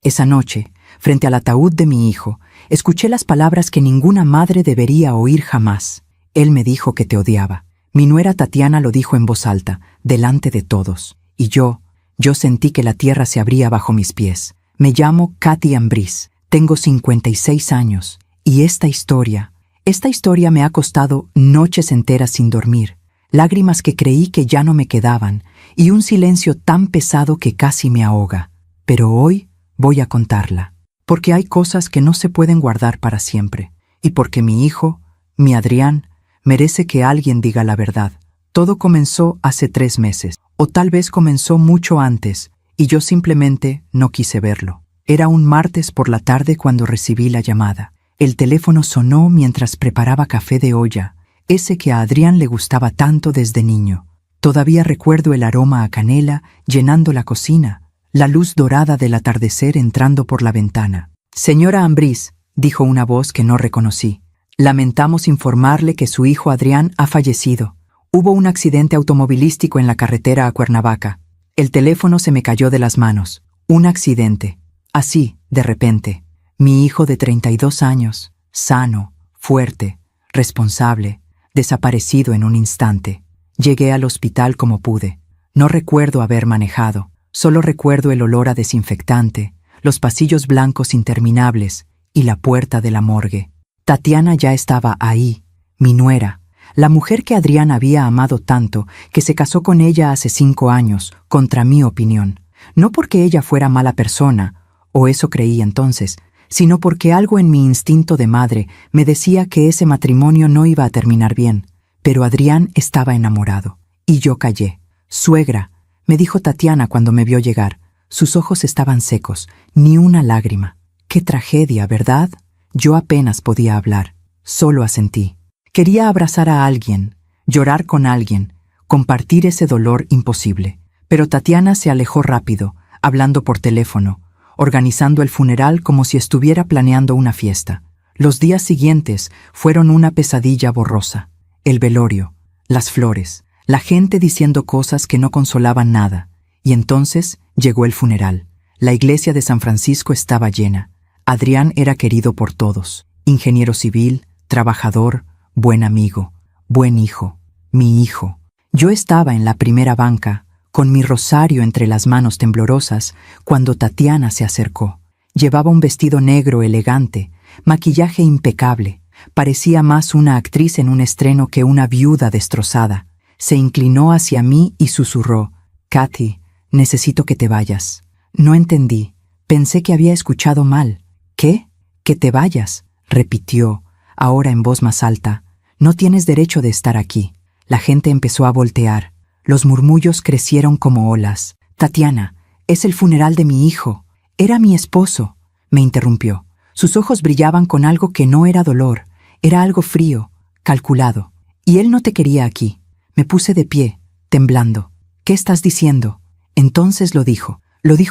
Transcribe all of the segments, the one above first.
Esa noche, frente al ataúd de mi hijo, escuché las palabras que ninguna madre debería oír jamás. Él me dijo que te odiaba. Mi nuera Tatiana lo dijo en voz alta, delante de todos. Y yo sentí que la tierra se abría bajo mis pies. Me llamo Katy Ambriz, tengo 56 años, y esta historia me ha costado noches enteras sin dormir, lágrimas que creí que ya no me quedaban, y un silencio tan pesado que casi me ahoga. Pero hoy voy a contarla, porque hay cosas que no se pueden guardar para siempre, y porque mi hijo, mi Adrián, merece que alguien diga la verdad. Todo comenzó hace 3 meses, o tal vez comenzó mucho antes, y yo simplemente no quise verlo. Era un martes por la tarde cuando recibí la llamada. El teléfono sonó mientras preparaba café de olla, ese que a Adrián le gustaba tanto desde niño. Todavía recuerdo el aroma a canela llenando la cocina, la luz dorada del atardecer entrando por la ventana. «Señora Ambriz», dijo una voz que no reconocí, «lamentamos informarle que su hijo Adrián ha fallecido. Hubo un accidente automovilístico en la carretera a Cuernavaca. El teléfono se me cayó de las manos. Un accidente. Así, de repente. Mi hijo de 32 años, sano, fuerte, responsable, desaparecido en un instante. Llegué al hospital como pude. No recuerdo haber manejado. Solo recuerdo el olor a desinfectante, los pasillos blancos interminables y la puerta de la morgue. Tatiana ya estaba ahí, mi nuera, la mujer que Adrián había amado tanto que se casó con ella hace 5 años, contra mi opinión. No porque ella fuera mala persona, o eso creí entonces, sino porque algo en mi instinto de madre me decía que ese matrimonio no iba a terminar bien. Pero Adrián estaba enamorado, y yo callé. «Suegra», me dijo Tatiana cuando me vio llegar. Sus ojos estaban secos, ni una lágrima. «Qué tragedia, ¿verdad?» Yo apenas podía hablar, solo asentí. Quería abrazar a alguien, llorar con alguien, compartir ese dolor imposible. Pero Tatiana se alejó rápido, hablando por teléfono, organizando el funeral como si estuviera planeando una fiesta. Los días siguientes fueron una pesadilla borrosa. El velorio, las flores, la gente diciendo cosas que no consolaban nada. Y entonces llegó el funeral. La iglesia de San Francisco estaba llena. Adrián era querido por todos. Ingeniero civil, trabajador, buen amigo, buen hijo, mi hijo. Yo estaba en la primera banca, con mi rosario entre las manos temblorosas, cuando Tatiana se acercó. Llevaba un vestido negro elegante, maquillaje impecable. Parecía más una actriz en un estreno que una viuda destrozada. Se inclinó hacia mí y susurró: «Katy, necesito que te vayas». No entendí. Pensé que había escuchado mal. «¿Qué? ¿Que te vayas?», repitió, ahora en voz más alta. «No tienes derecho de estar aquí». La gente empezó a voltear. Los murmullos crecieron como olas. «Tatiana, es el funeral de mi hijo». «Era mi esposo», me interrumpió. Sus ojos brillaban con algo que no era dolor. Era algo frío, calculado. «Y él no te quería aquí». Me puse de pie, temblando. «¿Qué estás diciendo?». Entonces lo dijo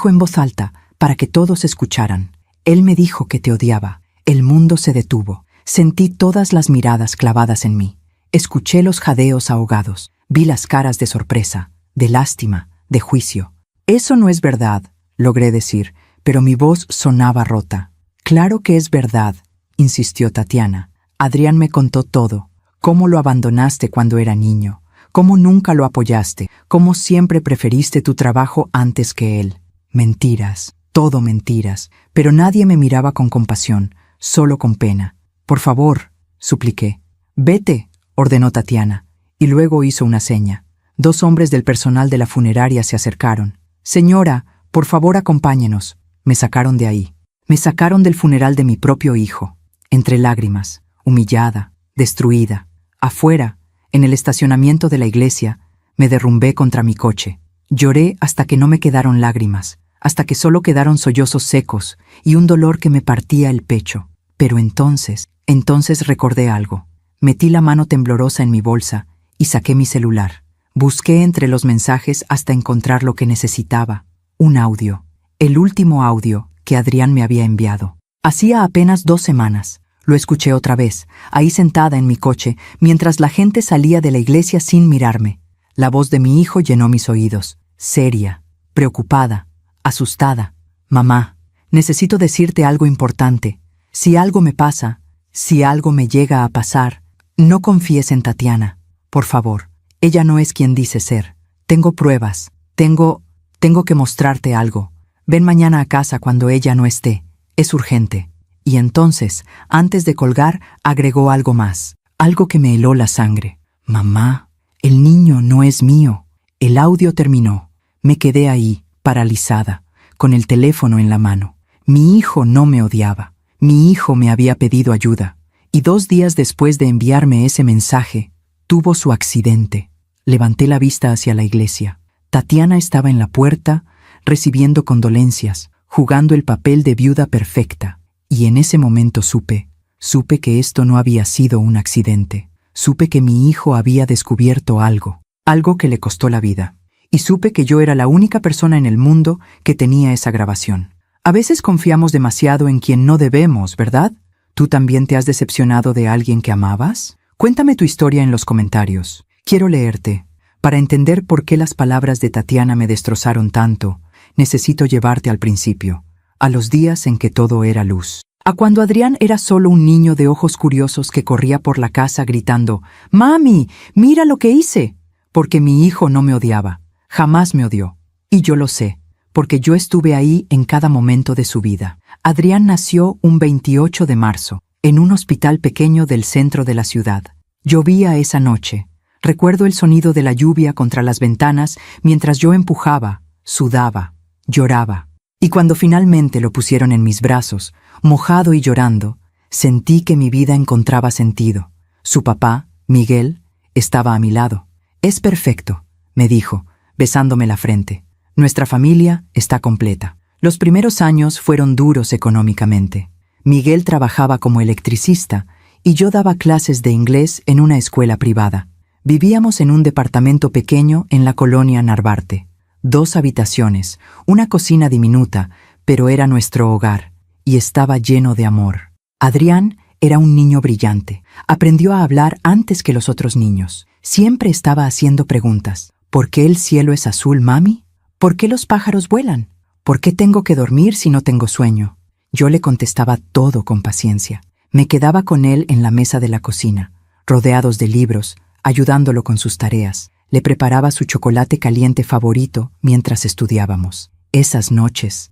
en voz alta, para que todos escucharan. «Él me dijo que te odiaba». El mundo se detuvo. Sentí todas las miradas clavadas en mí. Escuché los jadeos ahogados. Vi las caras de sorpresa, de lástima, de juicio. «Eso no es verdad», logré decir, pero mi voz sonaba rota. «Claro que es verdad», insistió Tatiana. «Adrián me contó todo. Cómo lo abandonaste cuando era niño. Cómo nunca lo apoyaste. Cómo siempre preferiste tu trabajo antes que él. Mentiras, todo mentiras. Pero nadie me miraba con compasión, solo con pena. «Por favor», supliqué. «Vete», ordenó Tatiana, y luego hizo una seña. 2 hombres del personal de la funeraria se acercaron. «Señora, por favor acompáñenos». Me sacaron de ahí. Me sacaron del funeral de mi propio hijo. Entre lágrimas, humillada, destruida. Afuera, en el estacionamiento de la iglesia, me derrumbé contra mi coche. Lloré hasta que no me quedaron lágrimas, hasta que solo quedaron sollozos secos y un dolor que me partía el pecho. Pero entonces recordé algo. Metí la mano temblorosa en mi bolsa y saqué mi celular. Busqué entre los mensajes hasta encontrar lo que necesitaba. Un audio. El último audio que Adrián me había enviado. Hacía apenas 2 semanas. Lo escuché otra vez, ahí sentada en mi coche, mientras la gente salía de la iglesia sin mirarme. La voz de mi hijo llenó mis oídos. Seria, preocupada, asustada. «Mamá, necesito decirte algo importante. Si algo me pasa, si algo me llega a pasar, no confíes en Tatiana. Por favor, ella no es quien dice ser. Tengo pruebas. Tengo que mostrarte algo. Ven mañana a casa cuando ella no esté. Es urgente. Y entonces, antes de colgar, agregó algo más. Algo que me heló la sangre. Mamá, el niño no es mío. El audio terminó. Me quedé ahí, paralizada, con el teléfono en la mano. Mi hijo no me odiaba. Mi hijo me había pedido ayuda. Y 2 días después de enviarme ese mensaje, tuvo su accidente. Levanté la vista hacia la iglesia. Tatiana estaba en la puerta, recibiendo condolencias, jugando el papel de viuda perfecta. Y en ese momento supe que esto no había sido un accidente. Supe que mi hijo había descubierto algo que le costó la vida. Y supe que yo era la única persona en el mundo que tenía esa grabación. A veces confiamos demasiado en quien no debemos, ¿verdad? ¿Tú también te has decepcionado de alguien que amabas? Cuéntame tu historia en los comentarios. Quiero leerte. Para entender por qué las palabras de Tatiana me destrozaron tanto, necesito llevarte al principio, a los días en que todo era luz. A cuando Adrián era solo un niño de ojos curiosos que corría por la casa gritando, «¡Mami, mira lo que hice!», porque mi hijo no me odiaba, jamás me odió. Y yo lo sé, porque yo estuve ahí en cada momento de su vida. Adrián nació un 28 de marzo, en un hospital pequeño del centro de la ciudad. Llovía esa noche. Recuerdo el sonido de la lluvia contra las ventanas mientras yo empujaba, sudaba, lloraba. Y cuando finalmente lo pusieron en mis brazos, mojado y llorando, sentí que mi vida encontraba sentido. Su papá, Miguel, estaba a mi lado. «Es perfecto», me dijo, besándome la frente. «Nuestra familia está completa». Los primeros años fueron duros económicamente. Miguel trabajaba como electricista y yo daba clases de inglés en una escuela privada. Vivíamos en un departamento pequeño en la colonia Narvarte. 2 habitaciones, una cocina diminuta, pero era nuestro hogar y estaba lleno de amor. Adrián era un niño brillante. Aprendió a hablar antes que los otros niños. Siempre estaba haciendo preguntas. ¿Por qué el cielo es azul, mami? ¿Por qué los pájaros vuelan? ¿Por qué tengo que dormir si no tengo sueño? Yo le contestaba todo con paciencia. Me quedaba con él en la mesa de la cocina, rodeados de libros, ayudándolo con sus tareas. Le preparaba su chocolate caliente favorito mientras estudiábamos. Esas noches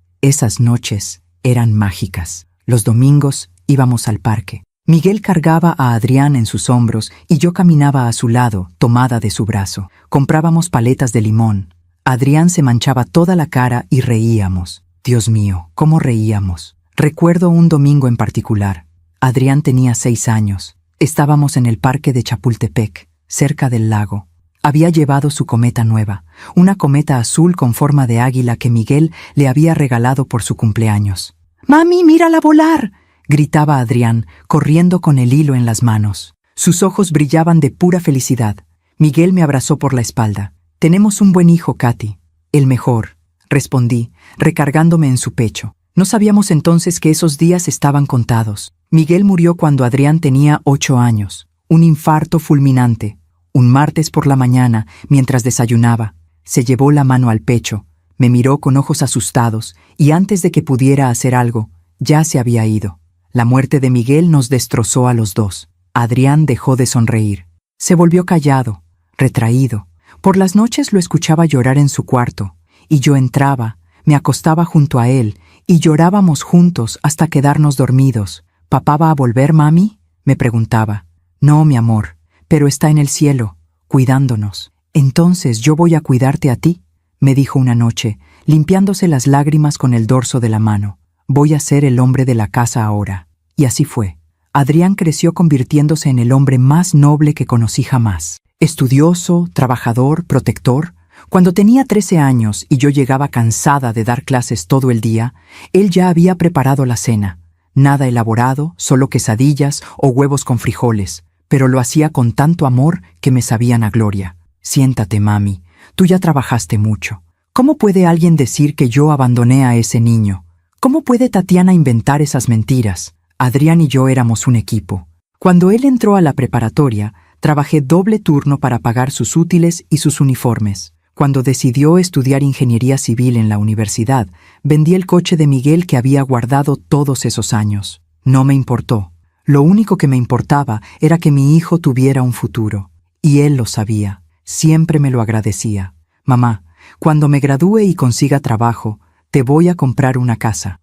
eran mágicas. Los domingos íbamos al parque. Miguel cargaba a Adrián en sus hombros y yo caminaba a su lado, tomada de su brazo. Comprábamos paletas de limón. Adrián se manchaba toda la cara y reíamos. Dios mío, cómo reíamos. Recuerdo un domingo en particular. Adrián tenía 6 años. Estábamos en el parque de Chapultepec, cerca del lago. Había llevado su cometa nueva, una cometa azul con forma de águila que Miguel le había regalado por su cumpleaños. «¡Mami, mírala volar!», gritaba Adrián, corriendo con el hilo en las manos. Sus ojos brillaban de pura felicidad. Miguel me abrazó por la espalda. «Tenemos un buen hijo, Katy». «El mejor», respondí, recargándome en su pecho. No sabíamos entonces que esos días estaban contados. Miguel murió cuando Adrián tenía 8 años. Un infarto fulminante. Un martes por la mañana, mientras desayunaba, se llevó la mano al pecho, me miró con ojos asustados y antes de que pudiera hacer algo, ya se había ido. La muerte de Miguel nos destrozó a los dos. Adrián dejó de sonreír. Se volvió callado, retraído. Por las noches lo escuchaba llorar en su cuarto, y yo entraba, me acostaba junto a él, y llorábamos juntos hasta quedarnos dormidos. «¿Papá va a volver, mami?», me preguntaba. «No, mi amor, pero está en el cielo, cuidándonos». «Entonces yo voy a cuidarte a ti», me dijo una noche, limpiándose las lágrimas con el dorso de la mano. «Voy a ser el hombre de la casa ahora». Y así fue. Adrián creció convirtiéndose en el hombre más noble que conocí jamás. Estudioso, trabajador, protector. Cuando tenía 13 años y yo llegaba cansada de dar clases todo el día, él ya había preparado la cena. Nada elaborado, solo quesadillas o huevos con frijoles, pero lo hacía con tanto amor que me sabían a gloria. «Siéntate, mami, tú ya trabajaste mucho. ¿Cómo puede alguien decir que yo abandoné a ese niño? ¿Cómo puede Tatiana inventar esas mentiras?». Adrián y yo éramos un equipo. Cuando él entró a la preparatoria, trabajé doble turno para pagar sus útiles y sus uniformes. Cuando decidió estudiar ingeniería civil en la universidad, vendí el coche de Miguel que había guardado todos esos años. No me importó. Lo único que me importaba era que mi hijo tuviera un futuro. Y él lo sabía. Siempre me lo agradecía. Mamá, cuando me gradúe y consiga trabajo, te voy a comprar una casa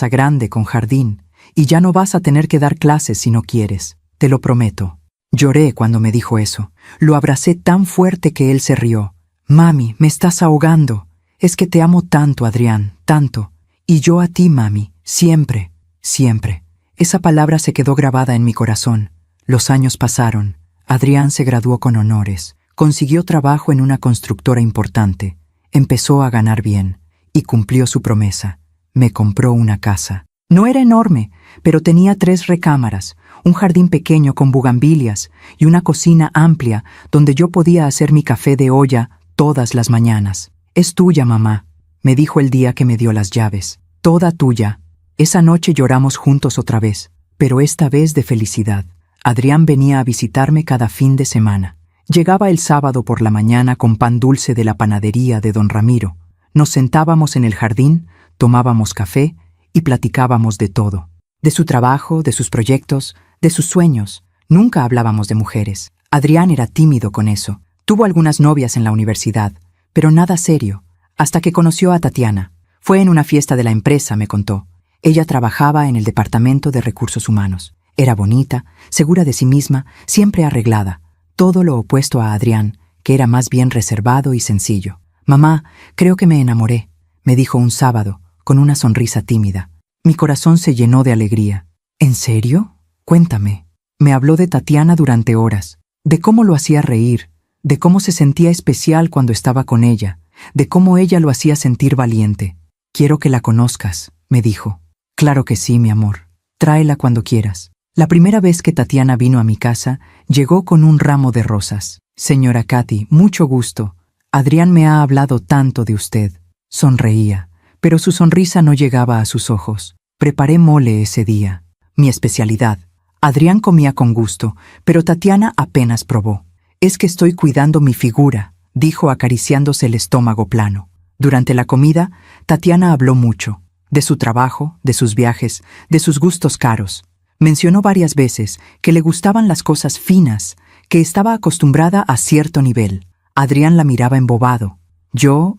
grande con jardín, y ya no vas a tener que dar clases si no quieres. Te lo prometo. Lloré cuando me dijo eso. Lo abracé tan fuerte que él se rió. Mami, me estás ahogando. Es que te amo tanto, Adrián, tanto. Y yo a ti, mami, siempre, siempre. Esa palabra se quedó grabada en mi corazón. Los años pasaron. Adrián se graduó con honores. Consiguió trabajo en una constructora importante. Empezó a ganar bien. Y cumplió su promesa. Me compró una casa. No era enorme, pero tenía 3 recámaras, un jardín pequeño con bugambilias y una cocina amplia donde yo podía hacer mi café de olla todas las mañanas. Es tuya, mamá, me dijo el día que me dio las llaves. Toda tuya. Esa noche lloramos juntos otra vez, pero esta vez de felicidad. Adrián venía a visitarme cada fin de semana. Llegaba el sábado por la mañana con pan dulce de la panadería de don Ramiro. Nos sentábamos en el jardín, tomábamos café y platicábamos de todo. De su trabajo, de sus proyectos, de sus sueños. Nunca hablábamos de mujeres. Adrián era tímido con eso. Tuvo algunas novias en la universidad, pero nada serio, hasta que conoció a Tatiana. Fue en una fiesta de la empresa, me contó. Ella trabajaba en el departamento de recursos humanos. Era bonita, segura de sí misma, siempre arreglada. Todo lo opuesto a Adrián, que era más bien reservado y sencillo. Mamá, creo que me enamoré, me dijo un sábado, con una sonrisa tímida. Mi corazón se llenó de alegría. ¿En serio? Cuéntame. Me habló de Tatiana durante horas, de cómo lo hacía reír, de cómo se sentía especial cuando estaba con ella, de cómo ella lo hacía sentir valiente. Quiero que la conozcas, me dijo. Claro que sí, mi amor. Tráela cuando quieras. La primera vez que Tatiana vino a mi casa, llegó con un ramo de rosas. Señora Katy, mucho gusto. Adrián me ha hablado tanto de usted. Sonreía, pero su sonrisa no llegaba a sus ojos. Preparé mole ese día, mi especialidad. Adrián comía con gusto, pero Tatiana apenas probó. Es que estoy cuidando mi figura, dijo acariciándose el estómago plano. Durante la comida, Tatiana habló mucho, de su trabajo, de sus viajes, de sus gustos caros. Mencionó varias veces que le gustaban las cosas finas, que estaba acostumbrada a cierto nivel. Adrián la miraba embobado. Yo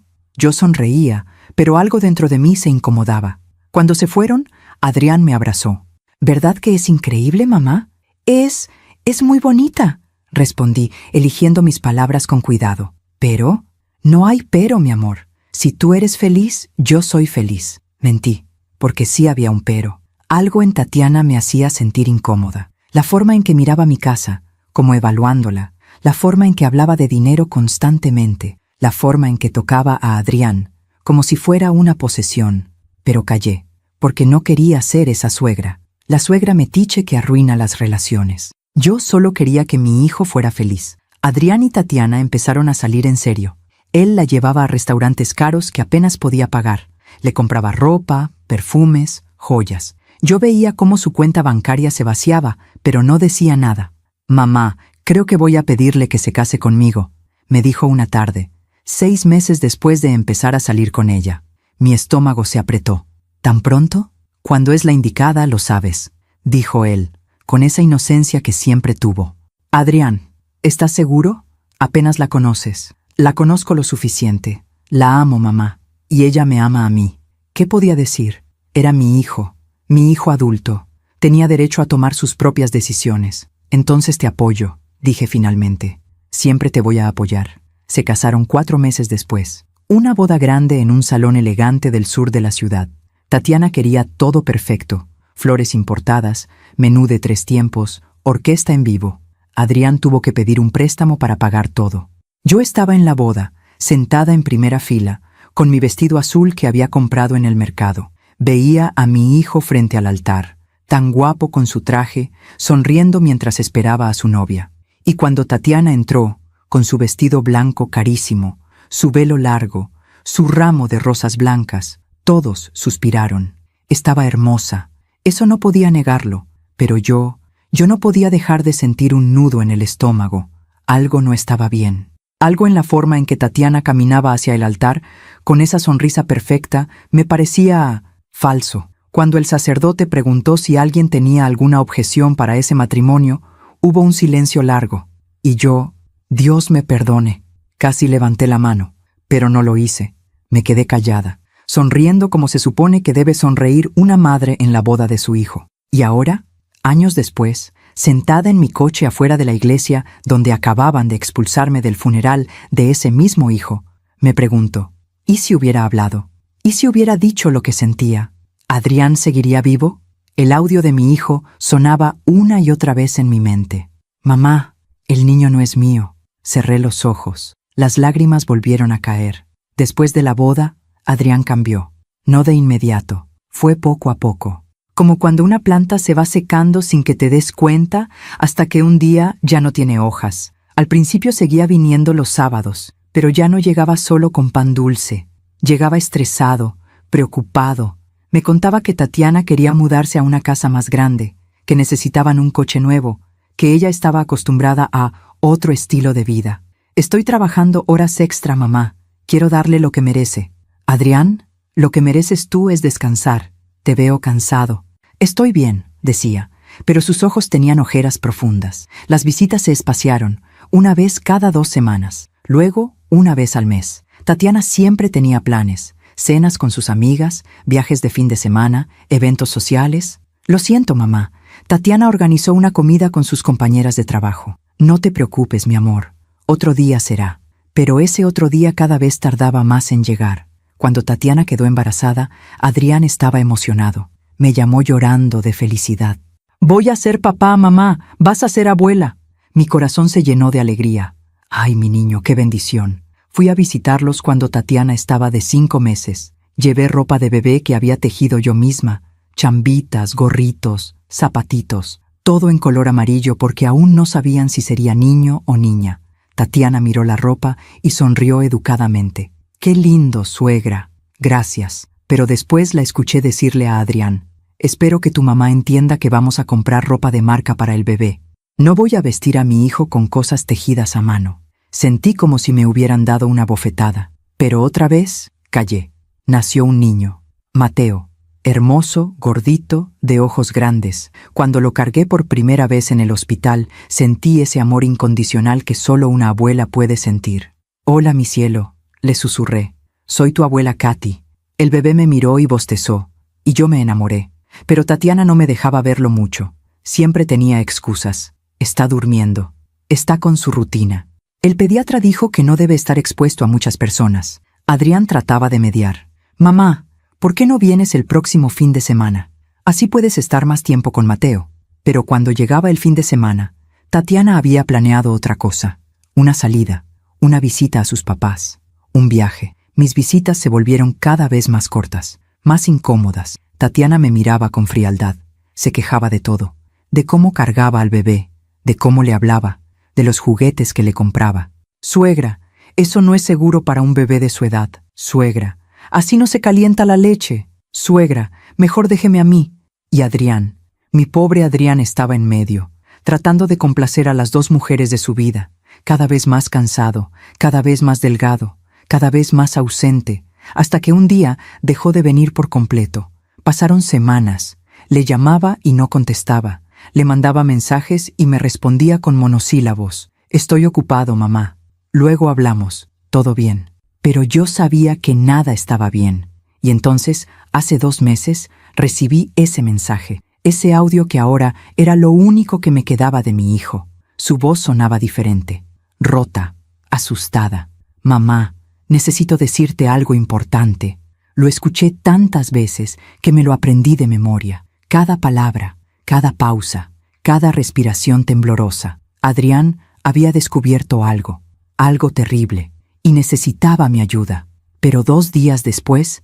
sonreía, pero algo dentro de mí se incomodaba. Cuando se fueron, Adrián me abrazó. ¿Verdad que es increíble, mamá? Es muy bonita, respondí, eligiendo mis palabras con cuidado. ¿Pero? No hay pero, mi amor. Si tú eres feliz, yo soy feliz. Mentí, porque sí había un pero. Algo en Tatiana me hacía sentir incómoda. La forma en que miraba mi casa, como evaluándola, la forma en que hablaba de dinero constantemente, la forma en que tocaba a Adrián, como si fuera una posesión. Pero callé, porque no quería ser esa suegra, la suegra metiche que arruina las relaciones. Yo solo quería que mi hijo fuera feliz. Adrián y Tatiana empezaron a salir en serio. Él la llevaba a restaurantes caros que apenas podía pagar. Le compraba ropa, perfumes, joyas. Yo veía cómo su cuenta bancaria se vaciaba, pero no decía nada. Mamá, creo que voy a pedirle que se case conmigo, me dijo una tarde, 6 meses después de empezar a salir con ella. Mi estómago se apretó. ¿Tan pronto? Cuando es la indicada, lo sabes, dijo él, con esa inocencia que siempre tuvo. Adrián, ¿estás seguro? Apenas la conoces. La conozco lo suficiente. La amo, mamá, y ella me ama a mí. ¿Qué podía decir? Era mi hijo adulto. Tenía derecho a tomar sus propias decisiones. Entonces te apoyo, dije finalmente. Siempre te voy a apoyar. Se casaron 4 meses después. Una boda grande en un salón elegante del sur de la ciudad. Tatiana quería todo perfecto. Flores importadas, menú de 3 tiempos, orquesta en vivo. Adrián tuvo que pedir un préstamo para pagar todo. Yo estaba en la boda, sentada en primera fila, con mi vestido azul que había comprado en el mercado. Veía a mi hijo frente al altar, tan guapo con su traje, sonriendo mientras esperaba a su novia. Y cuando Tatiana entró, con su vestido blanco carísimo, su velo largo, su ramo de rosas blancas, todos suspiraron. Estaba hermosa, eso no podía negarlo, pero yo no podía dejar de sentir un nudo en el estómago. Algo no estaba bien. Algo en la forma en que Tatiana caminaba hacia el altar, con esa sonrisa perfecta, me parecía falso. Cuando el sacerdote preguntó si alguien tenía alguna objeción para ese matrimonio, hubo un silencio largo. Y yo, Dios me perdone, casi levanté la mano, pero no lo hice. Me quedé callada, sonriendo como se supone que debe sonreír una madre en la boda de su hijo. Y ahora, años después, sentada en mi coche afuera de la iglesia donde acababan de expulsarme del funeral de ese mismo hijo, me pregunto, ¿y si hubiera hablado? ¿Y si hubiera dicho lo que sentía? ¿Adrián seguiría vivo? El audio de mi hijo sonaba una y otra vez en mi mente. Mamá, el niño no es mío. Cerré los ojos. Las lágrimas volvieron a caer. Después de la boda, Adrián cambió. No de inmediato. Fue poco a poco. Como cuando una planta se va secando sin que te des cuenta hasta que un día ya no tiene hojas. Al principio seguía viniendo los sábados, pero ya no llegaba solo con pan dulce. Llegaba estresado, preocupado. Me contaba que Tatiana quería mudarse a una casa más grande, que necesitaban un coche nuevo, que ella estaba acostumbrada a otro estilo de vida. Estoy trabajando horas extra, mamá. Quiero darle lo que merece. Adrián, lo que mereces tú es descansar. Te veo cansado. Estoy bien, decía, pero sus ojos tenían ojeras profundas. Las visitas se espaciaron, una vez cada 2 semanas, luego una vez al mes. Tatiana siempre tenía planes. Cenas con sus amigas, viajes de fin de semana, eventos sociales. Lo siento, mamá. Tatiana organizó una comida con sus compañeras de trabajo. No te preocupes, mi amor. Otro día será. Pero ese otro día cada vez tardaba más en llegar. Cuando Tatiana quedó embarazada, Adrián estaba emocionado. Me llamó llorando de felicidad. Voy a ser papá, mamá. Vas a ser abuela. Mi corazón se llenó de alegría. Ay, mi niño, qué bendición. Fui a visitarlos cuando Tatiana estaba de 5 meses. Llevé ropa de bebé que había tejido yo misma, chambitas, gorritos, zapatitos, todo en color amarillo porque aún no sabían si sería niño o niña. Tatiana miró la ropa y sonrió educadamente. ¡Qué lindo, suegra! Gracias. Pero después la escuché decirle a Adrián, espero que tu mamá entienda que vamos a comprar ropa de marca para el bebé. No voy a vestir a mi hijo con cosas tejidas a mano. Sentí como si me hubieran dado una bofetada, pero otra vez callé. Nació un niño, Mateo, hermoso, gordito, de ojos grandes. Cuando lo cargué por primera vez en el hospital, sentí ese amor incondicional que solo una abuela puede sentir. Hola, mi cielo, le susurré. Soy tu abuela Katy. El bebé me miró y bostezó, y yo me enamoré. Pero Tatiana no me dejaba verlo mucho. Siempre tenía excusas. Está durmiendo. Está con su rutina. El pediatra dijo que no debe estar expuesto a muchas personas. Adrián trataba de mediar. Mamá, ¿por qué no vienes el próximo fin de semana? Así puedes estar más tiempo con Mateo. Pero cuando llegaba el fin de semana, Tatiana había planeado otra cosa. Una salida, una visita a sus papás, un viaje. Mis visitas se volvieron cada vez más cortas, más incómodas. Tatiana me miraba con frialdad. Se quejaba de todo. De cómo cargaba al bebé, de cómo le hablaba, de los juguetes que le compraba. Suegra, eso no es seguro para un bebé de su edad. Suegra, así no se calienta la leche. Suegra, mejor déjeme a mí. Y Adrián, mi pobre Adrián estaba en medio, tratando de complacer a las 2 mujeres de su vida, cada vez más cansado, cada vez más delgado, cada vez más ausente, hasta que un día dejó de venir por completo. Pasaron semanas. Le llamaba y no contestaba. Le mandaba mensajes y me respondía con monosílabos. Estoy ocupado, mamá. Luego hablamos. Todo bien. Pero yo sabía que nada estaba bien. Y entonces, hace 2 meses, recibí ese mensaje, ese audio que ahora era lo único que me quedaba de mi hijo. Su voz sonaba diferente, rota, asustada. Mamá, necesito decirte algo importante. Lo escuché tantas veces que me lo aprendí de memoria. Cada palabra, cada pausa, cada respiración temblorosa. Adrián había descubierto algo terrible, y necesitaba mi ayuda. Pero 2 días después,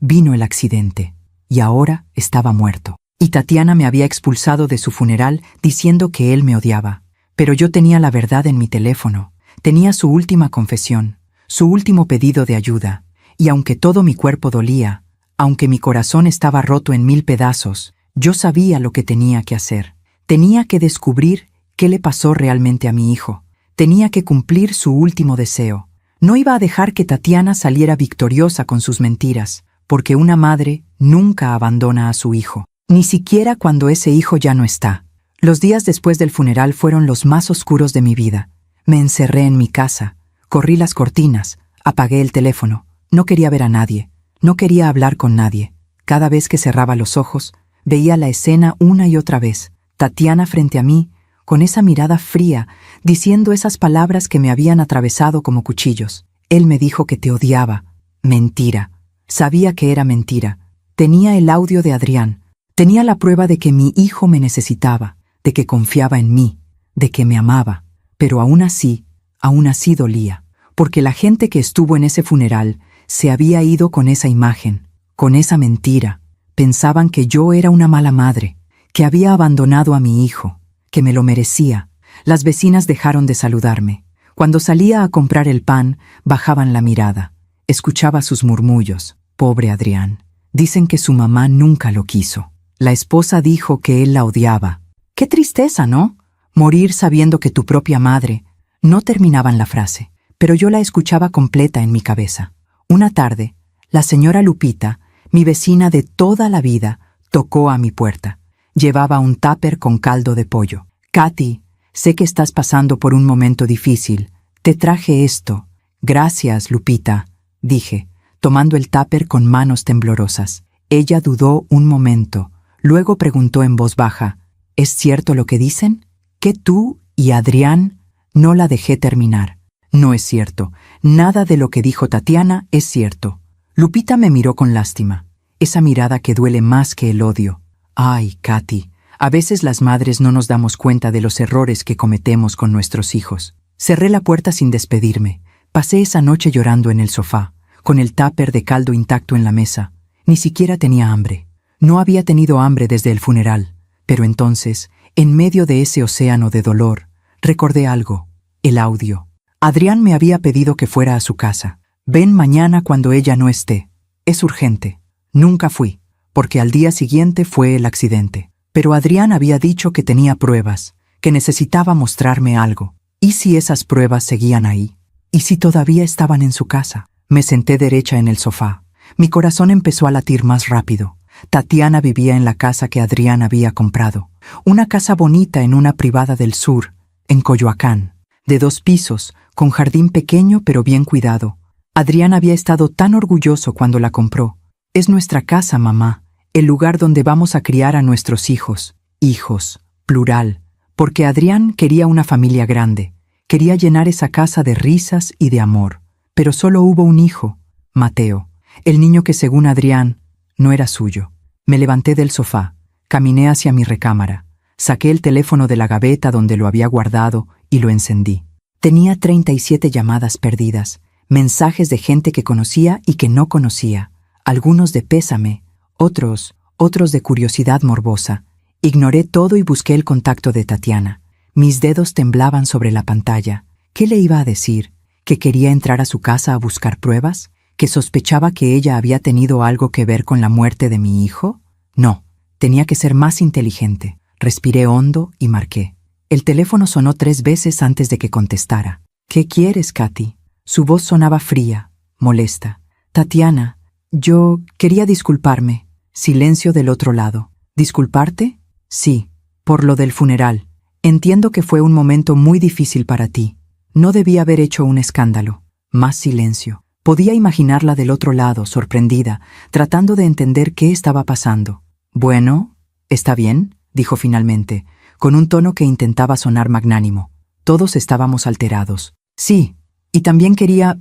vino el accidente, y ahora estaba muerto. Y Tatiana me había expulsado de su funeral diciendo que él me odiaba. Pero yo tenía la verdad en mi teléfono, tenía su última confesión, su último pedido de ayuda, y aunque todo mi cuerpo dolía, aunque mi corazón estaba roto en 1000 pedazos, yo sabía lo que tenía que hacer. Tenía que descubrir qué le pasó realmente a mi hijo. Tenía que cumplir su último deseo. No iba a dejar que Tatiana saliera victoriosa con sus mentiras, porque una madre nunca abandona a su hijo, ni siquiera cuando ese hijo ya no está. Los días después del funeral fueron los más oscuros de mi vida. Me encerré en mi casa, corrí las cortinas, apagué el teléfono. No quería ver a nadie, no quería hablar con nadie. Cada vez que cerraba los ojos, veía la escena una y otra vez. Tatiana frente a mí, con esa mirada fría, diciendo esas palabras que me habían atravesado como cuchillos. Él me dijo que te odiaba. Mentira. Sabía que era mentira. Tenía el audio de Adrián. Tenía la prueba de que mi hijo me necesitaba, de que confiaba en mí, de que me amaba. Pero aún así dolía, porque la gente que estuvo en ese funeral se había ido con esa imagen, con esa mentira. Pensaban que yo era una mala madre, que había abandonado a mi hijo, que me lo merecía. Las vecinas dejaron de saludarme. Cuando salía a comprar el pan, bajaban la mirada. Escuchaba sus murmullos. Pobre Adrián. Dicen que su mamá nunca lo quiso. La esposa dijo que él la odiaba. Qué tristeza, ¿no? Morir sabiendo que tu propia madre... No terminaban la frase, pero yo la escuchaba completa en mi cabeza. Una tarde, la señora Lupita, mi vecina de toda la vida, tocó a mi puerta. Llevaba un tupper con caldo de pollo. Katy, sé que estás pasando por un momento difícil. Te traje esto. Gracias, Lupita, dije, tomando el tupper con manos temblorosas. Ella dudó un momento. Luego preguntó en voz baja, ¿es cierto lo que dicen? ¿Que tú y Adrián? No la dejé terminar. No es cierto. Nada de lo que dijo Tatiana es cierto. Lupita me miró con lástima. Esa mirada que duele más que el odio. Ay, Katy, a veces las madres no nos damos cuenta de los errores que cometemos con nuestros hijos. Cerré la puerta sin despedirme. Pasé esa noche llorando en el sofá, con el tupper de caldo intacto en la mesa. Ni siquiera tenía hambre. No había tenido hambre desde el funeral. Pero entonces, en medio de ese océano de dolor, recordé algo, el audio. Adrián me había pedido que fuera a su casa. Ven mañana cuando ella no esté. Es urgente. Nunca fui, porque al día siguiente fue el accidente. Pero Adrián había dicho que tenía pruebas, que necesitaba mostrarme algo. ¿Y si esas pruebas seguían ahí? ¿Y si todavía estaban en su casa? Me senté derecha en el sofá. Mi corazón empezó a latir más rápido. Tatiana vivía en la casa que Adrián había comprado. Una casa bonita en una privada del sur, en Coyoacán, de 2 pisos, con jardín pequeño pero bien cuidado. Adrián había estado tan orgulloso cuando la compró. Es nuestra casa, mamá, el lugar donde vamos a criar a nuestros hijos. Hijos, plural, porque Adrián quería una familia grande. Quería llenar esa casa de risas y de amor. Pero solo hubo un hijo, Mateo, el niño que según Adrián no era suyo. Me levanté del sofá, caminé hacia mi recámara. Saqué el teléfono de la gaveta donde lo había guardado y lo encendí. Tenía 37 llamadas perdidas, mensajes de gente que conocía y que no conocía, algunos de pésame, otros de curiosidad morbosa. Ignoré todo y busqué el contacto de Tatiana. Mis dedos temblaban sobre la pantalla. ¿Qué le iba a decir? ¿Que quería entrar a su casa a buscar pruebas? ¿Que sospechaba que ella había tenido algo que ver con la muerte de mi hijo? No, tenía que ser más inteligente. Respiré hondo y marqué. El teléfono sonó 3 veces antes de que contestara. ¿Qué quieres, Katy? Su voz sonaba fría, molesta. Tatiana, yo quería disculparme. Silencio del otro lado. ¿Disculparte? Sí, por lo del funeral. Entiendo que fue un momento muy difícil para ti. No debí haber hecho un escándalo. Más silencio. Podía imaginarla del otro lado, sorprendida, tratando de entender qué estaba pasando. Bueno, ¿está bien?, dijo finalmente, con un tono que intentaba sonar magnánimo. Todos estábamos alterados. Sí, y también quería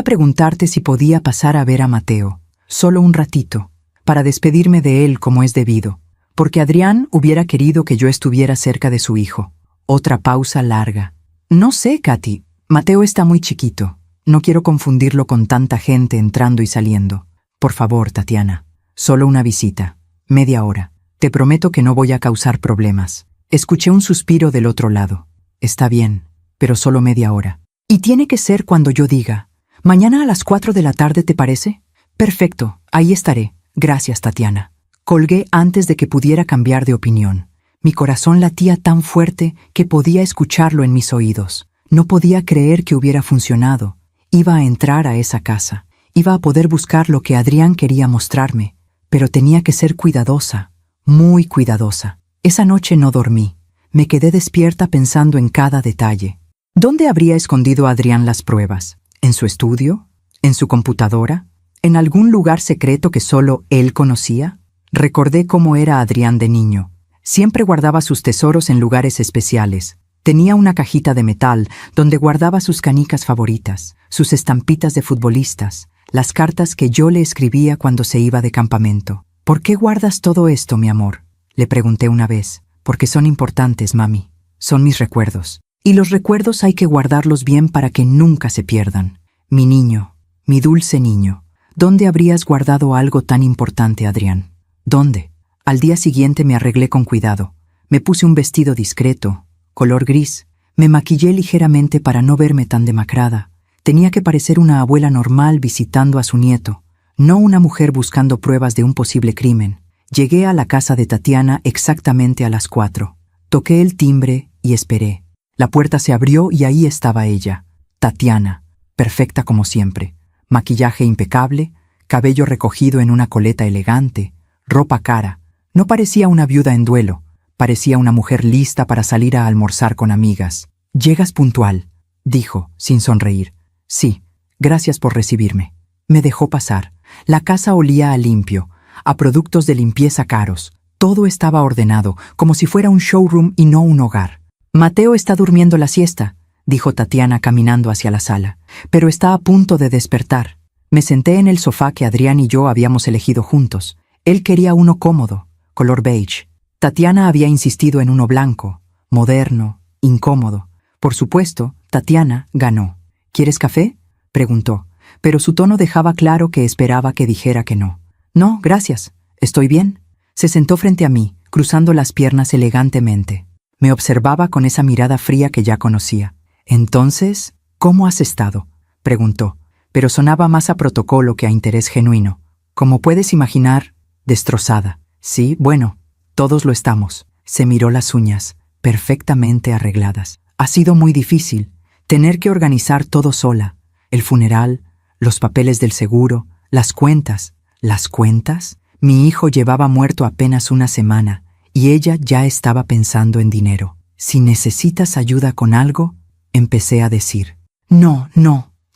preguntarte si podía pasar a ver a Mateo, solo un ratito, para despedirme de él como es debido, porque Adrián hubiera querido que yo estuviera cerca de su hijo. Otra pausa larga. No sé, Katy, Mateo está muy chiquito. No quiero confundirlo con tanta gente entrando y saliendo. Por favor, Tatiana, solo una visita, media hora. Te prometo que no voy a causar problemas. Escuché un suspiro del otro lado. Está bien, pero solo media hora. Y tiene que ser cuando yo diga. ¿Mañana a las 4 de la tarde te parece? Perfecto, ahí estaré. Gracias, Tatiana. Colgué antes de que pudiera cambiar de opinión. Mi corazón latía tan fuerte que podía escucharlo en mis oídos. No podía creer que hubiera funcionado. Iba a entrar a esa casa. Iba a poder buscar lo que Adrián quería mostrarme, pero tenía que ser cuidadosa, muy cuidadosa. Esa noche no dormí. Me quedé despierta pensando en cada detalle. ¿Dónde habría escondido Adrián las pruebas? ¿En su estudio? ¿En su computadora? ¿En algún lugar secreto que solo él conocía? Recordé cómo era Adrián de niño. Siempre guardaba sus tesoros en lugares especiales. Tenía una cajita de metal donde guardaba sus canicas favoritas, sus estampitas de futbolistas, las cartas que yo le escribía cuando se iba de campamento. ¿Por qué guardas todo esto, mi amor?, le pregunté una vez. Porque son importantes, mami. Son mis recuerdos. Y los recuerdos hay que guardarlos bien para que nunca se pierdan. Mi niño, mi dulce niño, ¿dónde habrías guardado algo tan importante, Adrián? ¿Dónde? Al día siguiente me arreglé con cuidado. Me puse un vestido discreto, color gris. Me maquillé ligeramente para no verme tan demacrada. Tenía que parecer una abuela normal visitando a su nieto, no una mujer buscando pruebas de un posible crimen. Llegué a la casa de Tatiana exactamente a las 4. Toqué el timbre y esperé. La puerta se abrió y ahí estaba ella, Tatiana, perfecta como siempre. Maquillaje impecable, cabello recogido en una coleta elegante, ropa cara. No parecía una viuda en duelo, parecía una mujer lista para salir a almorzar con amigas. «Llegas puntual», dijo, sin sonreír. «Sí, gracias por recibirme». Me dejó pasar. La casa olía a limpio, a productos de limpieza caros. Todo estaba ordenado, como si fuera un showroom y no un hogar. «Mateo está durmiendo la siesta», dijo Tatiana caminando hacia la sala, «pero está a punto de despertar». Me senté en el sofá que Adrián y yo habíamos elegido juntos. Él quería uno cómodo, color beige. Tatiana había insistido en uno blanco, moderno, incómodo. Por supuesto, Tatiana ganó. «¿Quieres café?», preguntó, pero su tono dejaba claro que esperaba que dijera que no. «No, gracias. Estoy bien». Se sentó frente a mí, cruzando las piernas elegantemente. Me observaba con esa mirada fría que ya conocía. «Entonces, ¿cómo has estado?», preguntó, pero sonaba más a protocolo que a interés genuino. «Como puedes imaginar, destrozada». «Sí, bueno, todos lo estamos». Se miró las uñas, perfectamente arregladas. «Ha sido muy difícil, tener que organizar todo sola. El funeral, los papeles del seguro, las cuentas». ¿Las cuentas? Mi hijo llevaba muerto apenas una semana y ella ya estaba pensando en dinero. «Si necesitas ayuda con algo», empecé a decir. «No,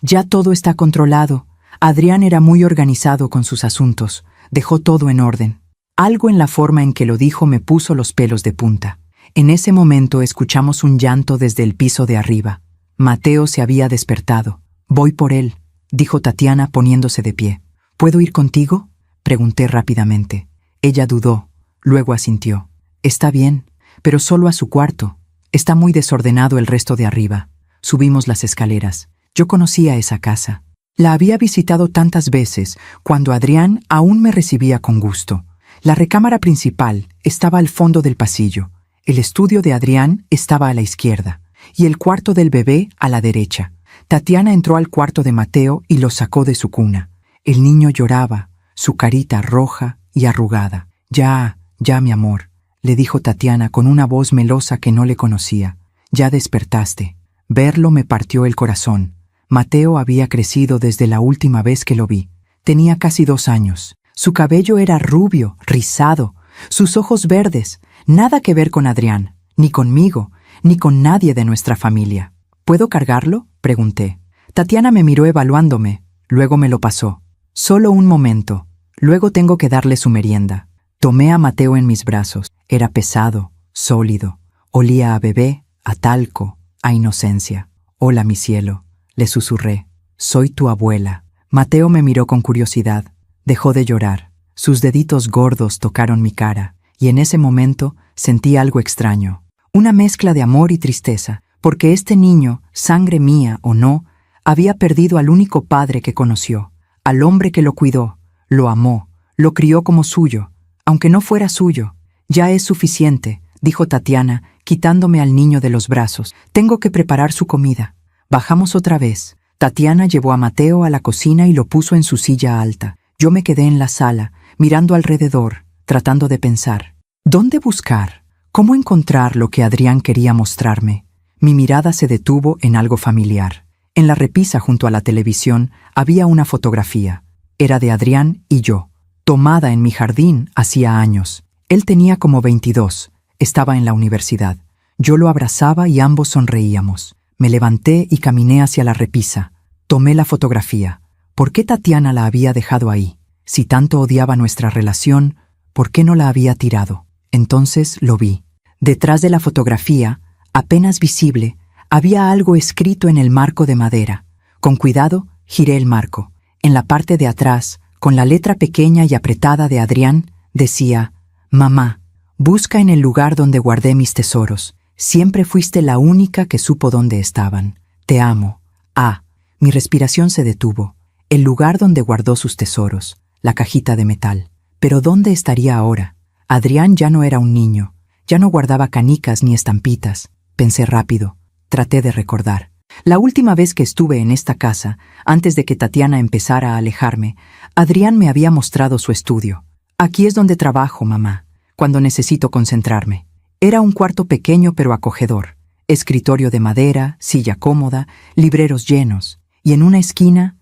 ya todo está controlado». Adrián era muy organizado con sus asuntos, dejó todo en orden. Algo en la forma en que lo dijo me puso los pelos de punta. En ese momento escuchamos un llanto desde el piso de arriba. Mateo se había despertado. «Voy por él», dijo Tatiana poniéndose de pie. «¿Puedo ir contigo?», pregunté rápidamente. Ella dudó, luego asintió. «Está bien, pero solo a su cuarto. Está muy desordenado el resto de arriba». Subimos las escaleras. Yo conocía esa casa. La había visitado tantas veces, cuando Adrián aún me recibía con gusto. La recámara principal estaba al fondo del pasillo. El estudio de Adrián estaba a la izquierda, y el cuarto del bebé a la derecha. Tatiana entró al cuarto de Mateo y lo sacó de su cuna. El niño lloraba, su carita roja y arrugada. Ya, mi amor», le dijo Tatiana con una voz melosa que no le conocía. «Ya despertaste». Verlo me partió el corazón. Mateo había crecido desde la última vez que lo vi. Tenía casi 2 años. Su cabello era rubio, rizado, sus ojos verdes. Nada que ver con Adrián, ni conmigo, ni con nadie de nuestra familia. «¿Puedo cargarlo?», pregunté. Tatiana me miró evaluándome, luego me lo pasó. «Solo un momento. Luego tengo que darle su merienda». Tomé a Mateo en mis brazos. Era pesado, sólido. Olía a bebé, a talco, a inocencia. «Hola, mi cielo», le susurré. «Soy tu abuela». Mateo me miró con curiosidad. Dejó de llorar. Sus deditos gordos tocaron mi cara, y en ese momento sentí algo extraño. Una mezcla de amor y tristeza, porque este niño, sangre mía o no, había perdido al único padre que conoció. Al hombre que lo cuidó, lo amó, lo crió como suyo, aunque no fuera suyo. «Ya es suficiente», dijo Tatiana, quitándome al niño de los brazos. «Tengo que preparar su comida». Bajamos otra vez. Tatiana llevó a Mateo a la cocina y lo puso en su silla alta. Yo me quedé en la sala, mirando alrededor, tratando de pensar. ¿Dónde buscar? ¿Cómo encontrar lo que Adrián quería mostrarme? Mi mirada se detuvo en algo familiar. En la repisa junto a la televisión había una fotografía. Era de Adrián y yo, tomada en mi jardín hacía años. Él tenía como 22, estaba en la universidad. Yo lo abrazaba y ambos sonreíamos. Me levanté y caminé hacia la repisa. Tomé la fotografía. ¿Por qué Tatiana la había dejado ahí? Si tanto odiaba nuestra relación, ¿por qué no la había tirado? Entonces lo vi. Detrás de la fotografía, apenas visible, había algo escrito en el marco de madera. Con cuidado, giré el marco. En la parte de atrás, con la letra pequeña y apretada de Adrián, decía: «Mamá, busca en el lugar donde guardé mis tesoros. Siempre fuiste la única que supo dónde estaban. Te amo. Ah». Mi respiración se detuvo. El lugar donde guardó sus tesoros, la cajita de metal. Pero ¿dónde estaría ahora? Adrián ya no era un niño. Ya no guardaba canicas ni estampitas. Pensé rápido. Traté de recordar. La última vez que estuve en esta casa, antes de que Tatiana empezara a alejarme, Adrián me había mostrado su estudio. «Aquí es donde trabajo, mamá, cuando necesito concentrarme». Era un cuarto pequeño pero acogedor. Escritorio de madera, silla cómoda, libreros llenos. Y en una esquina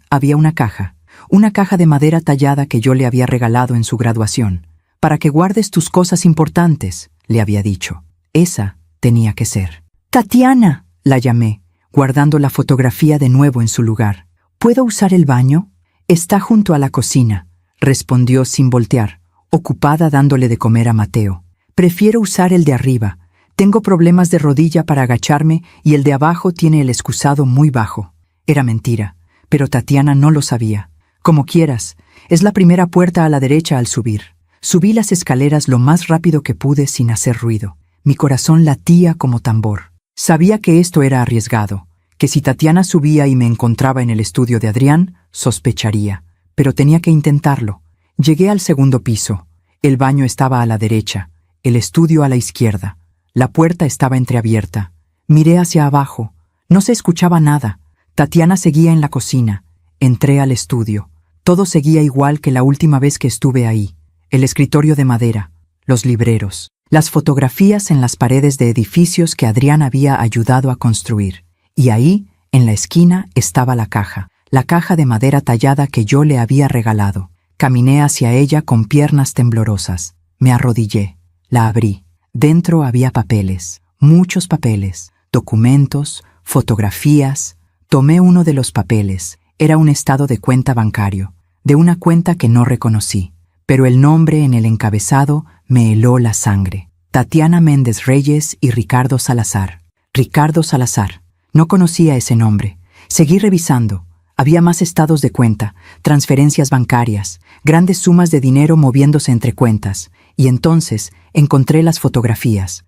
había una caja de madera tallada que yo le había regalado en su graduación. «Para que guardes tus cosas importantes», le había dicho. Esa tenía que ser. «Tatiana», la llamé, guardando la fotografía de nuevo en su lugar. «¿Puedo usar el baño?» «Está junto a la cocina», respondió sin voltear, ocupada dándole de comer a Mateo. «Prefiero usar el de arriba. Tengo problemas de rodilla para agacharme y el de abajo tiene el excusado muy bajo». Era mentira, pero Tatiana no lo sabía. «Como quieras, es la primera puerta a la derecha al subir». Subí las escaleras lo más rápido que pude sin hacer ruido. Mi corazón latía como tambor. Sabía que esto era arriesgado, que si Tatiana subía y me encontraba en el estudio de Adrián, sospecharía. Pero tenía que intentarlo. Llegué al segundo piso. El baño estaba a la derecha, el estudio a la izquierda. La puerta estaba entreabierta. Miré hacia abajo. No se escuchaba nada. Tatiana seguía en la cocina. Entré al estudio. Todo seguía igual que la última vez que estuve ahí. El escritorio de madera, los libreros, las fotografías en las paredes de edificios que Adrián había ayudado a construir. Y ahí, en la esquina, estaba la caja de madera tallada que yo le había regalado. Caminé hacia ella con piernas temblorosas. Me arrodillé. La abrí. Dentro había papeles, muchos papeles, documentos, fotografías. Tomé uno de los papeles. Era un estado de cuenta bancario, de una cuenta que no reconocí. Pero el nombre en el encabezado me heló la sangre. Tatiana Méndez Reyes y Ricardo Salazar. Ricardo Salazar. No conocía ese nombre. Seguí revisando. Había más estados de cuenta, transferencias bancarias, grandes sumas de dinero moviéndose entre cuentas. Y entonces encontré las fotografías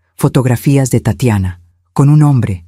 de Tatiana, con un hombre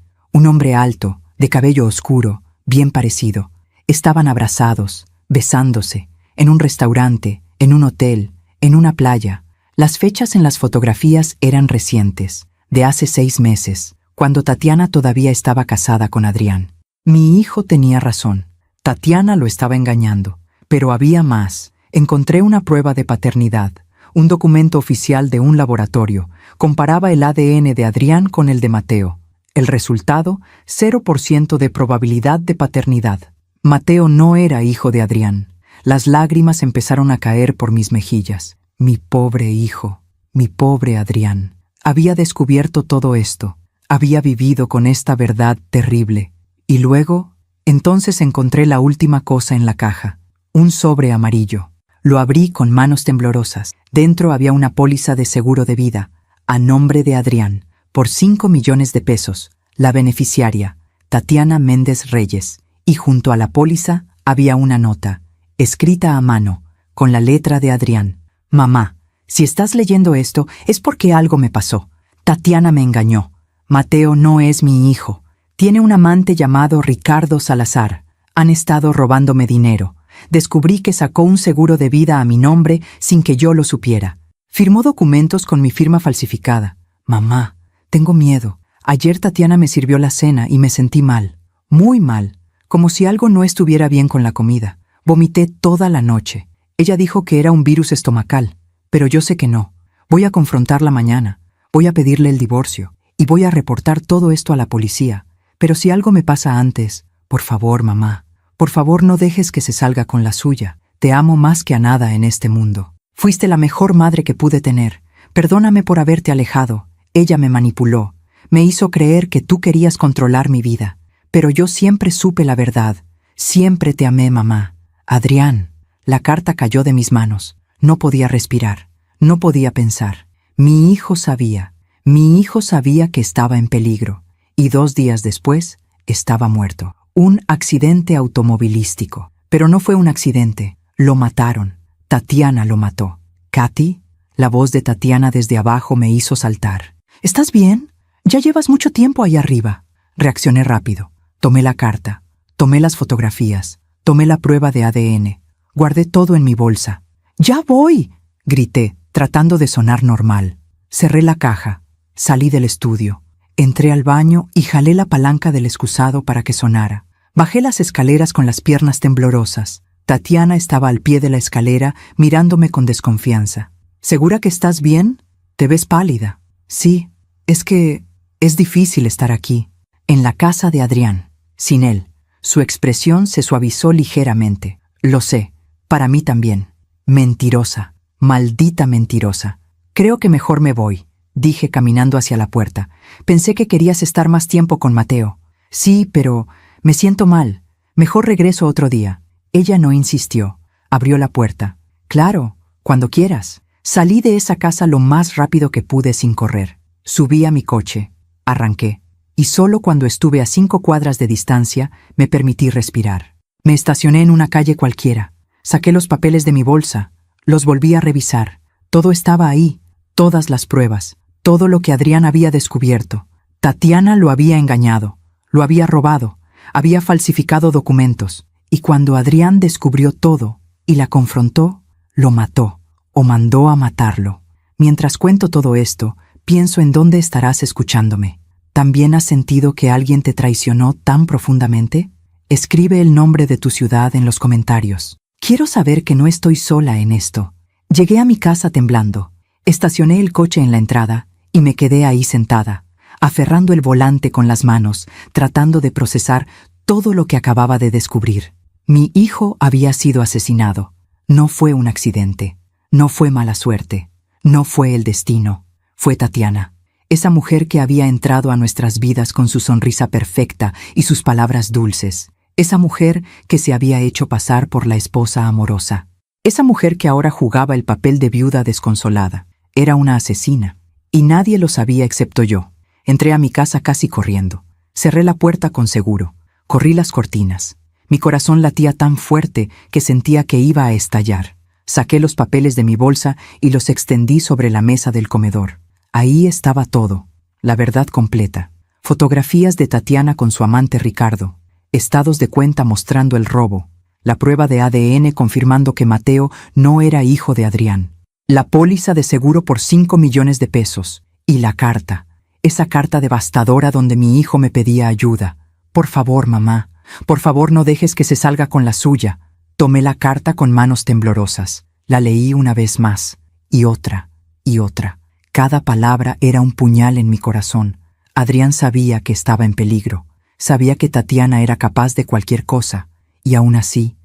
alto, de cabello oscuro, bien parecido. Estaban abrazados, besándose, en un restaurante, en un hotel, en una playa. Las fechas en las fotografías eran recientes, de hace 6 meses, cuando Tatiana todavía estaba casada con Adrián. Mi hijo tenía razón. Tatiana lo estaba engañando. Pero había más. Encontré una prueba de paternidad, un documento oficial de un laboratorio. Comparaba el ADN de Adrián con el de Mateo. El resultado, 0% de probabilidad de paternidad. Mateo no era hijo de Adrián. Las lágrimas empezaron a caer por mis mejillas. Mi pobre hijo, mi pobre Adrián. Había descubierto todo esto. Había vivido con esta verdad terrible. Y luego, entonces encontré la última cosa en la caja. Un sobre amarillo. Lo abrí con manos temblorosas. Dentro había una póliza de seguro de vida, a nombre de Adrián, por 5 millones de pesos. La beneficiaria, Tatiana Méndez Reyes. Y junto a la póliza había una nota, escrita a mano, con la letra de Adrián. «Mamá, si estás leyendo esto es porque algo me pasó. Tatiana me engañó. Mateo no es mi hijo. Tiene un amante llamado Ricardo Salazar. Han estado robándome dinero. Descubrí que sacó un seguro de vida a mi nombre sin que yo lo supiera. Firmó documentos con mi firma falsificada. Mamá, tengo miedo. Ayer Tatiana me sirvió la cena y me sentí mal. Muy mal. Como si algo no estuviera bien con la comida. Vomité toda la noche. Ella dijo que era un virus estomacal, pero yo sé que no. Voy a confrontarla mañana. Voy a pedirle el divorcio. y voy a reportar todo esto a la policía. Pero si algo me pasa antes, por favor, mamá, por favor no dejes que se salga con la suya. Te amo más que a nada en este mundo. Fuiste la mejor madre que pude tener. Perdóname por haberte alejado. Ella me manipuló. Me hizo creer que tú querías controlar mi vida. Pero yo siempre supe la verdad. Siempre te amé, mamá. Adrián. La carta cayó de mis manos. No podía respirar. No podía pensar. Mi hijo sabía. Mi hijo sabía que estaba en peligro. Y 2 días después, estaba muerto. Un accidente automovilístico. Pero no fue un accidente. Lo mataron. Tatiana lo mató. ¿Katy? La voz de Tatiana desde abajo me hizo saltar. ¿Estás bien? Ya llevas mucho tiempo ahí arriba. Reaccioné rápido. Tomé la carta. Tomé las fotografías. Tomé la prueba de ADN. Guardé todo en mi bolsa. ¡Ya voy!, grité, tratando de sonar normal. Cerré la caja. Salí del estudio. Entré al baño y jalé la palanca del excusado para que sonara. Bajé las escaleras con las piernas temblorosas. Tatiana estaba al pie de la escalera mirándome con desconfianza. ¿Segura que estás bien? Te ves pálida. Sí, es que es difícil estar aquí, en la casa de Adrián, sin él. Su expresión se suavizó ligeramente. Lo sé, para mí también. Mentirosa, maldita mentirosa. Creo que mejor me voy, dije caminando hacia la puerta. Pensé que querías estar más tiempo con Mateo. Sí, pero me siento mal. Mejor regreso otro día. Ella no insistió. Abrió la puerta. Claro, cuando quieras. Salí de esa casa lo más rápido que pude sin correr. Subí a mi coche. Arranqué. Y solo cuando estuve a 5 cuadras de distancia me permití respirar. Me estacioné en una calle cualquiera. Saqué los papeles de mi bolsa. Los volví a revisar. Todo estaba ahí. Todas las pruebas. Todo lo que Adrián había descubierto. Tatiana lo había engañado. Lo había robado. Había falsificado documentos. Y cuando Adrián descubrió todo y la confrontó, lo mató o mandó a matarlo. Mientras cuento todo esto, pienso en dónde estarás escuchándome. ¿También has sentido que alguien te traicionó tan profundamente? Escribe el nombre de tu ciudad en los comentarios. Quiero saber que no estoy sola en esto. Llegué a mi casa temblando. Estacioné el coche en la entrada y me quedé ahí sentada, aferrando el volante con las manos, tratando de procesar todo lo que acababa de descubrir. Mi hijo había sido asesinado. No fue un accidente. No fue mala suerte. No fue el destino. Fue Tatiana. Esa mujer que había entrado a nuestras vidas con su sonrisa perfecta y sus palabras dulces. Esa mujer que se había hecho pasar por la esposa amorosa. Esa mujer que ahora jugaba el papel de viuda desconsolada. Era una asesina. Y nadie lo sabía excepto yo. Entré a mi casa casi corriendo. Cerré la puerta con seguro. Corrí las cortinas. Mi corazón latía tan fuerte que sentía que iba a estallar. Saqué los papeles de mi bolsa y los extendí sobre la mesa del comedor. Ahí estaba todo, la verdad completa. Fotografías de Tatiana con su amante Ricardo, estados de cuenta mostrando el robo, la prueba de ADN confirmando que Mateo no era hijo de Adrián, la póliza de seguro por 5 millones de pesos y la carta, esa carta devastadora donde mi hijo me pedía ayuda. Por favor, mamá, por favor no dejes que se salga con la suya. Tomé la carta con manos temblorosas, la leí una vez más, y otra, y otra. Cada palabra era un puñal en mi corazón. Adrián sabía que estaba en peligro, sabía que Tatiana era capaz de cualquier cosa, y aún así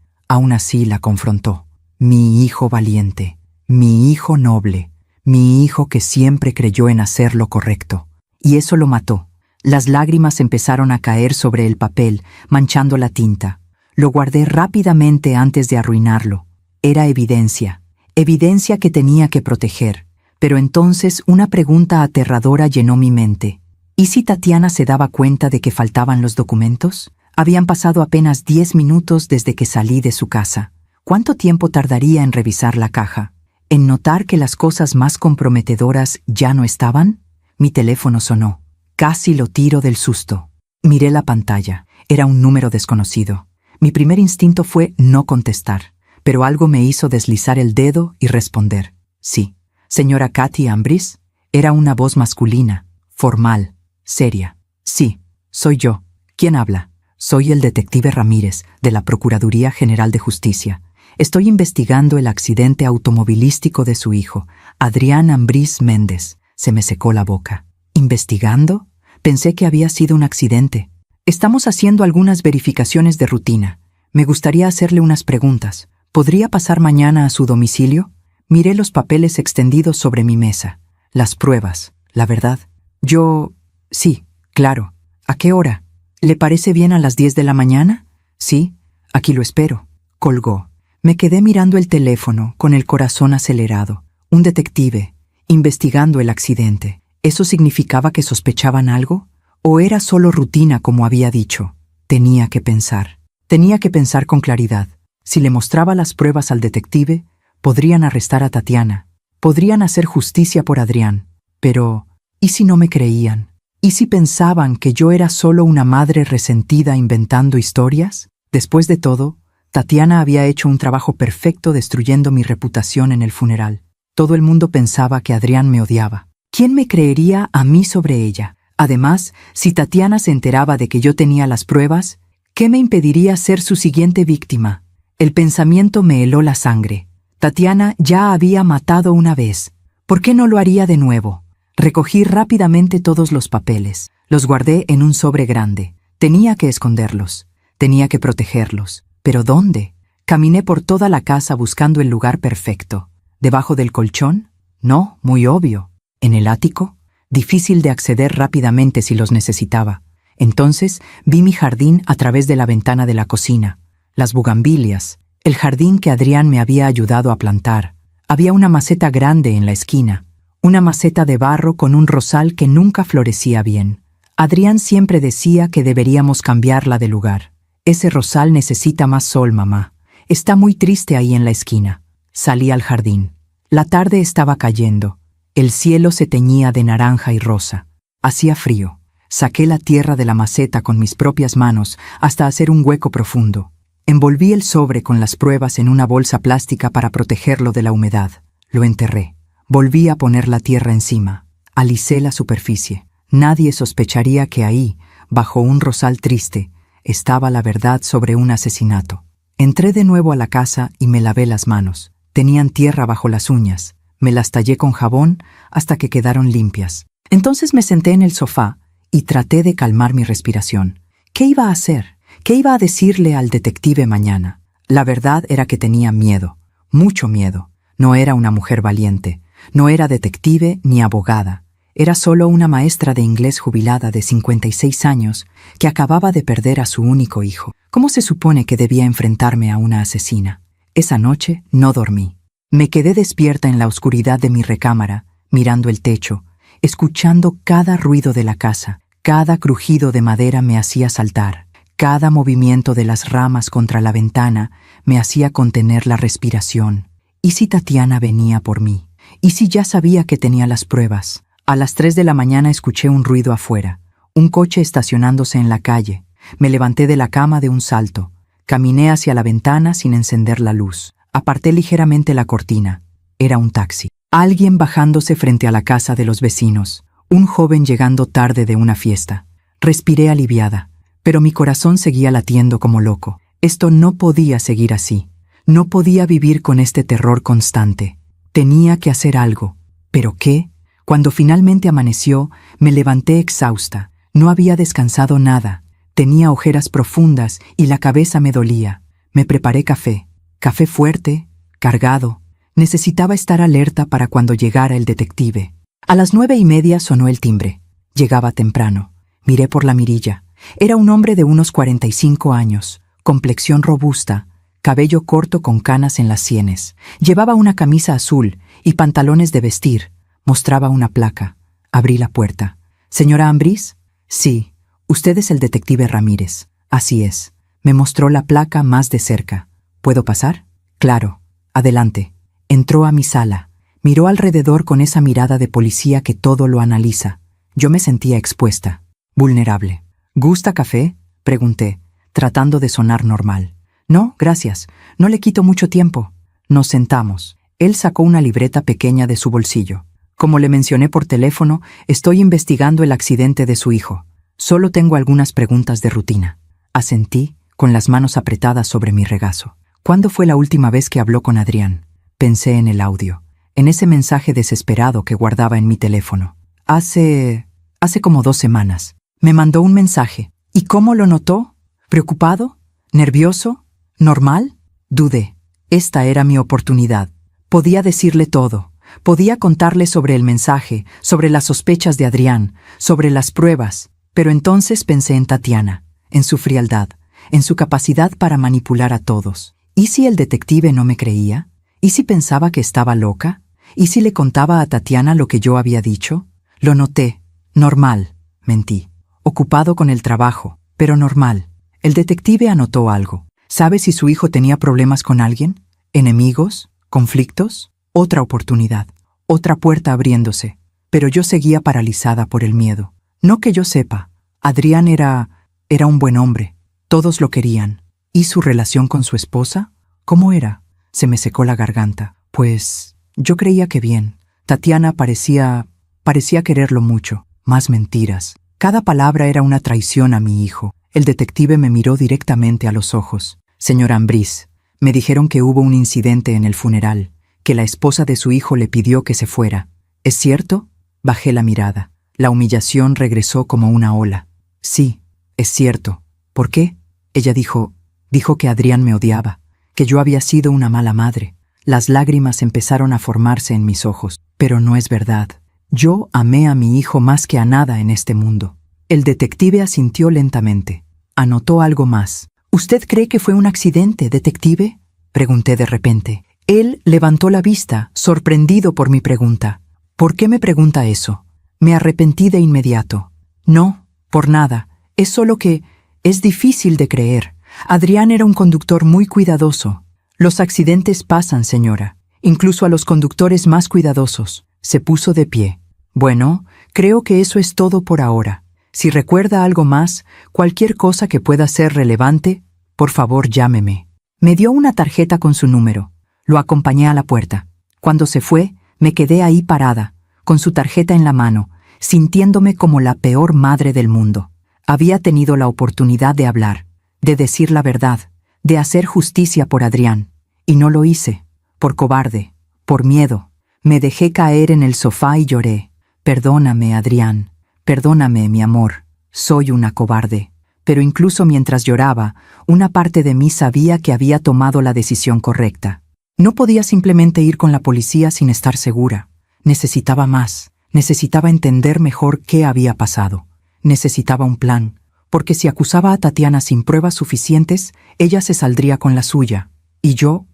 la confrontó. Mi hijo valiente, mi hijo noble, mi hijo que siempre creyó en hacer lo correcto. Y eso lo mató. Las lágrimas empezaron a caer sobre el papel, manchando la tinta. Lo guardé rápidamente antes de arruinarlo. Era evidencia que tenía que proteger. Pero entonces una pregunta aterradora llenó mi mente. ¿Y si Tatiana se daba cuenta de que faltaban los documentos? Habían pasado apenas 10 minutos desde que salí de su casa. ¿Cuánto tiempo tardaría en revisar la caja? ¿En notar que las cosas más comprometedoras ya no estaban? Mi teléfono sonó. Casi lo tiro del susto. Miré la pantalla. Era un número desconocido. Mi primer instinto fue no contestar, pero algo me hizo deslizar el dedo y responder. Sí. Señora Katy Ambris, era una voz masculina, formal, seria. Sí, soy yo. ¿Quién habla? Soy el detective Ramírez, de la Procuraduría General de Justicia. Estoy investigando el accidente automovilístico de su hijo, Adrián Ambris Méndez. Se me secó la boca. ¿Investigando? Pensé que había sido un accidente. Estamos haciendo algunas verificaciones de rutina. Me gustaría hacerle unas preguntas. ¿Podría pasar mañana a su domicilio? Miré los papeles extendidos sobre mi mesa. Las pruebas, la verdad. Sí, claro. ¿A qué hora? ¿Le parece bien a las 10 de la mañana? Sí, aquí lo espero. Colgó. Me quedé mirando el teléfono, con el corazón acelerado. Un detective, investigando el accidente. ¿Eso significaba que sospechaban algo? ¿O era solo rutina como había dicho? Tenía que pensar. Tenía que pensar con claridad. Si le mostraba las pruebas al detective, podrían arrestar a Tatiana. Podrían hacer justicia por Adrián. Pero, ¿y si no me creían? ¿Y si pensaban que yo era solo una madre resentida inventando historias? Después de todo, Tatiana había hecho un trabajo perfecto destruyendo mi reputación en el funeral. Todo el mundo pensaba que Adrián me odiaba. ¿Quién me creería a mí sobre ella? Además, si Tatiana se enteraba de que yo tenía las pruebas, ¿qué me impediría ser su siguiente víctima? El pensamiento me heló la sangre. Tatiana ya había matado una vez. ¿Por qué no lo haría de nuevo? Recogí rápidamente todos los papeles. Los guardé en un sobre grande. Tenía que esconderlos. Tenía que protegerlos. ¿Pero dónde? Caminé por toda la casa buscando el lugar perfecto. ¿Debajo del colchón? No, muy obvio. ¿En el ático? Difícil de acceder rápidamente si los necesitaba. Entonces vi mi jardín a través de la ventana de la cocina. Las bugambilias. El jardín que Adrián me había ayudado a plantar. Había una maceta grande en la esquina. Una maceta de barro con un rosal que nunca florecía bien. Adrián siempre decía que deberíamos cambiarla de lugar. Ese rosal necesita más sol, mamá. Está muy triste ahí en la esquina. Salí al jardín. La tarde estaba cayendo. El cielo se teñía de naranja y rosa. Hacía frío. Saqué la tierra de la maceta con mis propias manos hasta hacer un hueco profundo. Envolví el sobre con las pruebas en una bolsa plástica para protegerlo de la humedad. Lo enterré. Volví a poner la tierra encima. Alisé la superficie. Nadie sospecharía que ahí, bajo un rosal triste, estaba la verdad sobre un asesinato. Entré de nuevo a la casa y me lavé las manos. Tenían tierra bajo las uñas. Me las tallé con jabón hasta que quedaron limpias. Entonces me senté en el sofá y traté de calmar mi respiración. ¿Qué iba a hacer? ¿Qué iba a decirle al detective mañana? La verdad era que tenía miedo, mucho miedo. No era una mujer valiente, no era detective ni abogada. Era solo una maestra de inglés jubilada de 56 años que acababa de perder a su único hijo. ¿Cómo se supone que debía enfrentarme a una asesina? Esa noche no dormí. Me quedé despierta en la oscuridad de mi recámara, mirando el techo, escuchando cada ruido de la casa. Cada crujido de madera me hacía saltar. Cada movimiento de las ramas contra la ventana me hacía contener la respiración. ¿Y si Tatiana venía por mí? ¿Y si ya sabía que tenía las pruebas? A las 3 de la mañana escuché un ruido afuera. Un coche estacionándose en la calle. Me levanté de la cama de un salto. Caminé hacia la ventana sin encender la luz. Aparté ligeramente la cortina. Era un taxi. Alguien bajándose frente a la casa de los vecinos. Un joven llegando tarde de una fiesta. Respiré aliviada, pero mi corazón seguía latiendo como loco. Esto no podía seguir así. No podía vivir con este terror constante. Tenía que hacer algo. ¿Pero qué? Cuando finalmente amaneció, me levanté exhausta. No había descansado nada. Tenía ojeras profundas y la cabeza me dolía. Me preparé café. Café fuerte, cargado. Necesitaba estar alerta para cuando llegara el detective. A las 9:30 sonó el timbre. Llegaba temprano. Miré por la mirilla. Era un hombre de unos 45 años, complexión robusta, cabello corto con canas en las sienes. Llevaba una camisa azul y pantalones de vestir. Mostraba una placa. Abrí la puerta. ¿Señora Ambrís? Sí. Usted es el detective Ramírez. Así es. Me mostró la placa más de cerca. ¿Puedo pasar? Claro. Adelante. Entró a mi sala. Miró alrededor con esa mirada de policía que todo lo analiza. Yo me sentía expuesta, vulnerable. ¿Gusta café?, pregunté, tratando de sonar normal. No, gracias. No le quito mucho tiempo. Nos sentamos. Él sacó una libreta pequeña de su bolsillo. Como le mencioné por teléfono, estoy investigando el accidente de su hijo. Solo tengo algunas preguntas de rutina. Asentí, con las manos apretadas sobre mi regazo. ¿Cuándo fue la última vez que habló con Adrián? Pensé en el audio, en ese mensaje desesperado que guardaba en mi teléfono. Hace hace como 2 semanas. Me mandó un mensaje. ¿Y cómo lo notó? ¿Preocupado? ¿Nervioso? ¿Normal? Dudé. Esta era mi oportunidad. Podía decirle todo. Podía contarle sobre el mensaje, sobre las sospechas de Adrián, sobre las pruebas. Pero entonces pensé en Tatiana, en su frialdad, en su capacidad para manipular a todos. ¿Y si el detective no me creía? ¿Y si pensaba que estaba loca? ¿Y si le contaba a Tatiana lo que yo había dicho? Lo noté. Normal. Mentí. Ocupado con el trabajo, pero normal. El detective anotó algo. ¿Sabe si su hijo tenía problemas con alguien? ¿Enemigos? ¿Conflictos? Otra oportunidad. Otra puerta abriéndose. Pero yo seguía paralizada por el miedo. No que yo sepa. Adrián era un buen hombre. Todos lo querían. ¿Y su relación con su esposa? ¿Cómo era? Se me secó la garganta. Pues yo creía que bien. Tatiana parecía quererlo mucho. Más mentiras. Cada palabra era una traición a mi hijo. El detective me miró directamente a los ojos. Señora Ambrís, me dijeron que hubo un incidente en el funeral, que la esposa de su hijo le pidió que se fuera. ¿Es cierto? Bajé la mirada. La humillación regresó como una ola. Sí, es cierto. ¿Por qué? Ella dijo que Adrián me odiaba, que yo había sido una mala madre. Las lágrimas empezaron a formarse en mis ojos. Pero no es verdad. Yo amé a mi hijo más que a nada en este mundo. El detective asintió lentamente. Anotó algo más. ¿Usted cree que fue un accidente, detective? Pregunté de repente. Él levantó la vista, sorprendido por mi pregunta. ¿Por qué me pregunta eso? Me arrepentí de inmediato. No, por nada. Es solo que es difícil de creer. Adrián era un conductor muy cuidadoso. Los accidentes pasan, señora, incluso a los conductores más cuidadosos. Se puso de pie. Bueno, creo que eso es todo por ahora. Si recuerda algo más, cualquier cosa que pueda ser relevante, por favor llámeme. Me dio una tarjeta con su número. Lo acompañé a la puerta. Cuando se fue, me quedé ahí parada, con su tarjeta en la mano, sintiéndome como la peor madre del mundo. Había tenido la oportunidad de hablar, de decir la verdad, de hacer justicia por Adrián. Y no lo hice, por cobarde, por miedo. Me dejé caer en el sofá y lloré. Perdóname, Adrián. Perdóname, mi amor. Soy una cobarde. Pero incluso mientras lloraba, una parte de mí sabía que había tomado la decisión correcta. No podía simplemente ir con la policía sin estar segura. Necesitaba más. Necesitaba entender mejor qué había pasado. Necesitaba un plan, porque si acusaba a Tatiana sin pruebas suficientes, ella se saldría con la suya. Y yo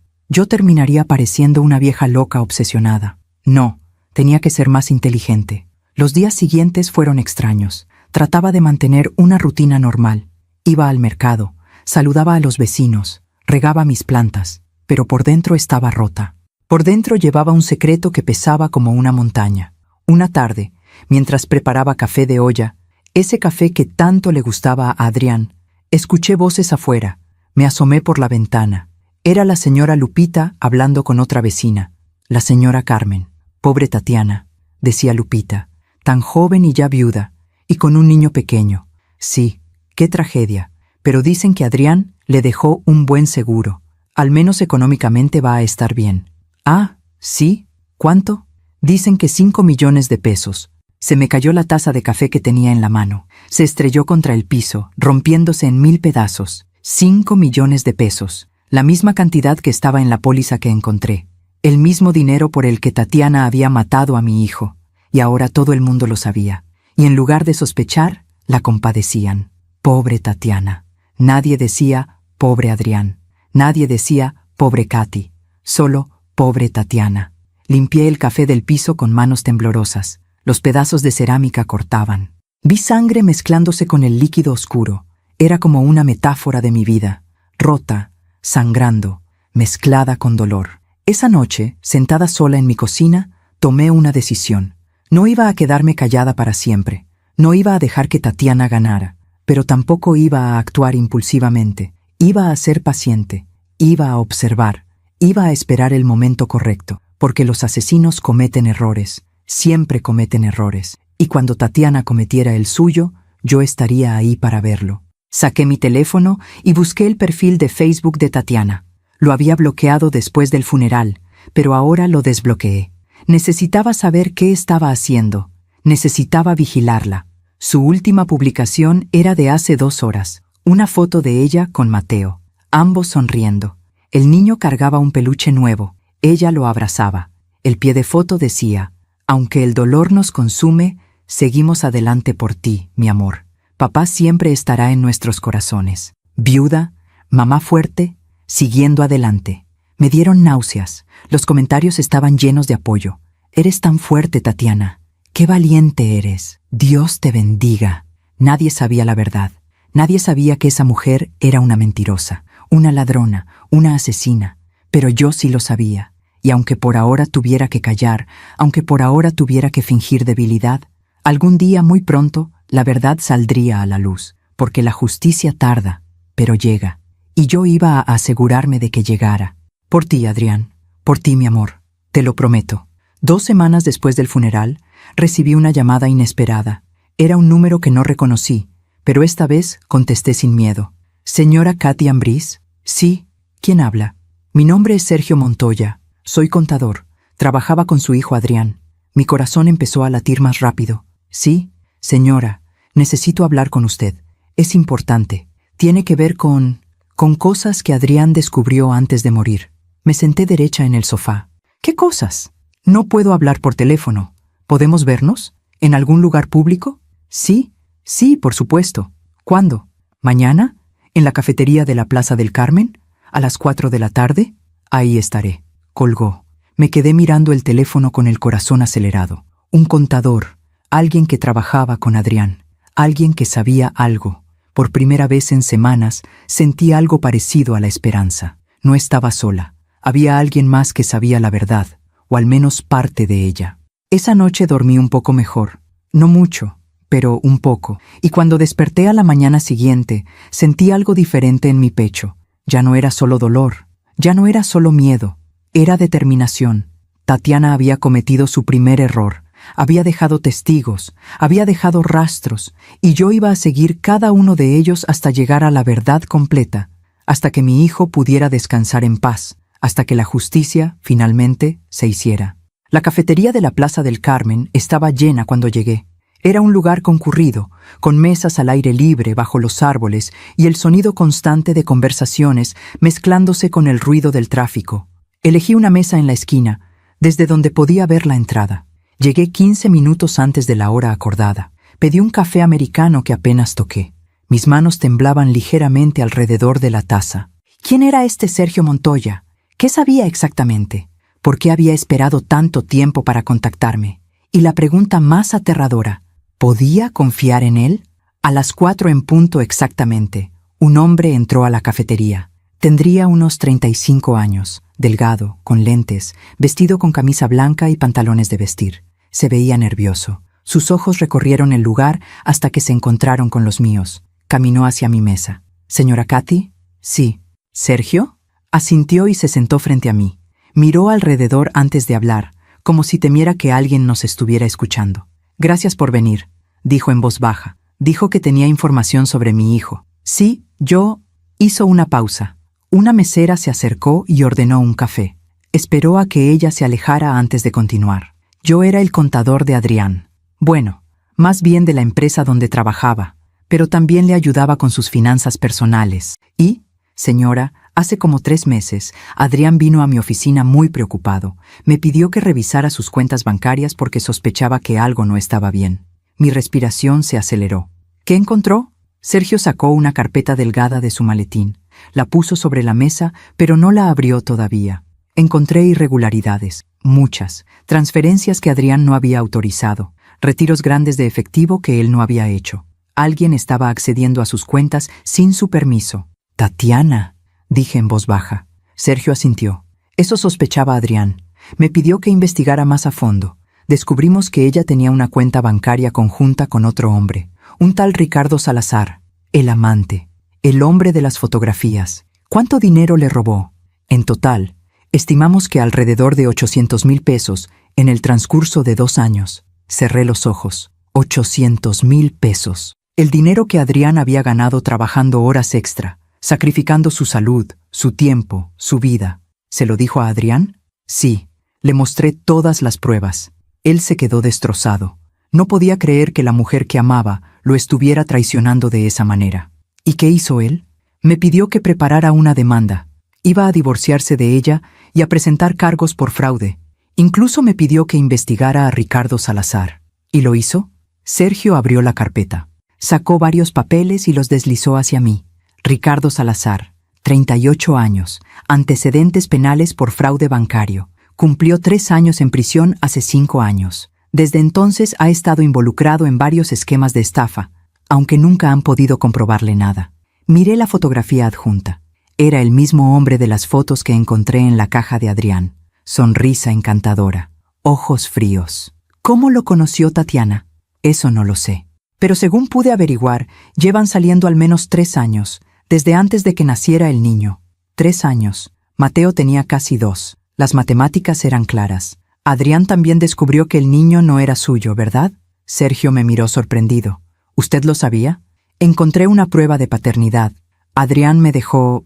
terminaría pareciendo una vieja loca obsesionada. No, tenía que ser más inteligente. Los días siguientes fueron extraños. Trataba de mantener una rutina normal. Iba al mercado, saludaba a los vecinos, regaba mis plantas, pero por dentro estaba rota. Por dentro llevaba un secreto que pesaba como una montaña. Una tarde, mientras preparaba café de olla, ese café que tanto le gustaba a Adrián, escuché voces afuera. Me asomé por la ventana. Era la señora Lupita hablando con otra vecina, la señora Carmen. Pobre Tatiana, decía Lupita, tan joven y ya viuda, y con un niño pequeño. Sí, qué tragedia, pero dicen que Adrián le dejó un buen seguro. Al menos económicamente va a estar bien. Ah, ¿sí? ¿Cuánto? Dicen que 5 millones de pesos. Se me cayó la taza de café que tenía en la mano. Se estrelló contra el piso, rompiéndose en 1000 pedazos. 5 millones de pesos. La misma cantidad que estaba en la póliza que encontré. El mismo dinero por el que Tatiana había matado a mi hijo. Y ahora todo el mundo lo sabía. Y en lugar de sospechar, la compadecían. Pobre Tatiana. Nadie decía, pobre Adrián. Nadie decía, pobre Katy. Solo, pobre Tatiana. Limpié el café del piso con manos temblorosas. Los pedazos de cerámica cortaban. Vi sangre mezclándose con el líquido oscuro. Era como una metáfora de mi vida. Rota, sangrando, mezclada con dolor. Esa noche, sentada sola en mi cocina, tomé una decisión. No iba a quedarme callada para siempre. No iba a dejar que Tatiana ganara. Pero tampoco iba a actuar impulsivamente. Iba a ser paciente. Iba a observar. Iba a esperar el momento correcto. Porque los asesinos cometen errores. Siempre cometen errores. Y cuando Tatiana cometiera el suyo, yo estaría ahí para verlo. Saqué mi teléfono y busqué el perfil de Facebook de Tatiana. Lo había bloqueado después del funeral, pero ahora lo desbloqueé. Necesitaba saber qué estaba haciendo. Necesitaba vigilarla. Su última publicación era de hace 2 horas, una foto de ella con Mateo, ambos sonriendo. El niño cargaba un peluche nuevo, ella lo abrazaba. El pie de foto decía: aunque el dolor nos consume, seguimos adelante por ti, mi amor. Papá siempre estará en nuestros corazones. Viuda, mamá fuerte, siguiendo adelante. Me dieron náuseas. Los comentarios estaban llenos de apoyo. Eres tan fuerte, Tatiana. Qué valiente eres. Dios te bendiga. Nadie sabía la verdad. Nadie sabía que esa mujer era una mentirosa, una ladrona, una asesina. Pero yo sí lo sabía. Y aunque por ahora tuviera que callar, aunque por ahora tuviera que fingir debilidad, algún día muy pronto la verdad saldría a la luz, porque la justicia tarda, pero llega. Y yo iba a asegurarme de que llegara. Por ti, Adrián, por ti, mi amor, te lo prometo. 2 semanas después del funeral, recibí una llamada inesperada. Era un número que no reconocí, pero esta vez contesté sin miedo. ¿Señora Katy Ambriz? Sí, ¿quién habla? Mi nombre es Sergio Montoya. Soy contador. Trabajaba con su hijo Adrián. Mi corazón empezó a latir más rápido. Sí, señora, necesito hablar con usted. Es importante. Tiene que ver con cosas que Adrián descubrió antes de morir. Me senté derecha en el sofá. ¿Qué cosas? No puedo hablar por teléfono. ¿Podemos vernos? ¿En algún lugar público? Sí, por supuesto. ¿Cuándo? ¿Mañana? ¿En la cafetería de la Plaza del Carmen? ¿A las 4 de la tarde? Ahí estaré. Colgó. Me quedé mirando el teléfono con el corazón acelerado. Un contador, alguien que trabajaba con Adrián, alguien que sabía algo. Por primera vez en semanas sentí algo parecido a la esperanza. No estaba sola. Había alguien más que sabía la verdad, o al menos parte de ella. Esa noche dormí un poco mejor. No mucho, pero un poco. Y cuando desperté a la mañana siguiente, sentí algo diferente en mi pecho. Ya no era solo dolor, ya no era solo miedo. Era determinación. Tatiana había cometido su primer error. Había dejado testigos, había dejado rastros, y yo iba a seguir cada uno de ellos hasta llegar a la verdad completa, hasta que mi hijo pudiera descansar en paz, hasta que la justicia, finalmente, se hiciera. La cafetería de la Plaza del Carmen estaba llena cuando llegué. Era un lugar concurrido, con mesas al aire libre bajo los árboles y el sonido constante de conversaciones mezclándose con el ruido del tráfico. Elegí una mesa en la esquina, desde donde podía ver la entrada. Llegué 15 minutos antes de la hora acordada. Pedí un café americano que apenas toqué. Mis manos temblaban ligeramente alrededor de la taza. ¿Quién era este Sergio Montoya? ¿Qué sabía exactamente? ¿Por qué había esperado tanto tiempo para contactarme? Y la pregunta más aterradora, ¿podía confiar en él? A las 4 en punto exactamente, un hombre entró a la cafetería. Tendría unos 35 años, delgado, con lentes, vestido con camisa blanca y pantalones de vestir. Se veía nervioso. Sus ojos recorrieron el lugar hasta que se encontraron con los míos. Caminó hacia mi mesa. ¿Señora Katy? Sí. ¿Sergio? Asintió y se sentó frente a mí. Miró alrededor antes de hablar, como si temiera que alguien nos estuviera escuchando. Gracias por venir, dijo en voz baja. Dijo que tenía información sobre mi hijo. Sí, yo... Hizo una pausa. Una mesera se acercó y ordenó un café. Esperó a que ella se alejara antes de continuar. Yo era el contador de Adrián. Bueno, más bien de la empresa donde trabajaba, pero también le ayudaba con sus finanzas personales. Y, señora, hace como 3 meses, Adrián vino a mi oficina muy preocupado. Me pidió que revisara sus cuentas bancarias porque sospechaba que algo no estaba bien. Mi respiración se aceleró. ¿Qué encontró? Sergio sacó una carpeta delgada de su maletín. La puso sobre la mesa, pero no la abrió todavía. Encontré irregularidades, muchas, transferencias que Adrián no había autorizado, retiros grandes de efectivo que él no había hecho. Alguien estaba accediendo a sus cuentas sin su permiso. «Tatiana», dije en voz baja. Sergio asintió. Eso sospechaba Adrián. Me pidió que investigara más a fondo. Descubrimos que ella tenía una cuenta bancaria conjunta con otro hombre, un tal Ricardo Salazar, el amante. El hombre de las fotografías. ¿Cuánto dinero le robó? En total, estimamos que alrededor de 800,000 pesos en el transcurso de 2 años. Cerré los ojos. 800,000 pesos. El dinero que Adrián había ganado trabajando horas extra, sacrificando su salud, su tiempo, su vida. ¿Se lo dijo a Adrián? Sí. Le mostré todas las pruebas. Él se quedó destrozado. No podía creer que la mujer que amaba lo estuviera traicionando de esa manera. ¿Y qué hizo él? Me pidió que preparara una demanda. Iba a divorciarse de ella y a presentar cargos por fraude. Incluso me pidió que investigara a Ricardo Salazar. ¿Y lo hizo? Sergio abrió la carpeta. Sacó varios papeles y los deslizó hacia mí. Ricardo Salazar, 38 años, antecedentes penales por fraude bancario. Cumplió 3 años en prisión hace 5 años. Desde entonces ha estado involucrado en varios esquemas de estafa, aunque nunca han podido comprobarle nada. Miré la fotografía adjunta. Era el mismo hombre de las fotos que encontré en la caja de Adrián. Sonrisa encantadora, ojos fríos. ¿Cómo lo conoció Tatiana? Eso no lo sé. Pero según pude averiguar, llevan saliendo al menos 3 años, desde antes de que naciera el niño. 3 años. Mateo tenía casi 2. Las matemáticas eran claras. Adrián también descubrió que el niño no era suyo, ¿verdad? Sergio me miró sorprendido. ¿Usted lo sabía? Encontré una prueba de paternidad. Adrián me dejó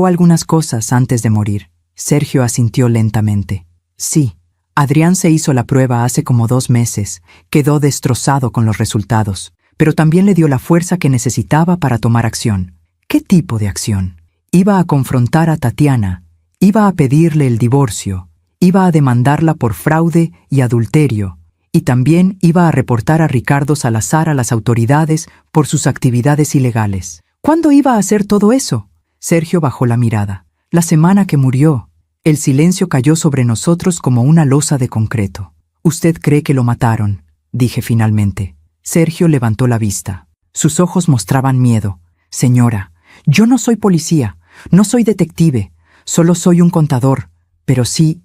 algunas cosas antes de morir. Sergio asintió lentamente. Sí. Adrián se hizo la prueba hace como 2 meses. Quedó destrozado con los resultados, pero también le dio la fuerza que necesitaba para tomar acción. ¿Qué tipo de acción? Iba a confrontar a Tatiana, iba a pedirle el divorcio, iba a demandarla por fraude y adulterio, y también iba a reportar a Ricardo Salazar a las autoridades por sus actividades ilegales. ¿Cuándo iba a hacer todo eso? Sergio bajó la mirada. La semana que murió. El silencio cayó sobre nosotros como una losa de concreto. «¿Usted cree que lo mataron?», dije finalmente. Sergio levantó la vista. Sus ojos mostraban miedo. «Señora, yo no soy policía, no soy detective, solo soy un contador, pero sí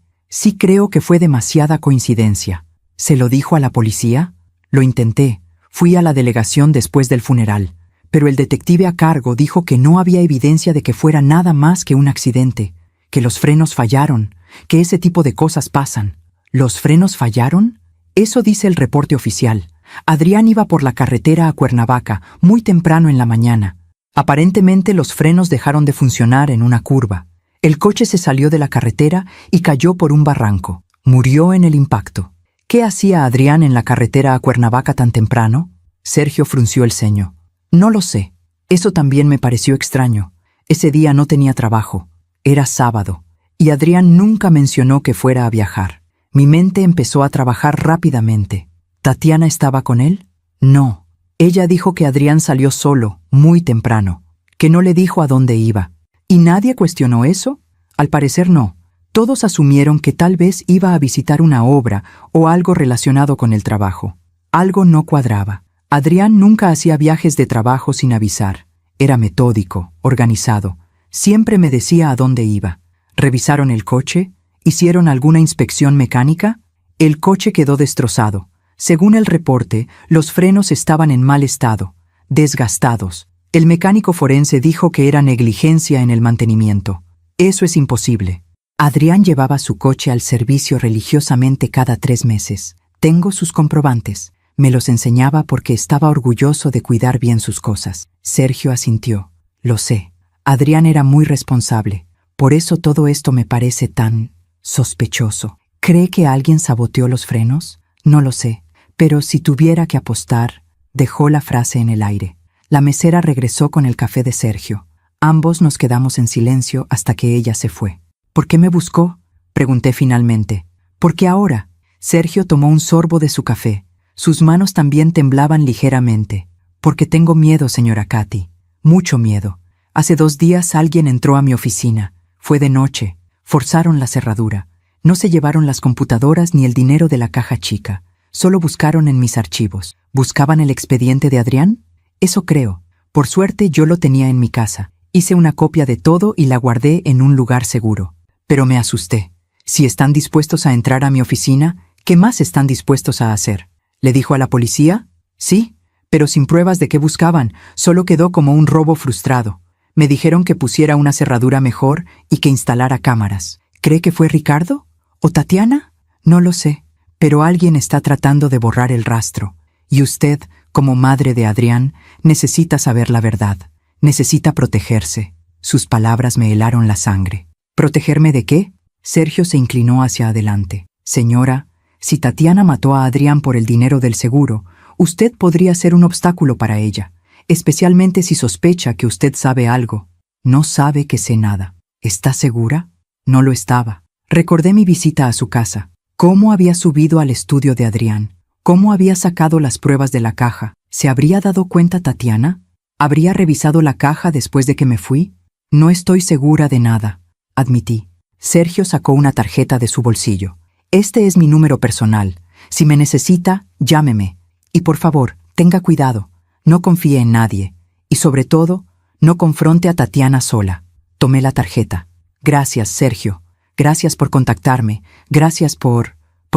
creo que fue demasiada coincidencia». ¿Se lo dijo a la policía? Lo intenté. Fui a la delegación después del funeral, pero el detective a cargo dijo que no había evidencia de que fuera nada más que un accidente. Que los frenos fallaron, que ese tipo de cosas pasan. ¿Los frenos fallaron? Eso dice el reporte oficial. Adrián iba por la carretera a Cuernavaca muy temprano en la mañana. Aparentemente los frenos dejaron de funcionar en una curva. El coche se salió de la carretera y cayó por un barranco. Murió en el impacto. ¿Qué hacía Adrián en la carretera a Cuernavaca tan temprano? Sergio frunció el ceño. No lo sé. Eso también me pareció extraño. Ese día no tenía trabajo. Era sábado, y Adrián nunca mencionó que fuera a viajar. Mi mente empezó a trabajar rápidamente. ¿Tatiana estaba con él? No. Ella dijo que Adrián salió solo, muy temprano, que no le dijo a dónde iba. ¿Y nadie cuestionó eso? Al parecer no. Todos asumieron que tal vez iba a visitar una obra o algo relacionado con el trabajo. Algo no cuadraba. Adrián nunca hacía viajes de trabajo sin avisar. Era metódico, organizado. Siempre me decía a dónde iba. ¿Revisaron el coche? ¿Hicieron alguna inspección mecánica? El coche quedó destrozado. Según el reporte, los frenos estaban en mal estado, desgastados. El mecánico forense dijo que era negligencia en el mantenimiento. Eso es imposible. Adrián llevaba su coche al servicio religiosamente cada 3 meses. Tengo sus comprobantes. Me los enseñaba porque estaba orgulloso de cuidar bien sus cosas. Sergio asintió. Lo sé. Adrián era muy responsable. Por eso todo esto me parece tan sospechoso. ¿Cree que alguien saboteó los frenos? No lo sé. Pero si tuviera que apostar... Dejó la frase en el aire. La mesera regresó con el café de Sergio. Ambos nos quedamos en silencio hasta que ella se fue. ¿Por qué me buscó?, pregunté finalmente. ¿Por qué ahora? Sergio tomó un sorbo de su café. Sus manos también temblaban ligeramente. Porque tengo miedo, señora Katy. Mucho miedo. Hace 2 días alguien entró a mi oficina. Fue de noche. Forzaron la cerradura. No se llevaron las computadoras ni el dinero de la caja chica. Solo buscaron en mis archivos. ¿Buscaban el expediente de Adrián? Eso creo. Por suerte yo lo tenía en mi casa. Hice una copia de todo y la guardé en un lugar seguro. Pero me asusté. Si están dispuestos a entrar a mi oficina, ¿qué más están dispuestos a hacer? ¿Le dijo a la policía? Sí, pero sin pruebas de qué buscaban. Solo quedó como un robo frustrado. Me dijeron que pusiera una cerradura mejor y que instalara cámaras. ¿Cree que fue Ricardo? ¿O Tatiana? No lo sé, pero alguien está tratando de borrar el rastro. Y usted, como madre de Adrián, necesita saber la verdad. Necesita protegerse. Sus palabras me helaron la sangre. ¿Protegerme de qué? Sergio se inclinó hacia adelante. Señora, si Tatiana mató a Adrián por el dinero del seguro, Usted podría ser un obstáculo para ella, especialmente si sospecha que usted sabe algo. No sabe que sé nada. ¿Está segura? No lo estaba. Recordé mi visita a su casa. Cómo había subido al estudio de Adrián. Cómo había sacado las pruebas de la caja. ¿Se habría dado cuenta Tatiana? ¿Habría revisado la caja después de que me fui? No estoy segura de nada, admití. Sergio sacó una tarjeta de su bolsillo. Este es mi número personal. Si me necesita, llámeme. Y por favor, tenga cuidado. No confíe en nadie. Y sobre todo, no confronte a Tatiana sola. Tomé la tarjeta. Gracias, Sergio. Gracias por contactarme. Gracias por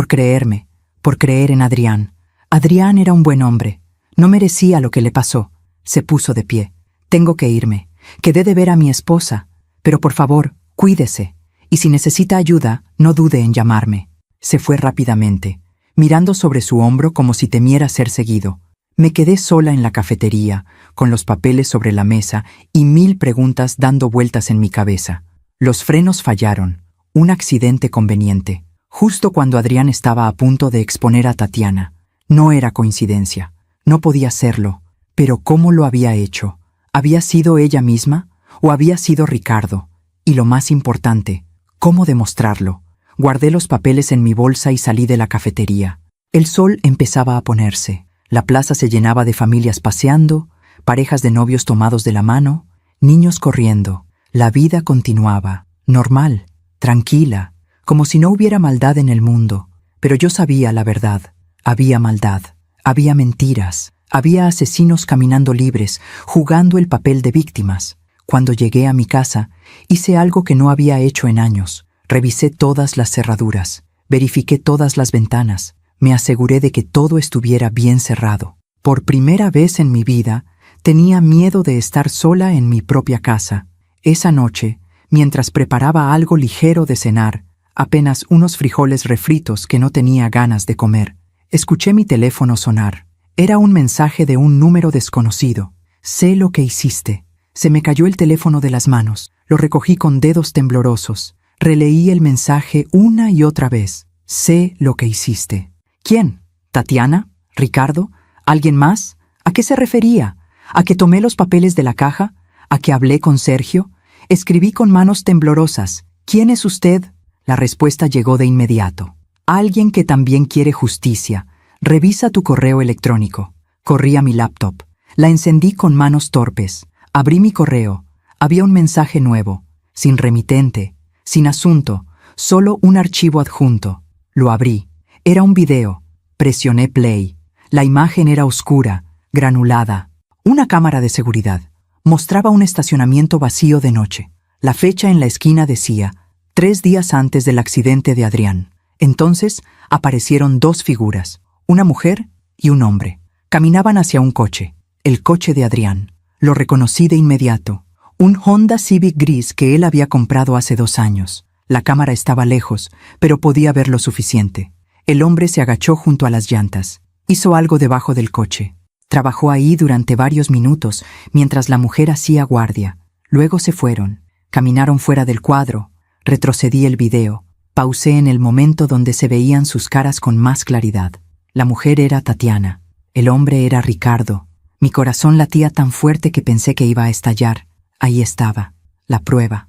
creerme. Por creer en Adrián. Adrián era un buen hombre. No merecía lo que le pasó. Se puso de pie. Tengo que irme. Quedé de ver a mi esposa. Pero por favor, cuídese. Y si necesita ayuda, no dude en llamarme. Se fue rápidamente, mirando sobre su hombro como si temiera ser seguido. Me quedé sola en la cafetería, con los papeles sobre la mesa y 1000 preguntas dando vueltas en mi cabeza. Los frenos fallaron. Un accidente conveniente. Justo cuando Adrián estaba a punto de exponer a Tatiana. No era coincidencia. No podía serlo. Pero ¿cómo lo había hecho? ¿Había sido ella misma? ¿O había sido Ricardo? Y lo más importante, ¿cómo demostrarlo? Guardé los papeles en mi bolsa y salí de la cafetería. El sol empezaba a ponerse. La plaza se llenaba de familias paseando, parejas de novios tomados de la mano, niños corriendo. La vida continuaba, normal, tranquila, como si no hubiera maldad en el mundo. Pero yo sabía la verdad. Había maldad, había mentiras, había asesinos caminando libres, jugando el papel de víctimas. Cuando llegué a mi casa, hice algo que no había hecho en años. Revisé todas las cerraduras, verifiqué todas las ventanas, me aseguré de que todo estuviera bien cerrado. Por primera vez en mi vida, tenía miedo de estar sola en mi propia casa. Esa noche, mientras preparaba algo ligero de cenar, apenas unos frijoles refritos que no tenía ganas de comer, escuché mi teléfono sonar. Era un mensaje de un número desconocido. Sé lo que hiciste. Se me cayó el teléfono de las manos. Lo recogí con dedos temblorosos. Releí el mensaje una y otra vez. Sé lo que hiciste. ¿Quién? ¿Tatiana? ¿Ricardo? ¿Alguien más? ¿A qué se refería? ¿A que tomé los papeles de la caja? ¿A que hablé con Sergio? Escribí con manos temblorosas. ¿Quién es usted? La respuesta llegó de inmediato. Alguien que también quiere justicia. Revisa tu correo electrónico. Corrí a mi laptop. La encendí con manos torpes. Abrí mi correo. Había un mensaje nuevo. Sin remitente. Sin asunto. Solo un archivo adjunto. Lo abrí. Era un video. Presioné play. La imagen era oscura, granulada. Una cámara de seguridad. Mostraba un estacionamiento vacío de noche. La fecha en la esquina decía 3 días antes del accidente de Adrián. Entonces aparecieron 2 figuras, una mujer y un hombre. Caminaban hacia un coche, el coche de Adrián. Lo reconocí de inmediato. Un Honda Civic gris que él había comprado hace 2 años. La cámara estaba lejos, pero podía ver lo suficiente. El hombre se agachó junto a las llantas. Hizo algo debajo del coche. Trabajó ahí durante varios minutos, mientras la mujer hacía guardia. Luego se fueron. Caminaron fuera del cuadro. Retrocedí el video. Pausé en el momento donde se veían sus caras con más claridad. La mujer era Tatiana. El hombre era Ricardo. Mi corazón latía tan fuerte que pensé que iba a estallar. Ahí estaba. La prueba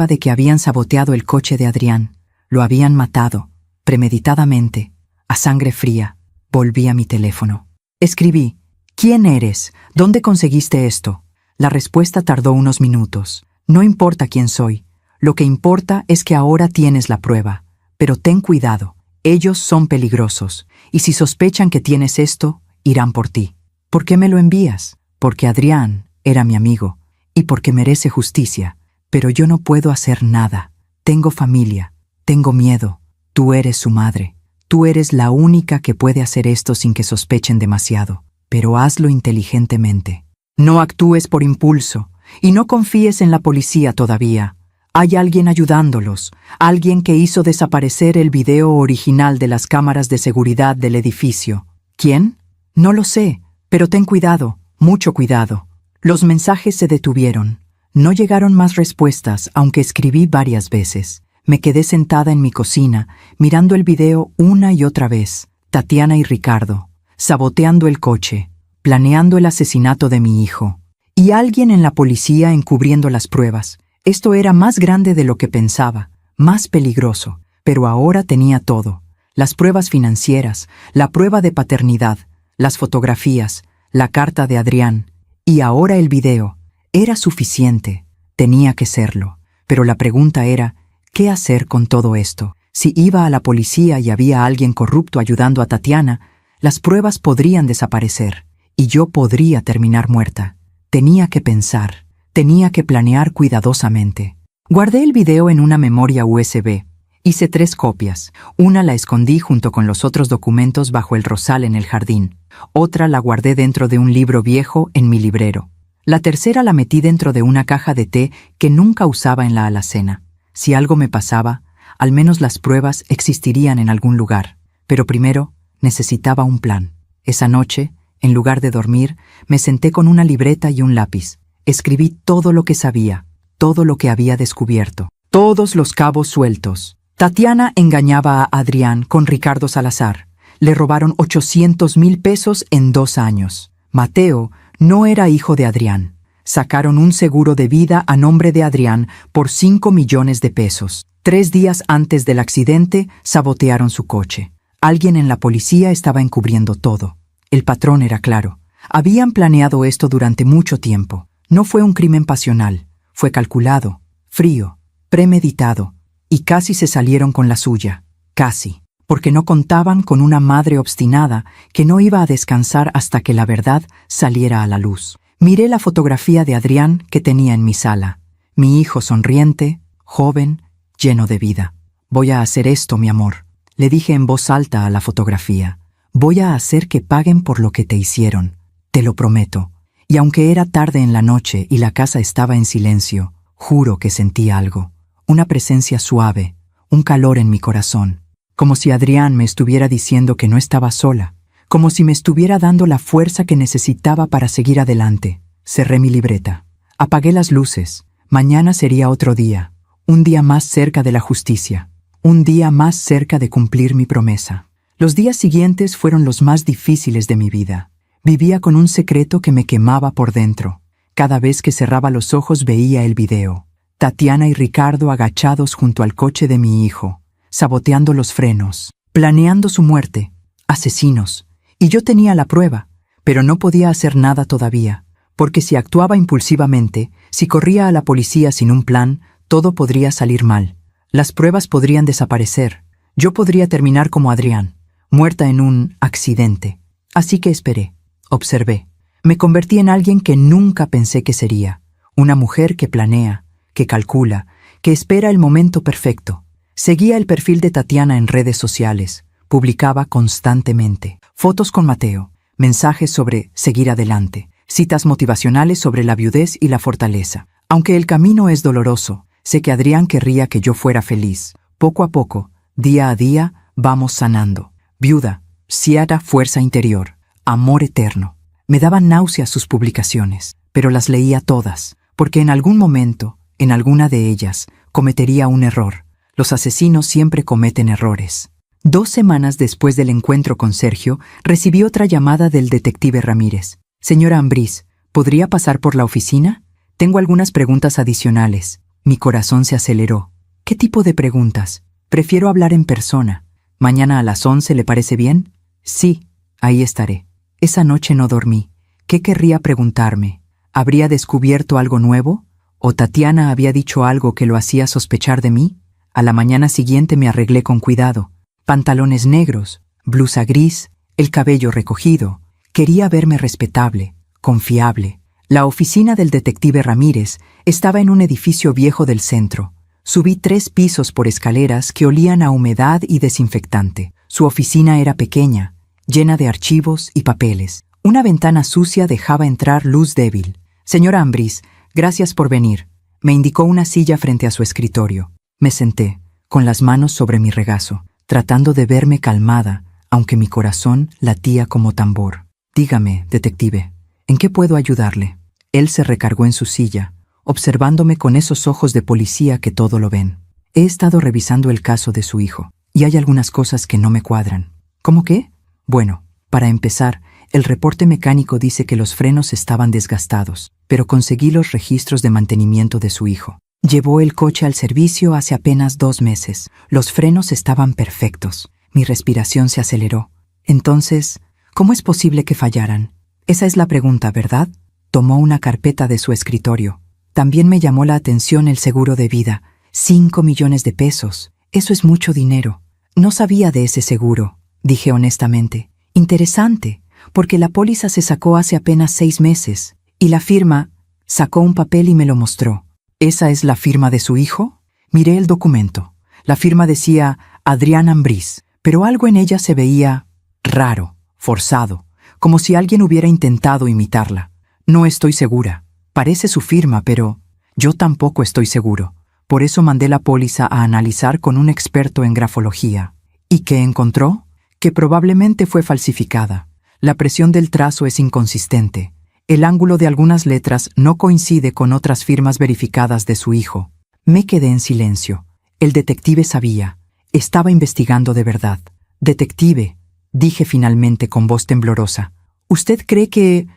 de que habían saboteado el coche de Adrián. Lo habían matado, premeditadamente, a sangre fría. Volví a mi teléfono. Escribí: ¿Quién eres? ¿Dónde conseguiste esto? La respuesta tardó unos minutos. No importa quién soy. Lo que importa es que ahora tienes la prueba. Pero ten cuidado. Ellos son peligrosos. Y si sospechan que tienes esto, irán por ti. ¿Por qué me lo envías? Porque Adrián era mi amigo. Y porque merece justicia. Pero yo no puedo hacer nada. Tengo familia. Tengo miedo. Tú eres su madre. Tú eres la única que puede hacer esto sin que sospechen demasiado. Pero hazlo inteligentemente. No actúes por impulso. Y no confíes en la policía todavía. Hay alguien ayudándolos. Alguien que hizo desaparecer el video original de las cámaras de seguridad del edificio. ¿Quién? No lo sé. Pero ten cuidado. Mucho cuidado. Los mensajes se detuvieron. No llegaron más respuestas, aunque escribí varias veces. Me quedé sentada en mi cocina, mirando el video una y otra vez. Tatiana y Ricardo. saboteando el coche, planeando el asesinato de mi hijo. Y alguien en la policía encubriendo las pruebas. Esto era más grande de lo que pensaba, más peligroso, pero ahora tenía todo. Las pruebas financieras, la prueba de paternidad, las fotografías, la carta de Adrián, y ahora el video. Era suficiente, tenía que serlo. Pero la pregunta era, ¿qué hacer con todo esto? Si iba a la policía y había alguien corrupto ayudando a Tatiana, las pruebas podrían desaparecer, y yo podría terminar muerta. Tenía que pensar, tenía que planear cuidadosamente. Guardé el video en una memoria USB. Hice 3 copias. Una la escondí junto con los otros documentos bajo el rosal en el jardín. Otra la guardé dentro de un libro viejo en mi librero. La tercera la metí dentro de una caja de té que nunca usaba en la alacena. Si algo me pasaba, al menos las pruebas existirían en algún lugar. Pero primero, necesitaba un plan. Esa noche, en lugar de dormir, me senté con una libreta y un lápiz. Escribí todo lo que sabía, todo lo que había descubierto, todos los cabos sueltos. Tatiana engañaba a Adrián con Ricardo Salazar. Le robaron 800,000 pesos en 2 años. Mateo no era hijo de Adrián. Sacaron un seguro de vida a nombre de Adrián por 5 millones de pesos. 3 días antes del accidente, sabotearon su coche. Alguien en la policía estaba encubriendo todo. El patrón era claro. Habían planeado esto durante mucho tiempo. No fue un crimen pasional. Fue calculado, frío, premeditado. Y casi se salieron con la suya. Casi. Porque no contaban con una madre obstinada que no iba a descansar hasta que la verdad saliera a la luz. Miré la fotografía de Adrián que tenía en mi sala. Mi hijo sonriente, joven, lleno de vida. Voy a hacer esto, mi amor. Le dije en voz alta a la fotografía. Voy a hacer que paguen por lo que te hicieron. Te lo prometo. Y aunque era tarde en la noche y la casa estaba en silencio, juro que sentí algo. Una presencia suave, un calor en mi corazón. Como si Adrián me estuviera diciendo que no estaba sola. Como si me estuviera dando la fuerza que necesitaba para seguir adelante. Cerré mi libreta. Apagué las luces. Mañana sería otro día. Un día más cerca de la justicia. Un día más cerca de cumplir mi promesa. Los días siguientes fueron los más difíciles de mi vida. Vivía con un secreto que me quemaba por dentro. Cada vez que cerraba los ojos veía el video. Tatiana y Ricardo agachados junto al coche de mi hijo, saboteando los frenos, planeando su muerte. Asesinos. Y yo tenía la prueba, pero no podía hacer nada todavía, porque si actuaba impulsivamente, si corría a la policía sin un plan, todo podría salir mal. Las pruebas podrían desaparecer. Yo podría terminar como Adrián, muerta en un accidente. Así que esperé, observé. Me convertí en alguien que nunca pensé que sería. Una mujer que planea, que calcula, que espera el momento perfecto. Seguía el perfil de Tatiana en redes sociales. Publicaba constantemente fotos con Mateo, mensajes sobre seguir adelante, citas motivacionales sobre la viudez y la fortaleza. Aunque el camino es doloroso, sé que Adrián querría que yo fuera feliz. Poco a poco, día a día, vamos sanando. Viuda, ciega fuerza interior, amor eterno. Me daban náuseas sus publicaciones, pero las leía todas, porque en algún momento, en alguna de ellas, cometería un error. Los asesinos siempre cometen errores. 2 semanas después del encuentro con Sergio, recibí otra llamada del detective Ramírez. Señora Ambrís, ¿podría pasar por la oficina? Tengo algunas preguntas adicionales. Mi corazón se aceleró. ¿Qué tipo de preguntas? Prefiero hablar en persona. ¿Mañana a las 11 le parece bien? Sí, ahí estaré. Esa noche no dormí. ¿Qué querría preguntarme? ¿Habría descubierto algo nuevo? ¿O Tatiana había dicho algo que lo hacía sospechar de mí? A la mañana siguiente me arreglé con cuidado. Pantalones negros, blusa gris, el cabello recogido. Quería verme respetable, confiable. La oficina del detective Ramírez estaba en un edificio viejo del centro. Subí 3 pisos por escaleras que olían a humedad y desinfectante. Su oficina era pequeña, llena de archivos y papeles. Una ventana sucia dejaba entrar luz débil. Señora Ambrís, gracias por venir. Me indicó una silla frente a su escritorio. Me senté, con las manos sobre mi regazo, tratando de verme calmada, aunque mi corazón latía como tambor. Dígame, detective, ¿en qué puedo ayudarle? Él se recargó en su silla, observándome con esos ojos de policía que todo lo ven. He estado revisando el caso de su hijo, y hay algunas cosas que no me cuadran. ¿Cómo qué? Bueno, Para empezar, el reporte mecánico dice que los frenos estaban desgastados, pero conseguí los registros de mantenimiento de su hijo. Llevó el coche al servicio hace apenas 2 meses. Los frenos estaban perfectos. Mi respiración se aceleró. Entonces, ¿cómo es posible que fallaran? Esa es la pregunta, ¿verdad? Tomó una carpeta de su escritorio. También me llamó la atención el seguro de vida. 5 millones de pesos. Eso es mucho dinero. No sabía de ese seguro, dije honestamente. Interesante, porque la póliza se sacó hace apenas 6 meses, y la firma sacó un papel y me lo mostró. ¿Esa es la firma de su hijo? Miré el documento. La firma decía Adrián Ambriz, pero algo en ella se veía raro, forzado, como si alguien hubiera intentado imitarla. No estoy segura. Parece su firma, pero yo tampoco estoy seguro. Por eso mandé la póliza a analizar con un experto en grafología. ¿Y qué encontró? Que probablemente fue falsificada. La presión del trazo es inconsistente. El ángulo de algunas letras no coincide con otras firmas verificadas de su hijo. Me quedé en silencio. El detective sabía. Estaba investigando de verdad. Detective, dije finalmente con voz temblorosa. ¿Usted cree que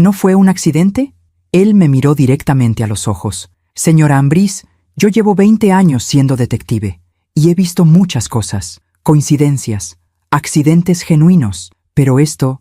no fue un accidente? Él me miró directamente a los ojos. Señora Ambriz, yo llevo 20 años siendo detective y he visto muchas cosas, coincidencias, accidentes genuinos, pero esto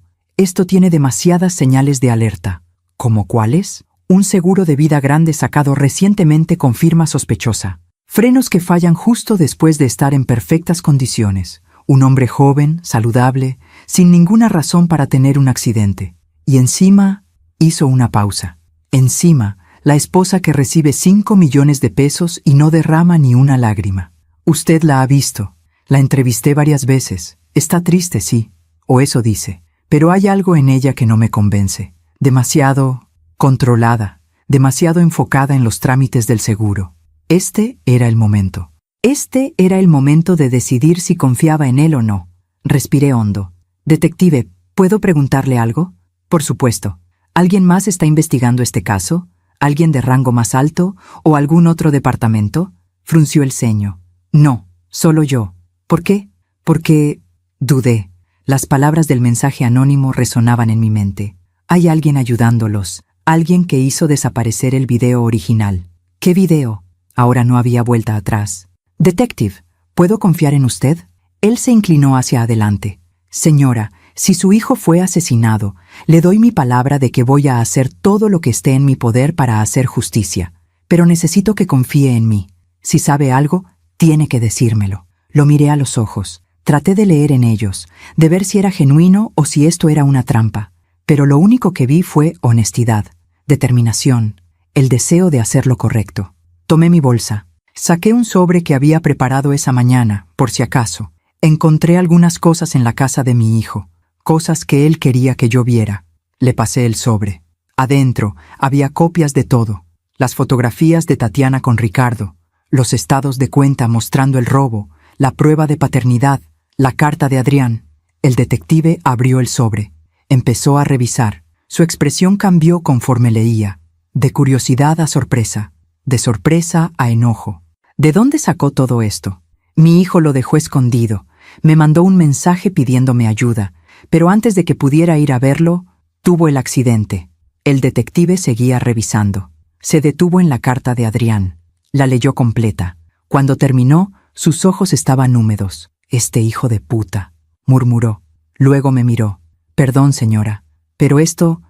tiene demasiadas señales de alerta. ¿Cómo cuáles? Un seguro de vida grande sacado recientemente con firma sospechosa. Frenos que fallan justo después de estar en perfectas condiciones. Un hombre joven, saludable, sin ninguna razón para tener un accidente. Y encima, hizo una pausa. Encima, la esposa que recibe 5 millones de pesos y no derrama ni una lágrima. Usted la ha visto. La entrevisté varias veces. Está triste, sí, o eso dice. Pero hay algo en ella que no me convence. Demasiado controlada, demasiado enfocada en los trámites del seguro. Este era el momento. Este era el momento de decidir si confiaba en él o no. Respiré hondo. Detective, ¿puedo preguntarle algo? Por supuesto. ¿Alguien más está investigando este caso? ¿Alguien de rango más alto o algún otro departamento? Frunció el ceño. No, solo yo. ¿Por qué? Porque dudé. Las palabras del mensaje anónimo resonaban en mi mente. Hay alguien ayudándolos, alguien que hizo desaparecer el video original. ¿Qué video? Ahora no había vuelta atrás. Detective, ¿puedo confiar en usted? Él se inclinó hacia adelante. Señora, si su hijo fue asesinado, le doy mi palabra de que voy a hacer todo lo que esté en mi poder para hacer justicia. Pero necesito que confíe en mí. Si sabe algo, tiene que decírmelo. Lo miré a los ojos. Traté de leer en ellos, de ver si era genuino o si esto era una trampa. Pero lo único que vi fue honestidad, determinación, el deseo de hacer lo correcto. Tomé mi bolsa. Saqué un sobre que había preparado esa mañana, por si acaso. Encontré algunas cosas en la casa de mi hijo, cosas que él quería que yo viera. Le pasé el sobre. Adentro había copias de todo. Las fotografías de Tatiana con Ricardo, los estados de cuenta mostrando el robo, la prueba de paternidad, la carta de Adrián. El detective abrió el sobre. Empezó a revisar. Su expresión cambió conforme leía. De curiosidad a sorpresa. De sorpresa a enojo. ¿De dónde sacó todo esto? Mi hijo lo dejó escondido. Me mandó un mensaje pidiéndome ayuda, pero antes de que pudiera ir a verlo, tuvo el accidente. El detective seguía revisando. Se detuvo en la carta de Adrián. La leyó completa. Cuando terminó, sus ojos estaban húmedos. «Este hijo de puta», murmuró. Luego me miró. «Perdón, señora, pero esto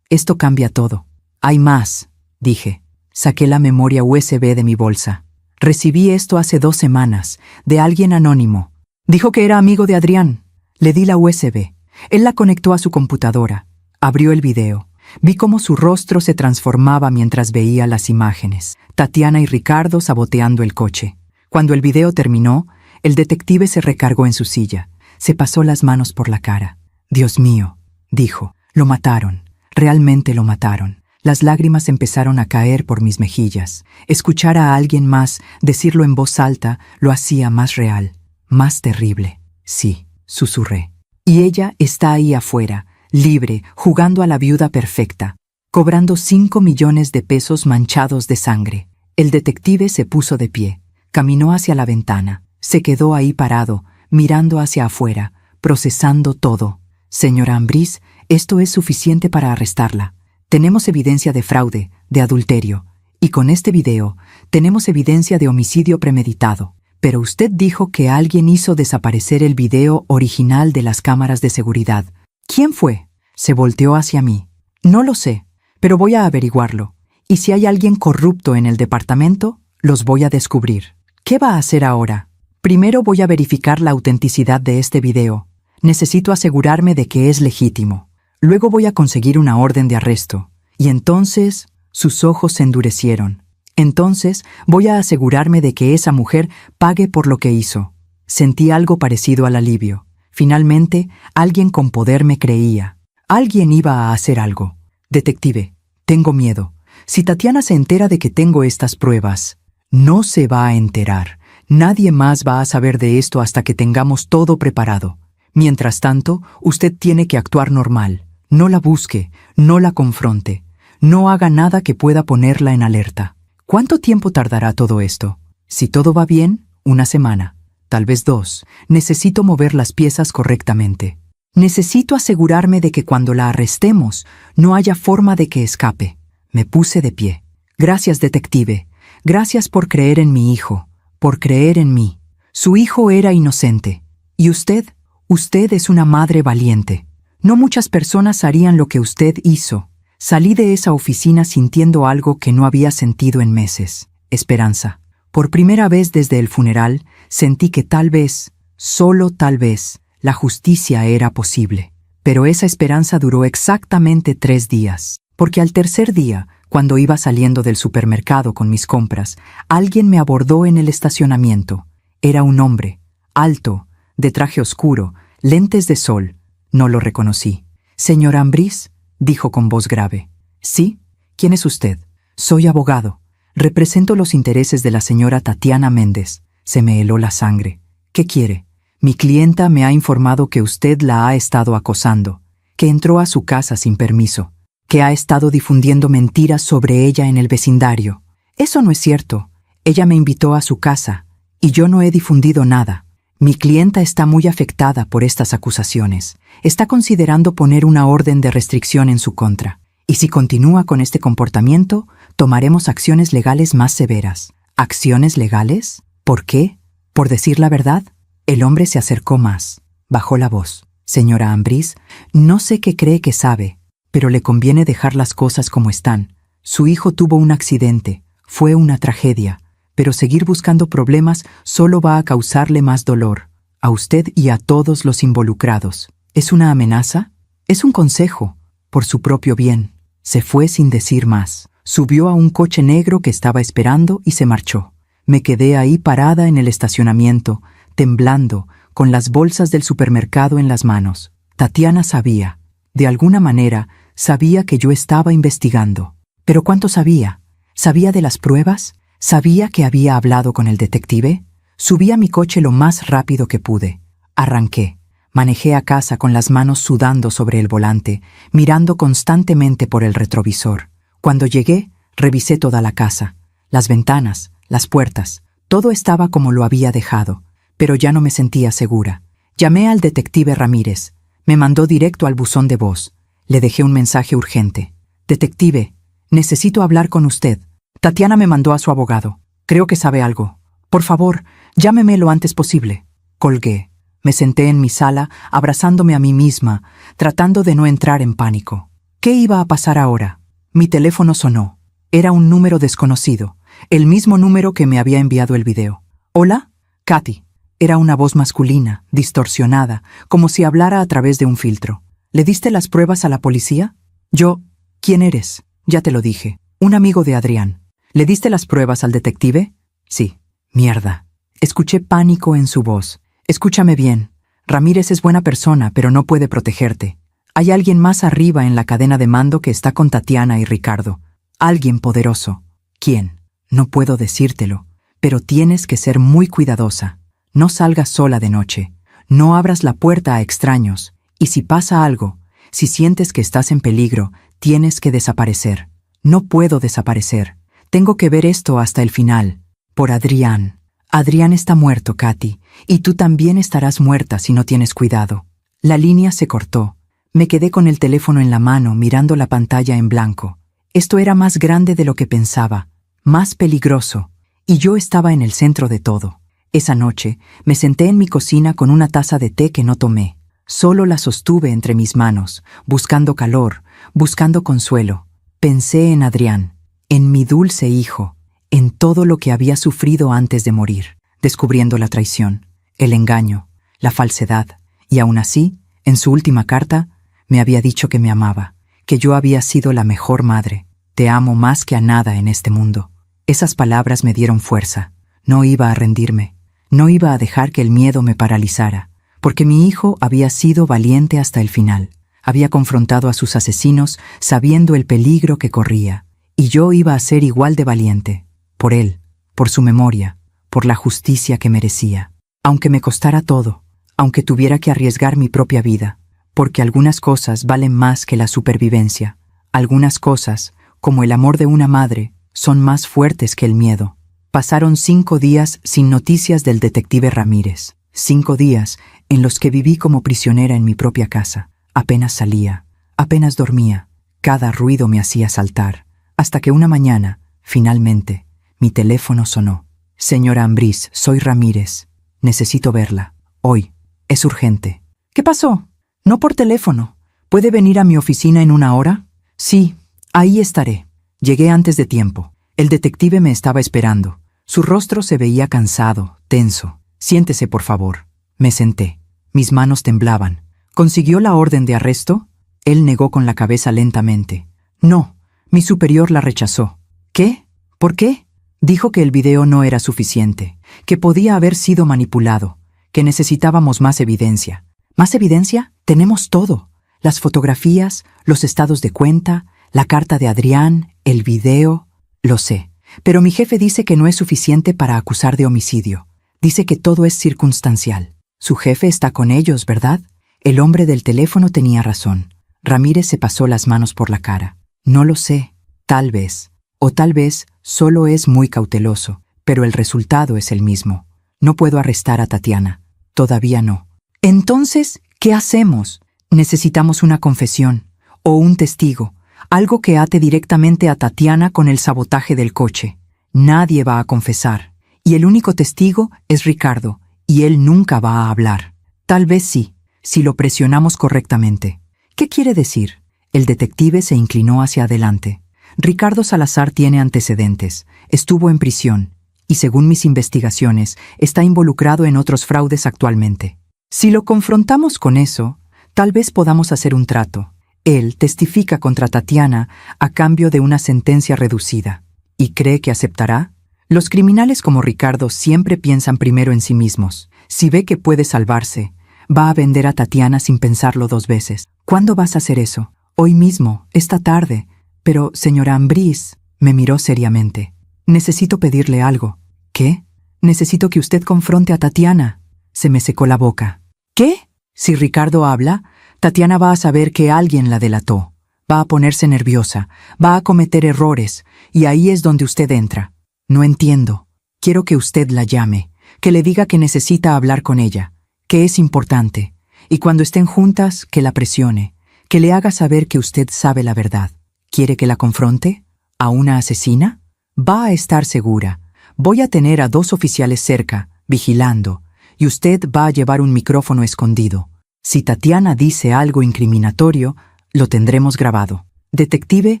cambia todo». «Hay más», dije. Saqué la memoria USB de mi bolsa. «Recibí esto hace 2 semanas, de alguien anónimo. Dijo que era amigo de Adrián». Le di la USB. Él la conectó a su computadora. Abrió el video. Vi cómo su rostro se transformaba mientras veía las imágenes. Tatiana y Ricardo saboteando el coche. Cuando el video terminó, el detective se recargó en su silla. Se pasó las manos por la cara. «Dios mío», dijo. «Lo mataron. Realmente lo mataron». Las lágrimas empezaron a caer por mis mejillas. Escuchar a alguien más decirlo en voz alta lo hacía más real, más terrible. «Sí», susurré. «Y ella está ahí afuera, libre, jugando a la viuda perfecta, cobrando 5 millones de pesos manchados de sangre». El detective se puso de pie, caminó hacia la ventana, se quedó ahí parado, mirando hacia afuera, procesando todo. Señora Ambrís, esto es suficiente para arrestarla. Tenemos evidencia de fraude, de adulterio, y con este video tenemos evidencia de homicidio premeditado. Pero usted dijo que alguien hizo desaparecer el video original de las cámaras de seguridad. ¿Quién fue? Se volteó hacia mí. No lo sé, pero voy a averiguarlo. Y si hay alguien corrupto en el departamento, los voy a descubrir. ¿Qué va a hacer ahora? Primero voy a verificar la autenticidad de este video. Necesito asegurarme de que es legítimo. Luego voy a conseguir una orden de arresto. Y entonces, sus ojos se endurecieron. Entonces, voy a asegurarme de que esa mujer pague por lo que hizo. Sentí algo parecido al alivio. Finalmente, alguien con poder me creía. Alguien iba a hacer algo. Detective, tengo miedo. Si Tatiana se entera de que tengo estas pruebas, no se va a enterar. Nadie más va a saber de esto hasta que tengamos todo preparado. Mientras tanto, usted tiene que actuar normal. No la busque, no la confronte. No haga nada que pueda ponerla en alerta. ¿Cuánto tiempo tardará todo esto? Si todo va bien, 1 semana, tal vez 2. Necesito mover las piezas correctamente. Necesito asegurarme de que cuando la arrestemos, no haya forma de que escape. Me puse de pie. Gracias, detective. Gracias por creer en mi hijo, por creer en mí. Su hijo era inocente. ¿Y usted? Usted es una madre valiente. No muchas personas harían lo que usted hizo. Salí de esa oficina sintiendo algo que no había sentido en meses. Esperanza. Por primera vez desde el funeral, sentí que tal vez, solo tal vez, la justicia era posible. Pero esa esperanza duró exactamente 3 días. Porque al tercer día, cuando iba saliendo del supermercado con mis compras, alguien me abordó en el estacionamiento. Era un hombre, alto, de traje oscuro, lentes de sol. No lo reconocí. «Señora Ambrís», dijo con voz grave. «¿Sí? ¿Quién es usted?» «Soy abogado. Represento los intereses de la señora Tatiana Méndez». Se me heló la sangre. «¿Qué quiere?» «Mi clienta me ha informado que usted la ha estado acosando, que entró a su casa sin permiso, que ha estado difundiendo mentiras sobre ella en el vecindario». «Eso no es cierto. Ella me invitó a su casa, y yo no he difundido nada». «Mi clienta está muy afectada por estas acusaciones. Está considerando poner una orden de restricción en su contra. Y si continúa con este comportamiento, tomaremos acciones legales más severas». «¿Acciones legales? ¿Por qué? ¿Por decir la verdad?» El hombre se acercó más. Bajó la voz. «Señora Ambrís, no sé qué cree que sabe, pero le conviene dejar las cosas como están. Su hijo tuvo un accidente. Fue una tragedia. Pero seguir buscando problemas solo va a causarle más dolor, a usted y a todos los involucrados. ¿Es una amenaza? Es un consejo, por su propio bien». Se fue sin decir más. Subió a un coche negro que estaba esperando y se marchó. Me quedé ahí parada en el estacionamiento, temblando, con las bolsas del supermercado en las manos. Tatiana sabía. De alguna manera, sabía que yo estaba investigando. ¿Pero cuánto sabía? ¿Sabía de las pruebas? ¿Sabía que había hablado con el detective? Subí a mi coche lo más rápido que pude. Arranqué. Manejé a casa con las manos sudando sobre el volante, mirando constantemente por el retrovisor. Cuando llegué, revisé toda la casa. Las ventanas, las puertas, todo estaba como lo había dejado, pero ya no me sentía segura. Llamé al detective Ramírez. Me mandó directo al buzón de voz. Le dejé un mensaje urgente. «Detective, necesito hablar con usted. Tatiana me mandó a su abogado. Creo que sabe algo. Por favor, llámeme lo antes posible». Colgué. Me senté en mi sala, abrazándome a mí misma, tratando de no entrar en pánico. ¿Qué iba a pasar ahora? Mi teléfono sonó. Era un número desconocido, el mismo número que me había enviado el video. «¿Hola? Katy». Era una voz masculina, distorsionada, como si hablara a través de un filtro. «¿Le diste las pruebas a la policía?» Yo, «¿Quién eres?» «Ya te lo dije. Un amigo de Adrián». «¿Le diste las pruebas al detective?» «Sí». «Mierda». Escuché pánico en su voz. «Escúchame bien. Ramírez es buena persona, pero no puede protegerte. Hay alguien más arriba en la cadena de mando que está con Tatiana y Ricardo. Alguien poderoso». «¿Quién?» «No puedo decírtelo, pero tienes que ser muy cuidadosa. No salgas sola de noche. No abras la puerta a extraños. Y si pasa algo, si sientes que estás en peligro, tienes que desaparecer». «No puedo desaparecer. Tengo que ver esto hasta el final. Por Adrián». «Adrián está muerto, Katy, y tú también estarás muerta si no tienes cuidado». La línea se cortó. Me quedé con el teléfono en la mano mirando la pantalla en blanco. Esto era más grande de lo que pensaba, más peligroso, y yo estaba en el centro de todo. Esa noche me senté en mi cocina con una taza de té que no tomé. Solo la sostuve entre mis manos, buscando calor, buscando consuelo. Pensé en Adrián, en mi dulce hijo, en todo lo que había sufrido antes de morir, descubriendo la traición, el engaño, la falsedad, y aún así, en su última carta, me había dicho que me amaba, que yo había sido la mejor madre. Te amo más que a nada en este mundo. Esas palabras me dieron fuerza. No iba a rendirme. No iba a dejar que el miedo me paralizara, porque mi hijo había sido valiente hasta el final. Había confrontado a sus asesinos sabiendo el peligro que corría, y yo iba a ser igual de valiente, por él, por su memoria, por la justicia que merecía. Aunque me costara todo, aunque tuviera que arriesgar mi propia vida, porque algunas cosas valen más que la supervivencia. Algunas cosas, como el amor de una madre, son más fuertes que el miedo. Pasaron 5 días sin noticias del detective Ramírez. 5 días en los que viví como prisionera en mi propia casa. Apenas salía, apenas dormía. Cada ruido me hacía saltar. Hasta que una mañana, finalmente, mi teléfono sonó. Señora Ambrís, soy Ramírez. Necesito verla. Hoy. Es urgente. ¿Qué pasó? No por teléfono. ¿Puede venir a mi oficina en 1 hora? Sí, ahí estaré. Llegué antes de tiempo. El detective me estaba esperando. Su rostro se veía cansado, tenso. Siéntese, por favor. Me senté. Mis manos temblaban. ¿Consiguió la orden de arresto? Él negó con la cabeza lentamente. No, mi superior la rechazó. ¿Qué? ¿Por qué? Dijo que el video no era suficiente, que podía haber sido manipulado, que necesitábamos más evidencia. ¿Más evidencia? Tenemos todo. Las fotografías, los estados de cuenta, la carta de Adrián, el video. Lo sé, pero mi jefe dice que no es suficiente para acusar de homicidio. Dice que todo es circunstancial. Su jefe está con ellos, ¿verdad? El hombre del teléfono tenía razón. Ramírez se pasó las manos por la cara. No lo sé. Tal vez. O tal vez solo es muy cauteloso, pero el resultado es el mismo. No puedo arrestar a Tatiana. Todavía no. Entonces, ¿qué hacemos? Necesitamos una confesión, o un testigo, algo que ate directamente a Tatiana con el sabotaje del coche. Nadie va a confesar, y el único testigo es Ricardo, y él nunca va a hablar. Tal vez sí, si lo presionamos correctamente. ¿Qué quiere decir? El detective se inclinó hacia adelante. Ricardo Salazar tiene antecedentes, estuvo en prisión, y según mis investigaciones, está involucrado en otros fraudes actualmente. Si lo confrontamos con eso, tal vez podamos hacer un trato. Él testifica contra Tatiana a cambio de una sentencia reducida. ¿Y cree que aceptará? Los criminales como Ricardo siempre piensan primero en sí mismos. Si ve que puede salvarse, va a vender a Tatiana sin pensarlo 2 veces. ¿Cuándo vas a hacer eso? Hoy mismo, esta tarde. Pero, señora Ambrís, me miró seriamente. Necesito pedirle algo. ¿Qué? Necesito que usted confronte a Tatiana. Se me secó la boca. ¿Qué? Si Ricardo habla, Tatiana va a saber que alguien la delató. Va a ponerse nerviosa, va a cometer errores, y ahí es donde usted entra. No entiendo. Quiero que usted la llame, que le diga que necesita hablar con ella, que es importante, y cuando estén juntas, que la presione, que le haga saber que usted sabe la verdad. ¿Quiere que la confronte? ¿A una asesina? Va a estar segura. Voy a tener a 2 oficiales cerca, vigilando, y usted va a llevar un micrófono escondido. Si Tatiana dice algo incriminatorio, lo tendremos grabado. Detective,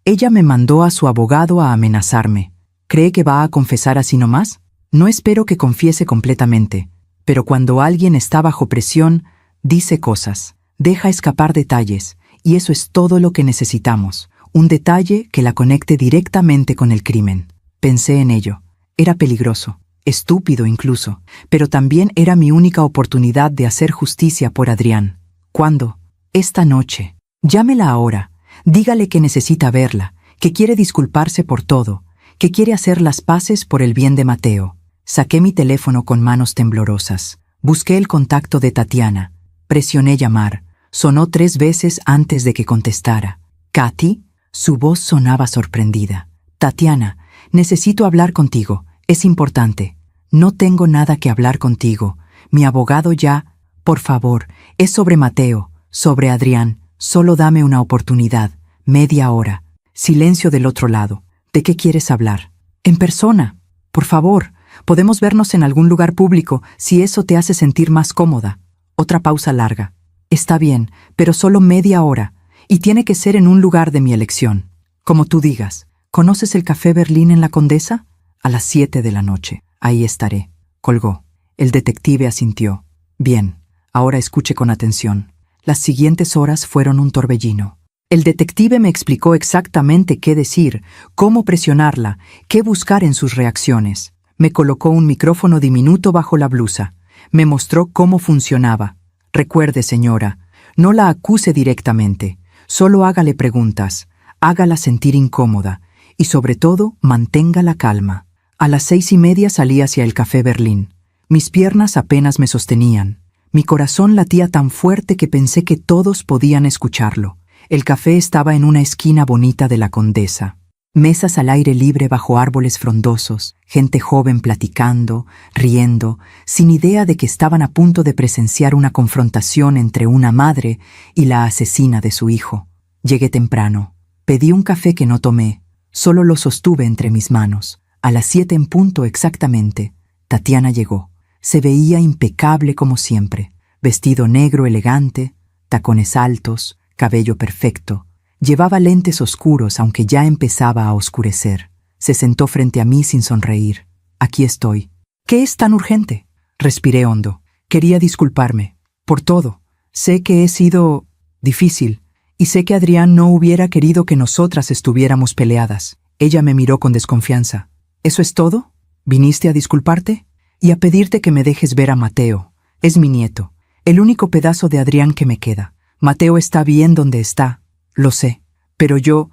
ella me mandó a su abogado a amenazarme. ¿Cree que va a confesar así nomás? No espero que confiese completamente, pero cuando alguien está bajo presión, dice cosas, deja escapar detalles, y eso es todo lo que necesitamos. Un detalle que la conecte directamente con el crimen. Pensé en ello. Era peligroso. Estúpido incluso, pero también era mi única oportunidad de hacer justicia por Adrián. ¿Cuándo? Esta noche. Llámela ahora. Dígale que necesita verla, que quiere disculparse por todo, que quiere hacer las paces por el bien de Mateo. Saqué mi teléfono con manos temblorosas. Busqué el contacto de Tatiana. Presioné llamar. Sonó 3 veces antes de que contestara. ¿Katy? Su voz sonaba sorprendida. Tatiana, necesito hablar contigo. Es importante. No tengo nada que hablar contigo. Mi abogado ya... Por favor, es sobre Mateo, sobre Adrián, Solo dame una oportunidad, media hora. Silencio del otro lado. ¿De qué quieres hablar? En persona. Por favor, podemos vernos en algún lugar público si eso te hace sentir más cómoda. Otra pausa larga. Está bien, pero solo media hora. Y tiene que ser en un lugar de mi elección. Como tú digas. ¿Conoces el Café Berlín en La Condesa? A las 7 de la noche. Ahí estaré. Colgó. El detective asintió. Bien, ahora escuche con atención. Las siguientes horas fueron un torbellino. El detective me explicó exactamente qué decir, cómo presionarla, qué buscar en sus reacciones. Me colocó un micrófono diminuto bajo la blusa. Me mostró cómo funcionaba. Recuerde, señora, no la acuse directamente. Solo hágale preguntas. Hágala sentir incómoda. Y sobre todo, mantenga la calma. A las 6:30 salí hacia el Café Berlín. Mis piernas apenas me sostenían. Mi corazón latía tan fuerte que pensé que todos podían escucharlo. El café estaba en una esquina bonita de La Condesa. Mesas al aire libre bajo árboles frondosos, gente joven platicando, riendo, sin idea de que estaban a punto de presenciar una confrontación entre una madre y la asesina de su hijo. Llegué temprano. Pedí un café que no tomé. Solo lo sostuve entre mis manos. A las 7 en punto exactamente, Tatiana llegó. Se veía impecable como siempre. Vestido negro elegante, tacones altos, cabello perfecto. Llevaba lentes oscuros aunque ya empezaba a oscurecer. Se sentó frente a mí sin sonreír. Aquí estoy. ¿Qué es tan urgente? Respiré hondo. Quería disculparme. Por todo. Sé que he sido difícil. Y sé que Adrián no hubiera querido que nosotras estuviéramos peleadas. Ella me miró con desconfianza. ¿Eso es todo? ¿Viniste a disculparte? Y a pedirte que me dejes ver a Mateo. Es mi nieto. El único pedazo de Adrián que me queda. Mateo está bien donde está. Lo sé. Pero yo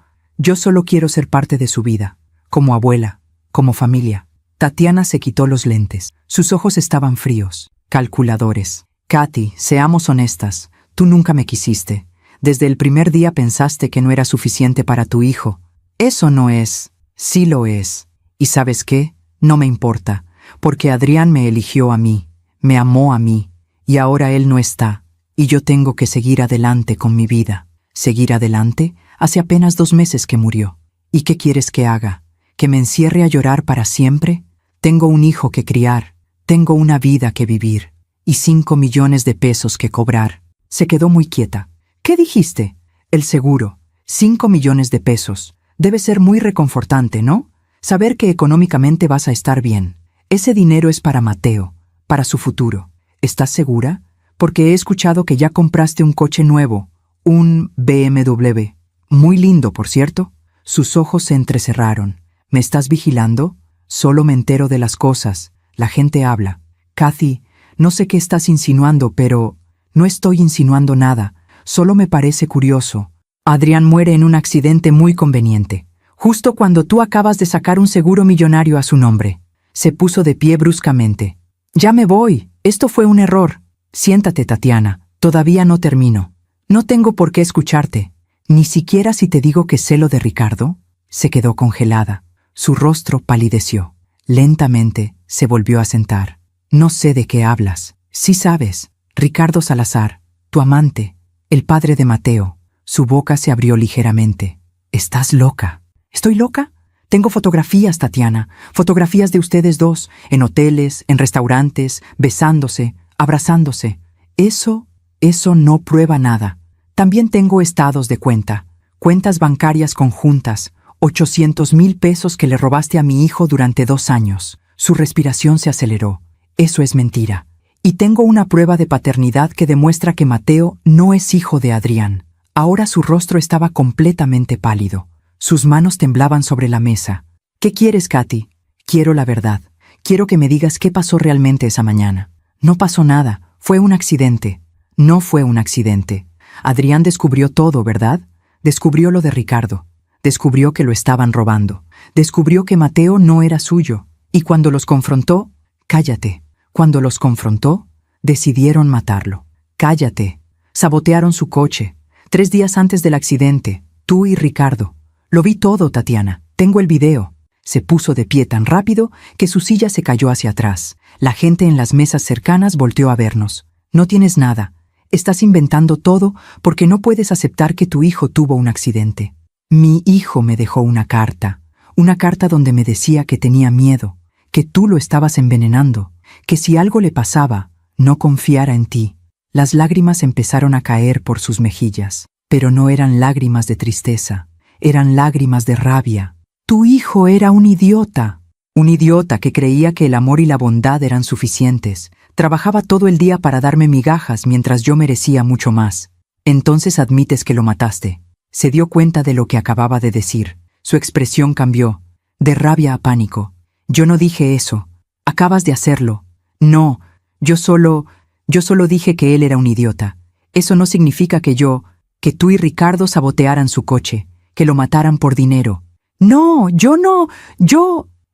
solo quiero ser parte de su vida. Como abuela. Como familia. Tatiana se quitó los lentes. Sus ojos estaban fríos. Calculadores. Katy, seamos honestas. Tú nunca me quisiste. Desde el primer día pensaste que no era suficiente para tu hijo. Eso no es. Sí lo es. ¿Y sabes qué? No me importa, porque Adrián me eligió a mí, me amó a mí, y ahora él no está, y yo tengo que seguir adelante con mi vida. ¿Seguir adelante? Hace apenas 2 meses que murió. ¿Y qué quieres que haga? ¿Que me encierre a llorar para siempre? Tengo un hijo que criar, tengo una vida que vivir, y 5 millones de pesos que cobrar. Se quedó muy quieta. ¿Qué dijiste? El seguro. 5 millones de pesos. Debe ser muy reconfortante, ¿no? Saber que económicamente vas a estar bien. Ese dinero es para Mateo, para su futuro. ¿Estás segura? Porque he escuchado que ya compraste un coche nuevo, un BMW. Muy lindo, por cierto. Sus ojos se entrecerraron. ¿Me estás vigilando? Solo me entero de las cosas. La gente habla. Kathy, no sé qué estás insinuando, pero no estoy insinuando nada. Solo me parece curioso. Adrián muere en un accidente muy conveniente. Justo cuando tú acabas de sacar un seguro millonario a su nombre. Se puso de pie bruscamente. Ya me voy. Esto fue un error. Siéntate, Tatiana. Todavía no termino. No tengo por qué escucharte. Ni siquiera si te digo que sé lo de Ricardo. Se quedó congelada. Su rostro palideció. Lentamente se volvió a sentar. No sé de qué hablas. Sí sabes. Ricardo Salazar, tu amante, el padre de Mateo. Su boca se abrió ligeramente. Estás loca. ¿Estoy loca? Tengo fotografías, Tatiana. Fotografías de ustedes dos, en hoteles, en restaurantes, besándose, abrazándose. Eso no prueba nada. También tengo estados de cuenta, cuentas bancarias conjuntas, 800,000 pesos que le robaste a mi hijo durante 2 años. Su respiración se aceleró. Eso es mentira. Y tengo una prueba de paternidad que demuestra que Mateo no es hijo de Adrián. Ahora su rostro estaba completamente pálido. Sus manos temblaban sobre la mesa. ¿Qué quieres, Katy? Quiero la verdad. Quiero que me digas qué pasó realmente esa mañana. No pasó nada. Fue un accidente. No fue un accidente. Adrián descubrió todo, ¿verdad? Descubrió lo de Ricardo. Descubrió que lo estaban robando. Descubrió que Mateo no era suyo. Y cuando los confrontó, cállate. Cuando los confrontó, decidieron matarlo. Cállate. Sabotearon su coche. 3 días antes del accidente, tú y Ricardo. Lo vi todo, Tatiana. Tengo el video. Se puso de pie tan rápido que su silla se cayó hacia atrás. La gente en las mesas cercanas volteó a vernos. No tienes nada. Estás inventando todo porque no puedes aceptar que tu hijo tuvo un accidente. Mi hijo me dejó una carta donde me decía que tenía miedo, que tú lo estabas envenenando, que si algo le pasaba, no confiara en ti. Las lágrimas empezaron a caer por sus mejillas, pero no eran lágrimas de tristeza, eran lágrimas de rabia. Tu hijo era un idiota que creía que el amor y la bondad eran suficientes. Trabajaba todo el día para darme migajas mientras yo merecía mucho más. Entonces admites que lo mataste. Se dio cuenta de lo que acababa de decir. Su expresión cambió, de rabia a pánico. Yo no dije eso. Acabas de hacerlo. No, yo solo dije que él era un idiota. Eso no significa que tú y Ricardo sabotearan su coche, que lo mataran por dinero. No.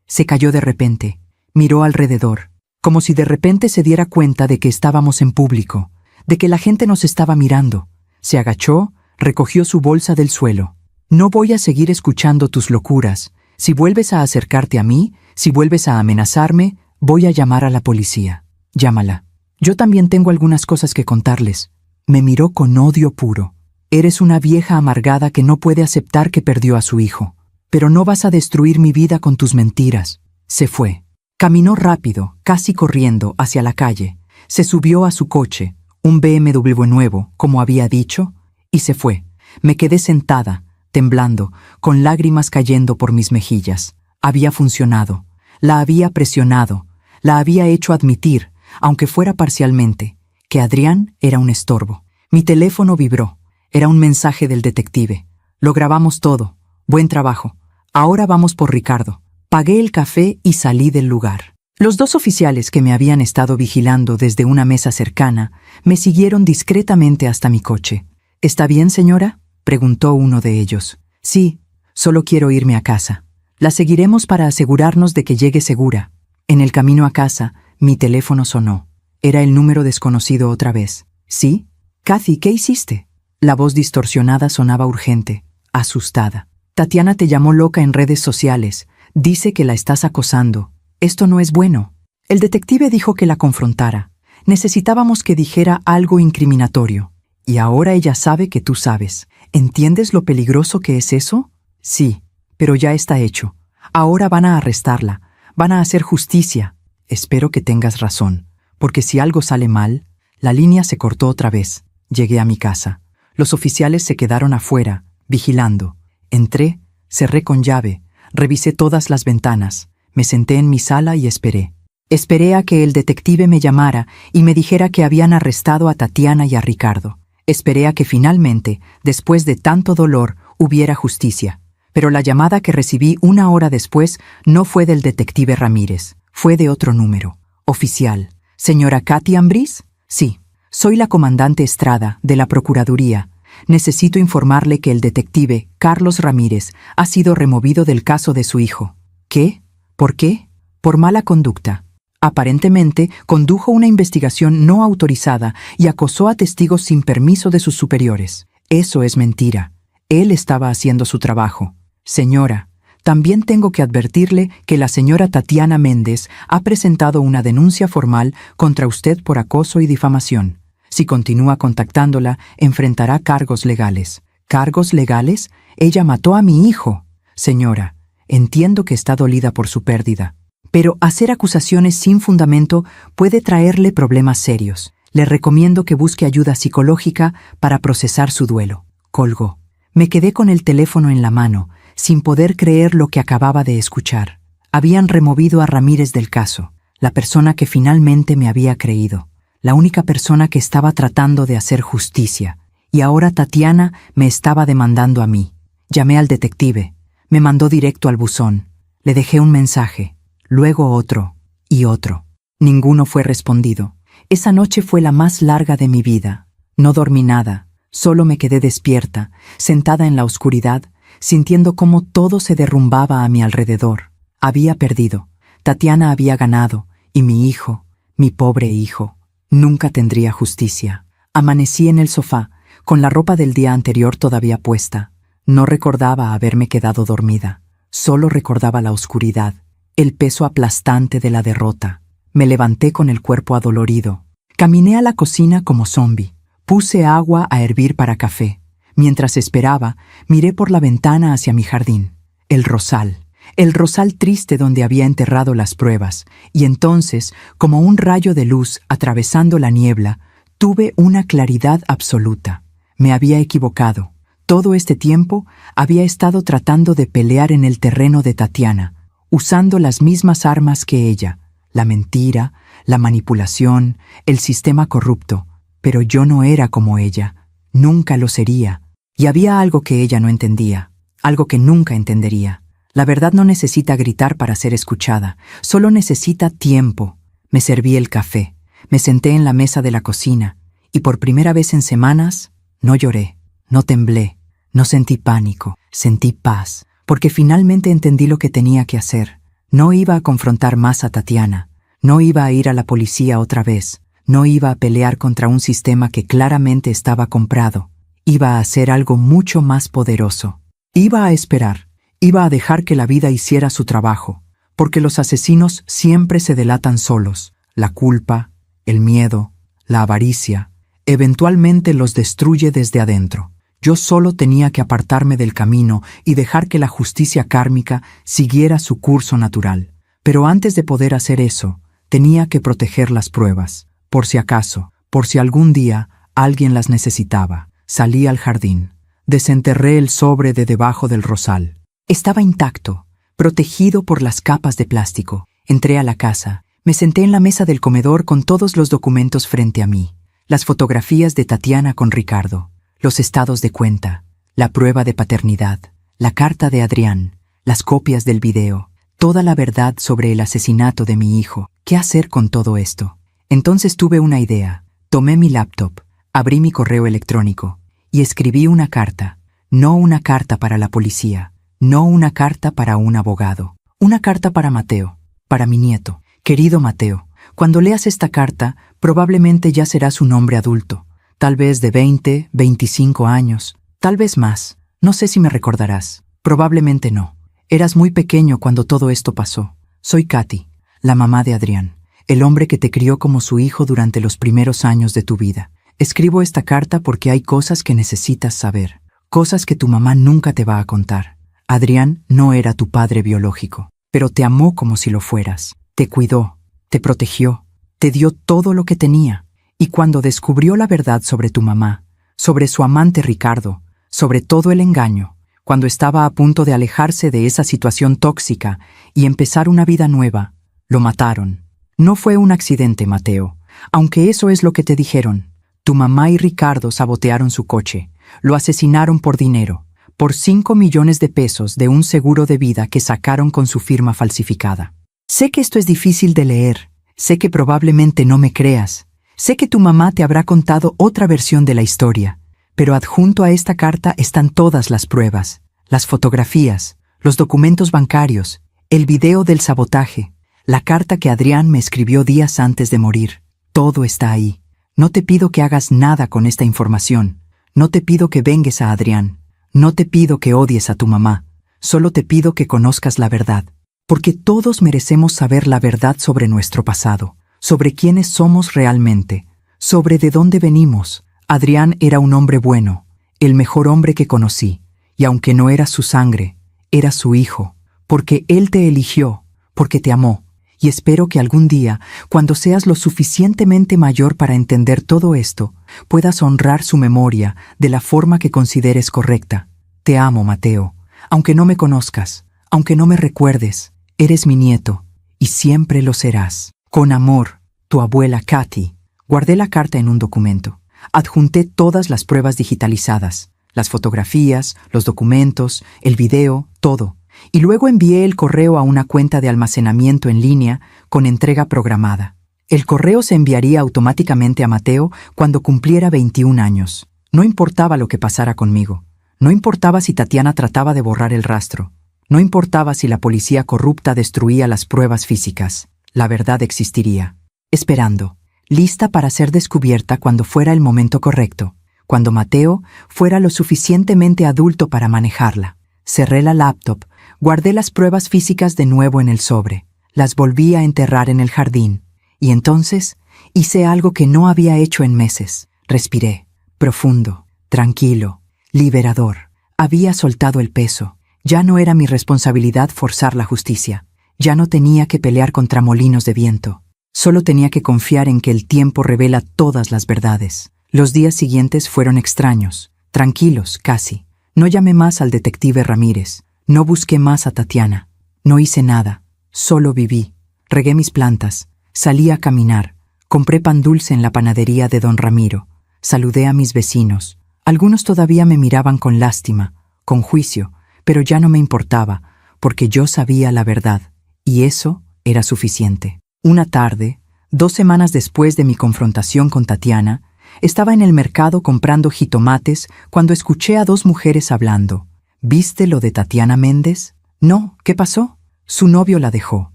Se calló de repente. Miró alrededor, como si de repente se diera cuenta de que estábamos en público, de que la gente nos estaba mirando. Se agachó, recogió su bolsa del suelo. No voy a seguir escuchando tus locuras. Si vuelves a acercarte a mí, si vuelves a amenazarme, voy a llamar a la policía. Llámala. Yo también tengo algunas cosas que contarles. Me miró con odio puro. Eres una vieja amargada que no puede aceptar que perdió a su hijo. Pero no vas a destruir mi vida con tus mentiras. Se fue. Caminó rápido, casi corriendo, hacia la calle. Se subió a su coche, un BMW nuevo, como había dicho, y se fue. Me quedé sentada, temblando, con lágrimas cayendo por mis mejillas. Había funcionado. La había presionado. La había hecho admitir, aunque fuera parcialmente, que Adrián era un estorbo. Mi teléfono vibró. Era un mensaje del detective. Lo grabamos todo. Buen trabajo. Ahora vamos por Ricardo. Pagué el café y salí del lugar. Los dos oficiales que me habían estado vigilando desde una mesa cercana me siguieron discretamente hasta mi coche. ¿Está bien, señora?, preguntó uno de ellos. Sí, solo quiero irme a casa. La seguiremos para asegurarnos de que llegue segura. En el camino a casa, mi teléfono sonó. Era el número desconocido otra vez. ¿Sí? Kathy, ¿qué hiciste? La voz distorsionada sonaba urgente, asustada. Tatiana te llamó loca en redes sociales. Dice que la estás acosando. Esto no es bueno. El detective dijo que la confrontara. Necesitábamos que dijera algo incriminatorio. Y ahora ella sabe que tú sabes. ¿Entiendes lo peligroso que es eso? Sí, pero ya está hecho. Ahora van a arrestarla. Van a hacer justicia. Espero que tengas razón, porque si algo sale mal... La línea se cortó otra vez. Llegué a mi casa. Los oficiales se quedaron afuera, vigilando. Entré, cerré con llave, revisé todas las ventanas, me senté en mi sala y esperé. Esperé a que el detective me llamara y me dijera que habían arrestado a Tatiana y a Ricardo. Esperé a que finalmente, después de tanto dolor, hubiera justicia. Pero la llamada que recibí una hora después no fue del detective Ramírez, fue de otro número. Oficial. ¿Señora Kathy Ambriz? Sí. Soy la comandante Estrada, de la Procuraduría. Necesito informarle que el detective Carlos Ramírez ha sido removido del caso de su hijo. ¿Qué? ¿Por qué? Por mala conducta. Aparentemente, condujo una investigación no autorizada y acosó a testigos sin permiso de sus superiores. Eso es mentira. Él estaba haciendo su trabajo. Señora, también tengo que advertirle que la señora Tatiana Méndez ha presentado una denuncia formal contra usted por acoso y difamación. Si continúa contactándola, enfrentará cargos legales. ¿Cargos legales? Ella mató a mi hijo. Señora, entiendo que está dolida por su pérdida, pero hacer acusaciones sin fundamento puede traerle problemas serios. Le recomiendo que busque ayuda psicológica para procesar su duelo. Colgó. Me quedé con el teléfono en la mano, sin poder creer lo que acababa de escuchar. Habían removido a Ramírez del caso, la persona que finalmente me había creído. La única persona que estaba tratando de hacer justicia, y ahora Tatiana me estaba demandando a mí. Llamé al detective, me mandó directo al buzón, le dejé un mensaje, luego otro, y otro. Ninguno fue respondido. Esa noche fue la más larga de mi vida. No dormí nada, solo me quedé despierta, sentada en la oscuridad, sintiendo cómo todo se derrumbaba a mi alrededor. Había perdido, Tatiana había ganado, y mi hijo, mi pobre hijo, nunca tendría justicia. Amanecí en el sofá, con la ropa del día anterior todavía puesta. No recordaba haberme quedado dormida. Solo recordaba la oscuridad, el peso aplastante de la derrota. Me levanté con el cuerpo adolorido. Caminé a la cocina como zombi. Puse agua a hervir para café. Mientras esperaba, miré por la ventana hacia mi jardín. El rosal triste donde había enterrado las pruebas, y entonces, como un rayo de luz atravesando la niebla, tuve una claridad absoluta. Me había equivocado. Todo este tiempo había estado tratando de pelear en el terreno de Tatiana, usando las mismas armas que ella, la mentira, la manipulación, el sistema corrupto, pero yo no era como ella, nunca lo sería, y había algo que ella no entendía, algo que nunca entendería. La verdad no necesita gritar para ser escuchada, solo necesita tiempo. Me serví el café, me senté en la mesa de la cocina, y por primera vez en semanas, no lloré, no temblé, no sentí pánico, sentí paz, porque finalmente entendí lo que tenía que hacer. No iba a confrontar más a Tatiana, no iba a ir a la policía otra vez, no iba a pelear contra un sistema que claramente estaba comprado. Iba a hacer algo mucho más poderoso. Iba a esperar, iba a dejar que la vida hiciera su trabajo, porque los asesinos siempre se delatan solos. La culpa, el miedo, la avaricia, eventualmente los destruye desde adentro. Yo solo tenía que apartarme del camino y dejar que la justicia kármica siguiera su curso natural. Pero antes de poder hacer eso, tenía que proteger las pruebas, por si acaso, por si algún día alguien las necesitaba. Salí al jardín. Desenterré el sobre de debajo del rosal. Estaba intacto, protegido por las capas de plástico. Entré a la casa. Me senté en la mesa del comedor con todos los documentos frente a mí. Las fotografías de Tatiana con Ricardo, los estados de cuenta, la prueba de paternidad, la carta de Adrián, las copias del video, toda la verdad sobre el asesinato de mi hijo. ¿Qué hacer con todo esto? Entonces tuve una idea. Tomé mi laptop, abrí mi correo electrónico y escribí una carta. No una carta para la policía, no una carta para un abogado. Una carta para Mateo, para mi nieto. Querido Mateo, cuando leas esta carta, probablemente ya serás un hombre adulto. Tal vez de 20, 25 años, tal vez más. No sé si me recordarás. Probablemente no. Eras muy pequeño cuando todo esto pasó. Soy Katy, la mamá de Adrián, el hombre que te crió como su hijo durante los primeros años de tu vida. Escribo esta carta porque hay cosas que necesitas saber, cosas que tu mamá nunca te va a contar. Adrián no era tu padre biológico, pero te amó como si lo fueras. Te cuidó, te protegió, te dio todo lo que tenía. Y cuando descubrió la verdad sobre tu mamá, sobre su amante Ricardo, sobre todo el engaño, cuando estaba a punto de alejarse de esa situación tóxica y empezar una vida nueva, lo mataron. No fue un accidente, Mateo, aunque eso es lo que te dijeron. Tu mamá y Ricardo sabotearon su coche, lo asesinaron por dinero, por 5 millones de pesos de un seguro de vida que sacaron con su firma falsificada. Sé que esto es difícil de leer, sé que probablemente no me creas, sé que tu mamá te habrá contado otra versión de la historia, pero adjunto a esta carta están todas las pruebas, las fotografías, los documentos bancarios, el video del sabotaje, la carta que Adrián me escribió días antes de morir. Todo está ahí. No te pido que hagas nada con esta información, no te pido que vengues a Adrián, no te pido que odies a tu mamá, solo te pido que conozcas la verdad, porque todos merecemos saber la verdad sobre nuestro pasado, sobre quiénes somos realmente, sobre de dónde venimos. Adrián era un hombre bueno, el mejor hombre que conocí, y aunque no era su sangre, era su hijo, porque él te eligió, porque te amó. Y espero que algún día, cuando seas lo suficientemente mayor para entender todo esto, puedas honrar su memoria de la forma que consideres correcta. Te amo, Mateo. Aunque no me conozcas, aunque no me recuerdes, eres mi nieto, y siempre lo serás. Con amor, tu abuela Katy. Guardé la carta en un documento. Adjunté todas las pruebas digitalizadas, las fotografías, los documentos, el video, todo. Y luego envié el correo a una cuenta de almacenamiento en línea con entrega programada. El correo se enviaría automáticamente a Mateo cuando cumpliera 21 años. No importaba lo que pasara conmigo. No importaba si Tatiana trataba de borrar el rastro. No importaba si la policía corrupta destruía las pruebas físicas. La verdad existiría. Esperando, lista para ser descubierta cuando fuera el momento correcto, cuando Mateo fuera lo suficientemente adulto para manejarla. Cerré la laptop. Guardé las pruebas físicas de nuevo en el sobre, las volví a enterrar en el jardín, y entonces hice algo que no había hecho en meses. Respiré, profundo, tranquilo, liberador. Había soltado el peso. Ya no era mi responsabilidad forzar la justicia. Ya no tenía que pelear contra molinos de viento. Solo tenía que confiar en que el tiempo revela todas las verdades. Los días siguientes fueron extraños, tranquilos casi. No llamé más al detective Ramírez. No busqué más a Tatiana. No hice nada. Solo viví. Regué mis plantas. Salí a caminar. Compré pan dulce en la panadería de don Ramiro. Saludé a mis vecinos. Algunos todavía me miraban con lástima, con juicio, pero ya no me importaba, porque yo sabía la verdad, y eso era suficiente. Una tarde, 2 semanas después de mi confrontación con Tatiana, estaba en el mercado comprando jitomates cuando escuché a 2 mujeres hablando. ¿Viste lo de Tatiana Méndez? No, ¿qué pasó? Su novio la dejó.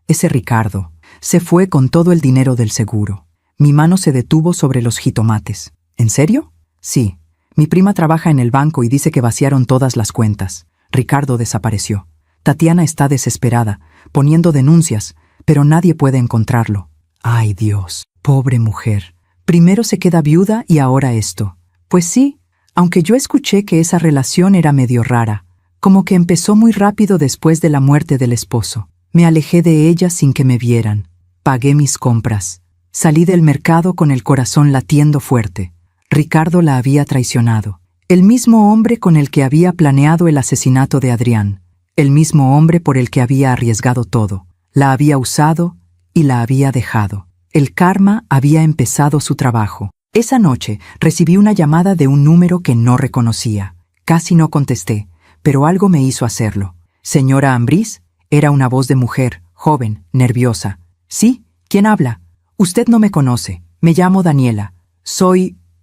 Ese Ricardo. Se fue con todo el dinero del seguro. Mi mano se detuvo sobre los jitomates. ¿En serio? Sí. Mi prima trabaja en el banco y dice que vaciaron todas las cuentas. Ricardo desapareció. Tatiana está desesperada, poniendo denuncias, pero nadie puede encontrarlo. ¡Ay, Dios! Pobre mujer. Primero se queda viuda y ahora esto. Pues sí, aunque yo escuché que esa relación era medio rara, como que empezó muy rápido después de la muerte del esposo. Me alejé de ella sin que me vieran. Pagué mis compras. Salí del mercado con el corazón latiendo fuerte. Ricardo la había traicionado. El mismo hombre con el que había planeado el asesinato de Adrián. El mismo hombre por el que había arriesgado todo. La había usado y la había dejado. El karma había empezado su trabajo. Esa noche recibí una llamada de un número que no reconocía. Casi no contesté, pero algo me hizo hacerlo. ¿Señora Ambrís? Era una voz de mujer, joven, nerviosa. Sí, ¿quién habla? Usted no me conoce. Me llamo Daniela.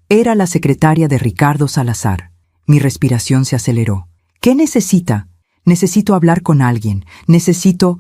Era la secretaria de Ricardo Salazar. Mi respiración se aceleró. ¿Qué necesita? Necesito hablar con alguien. Necesito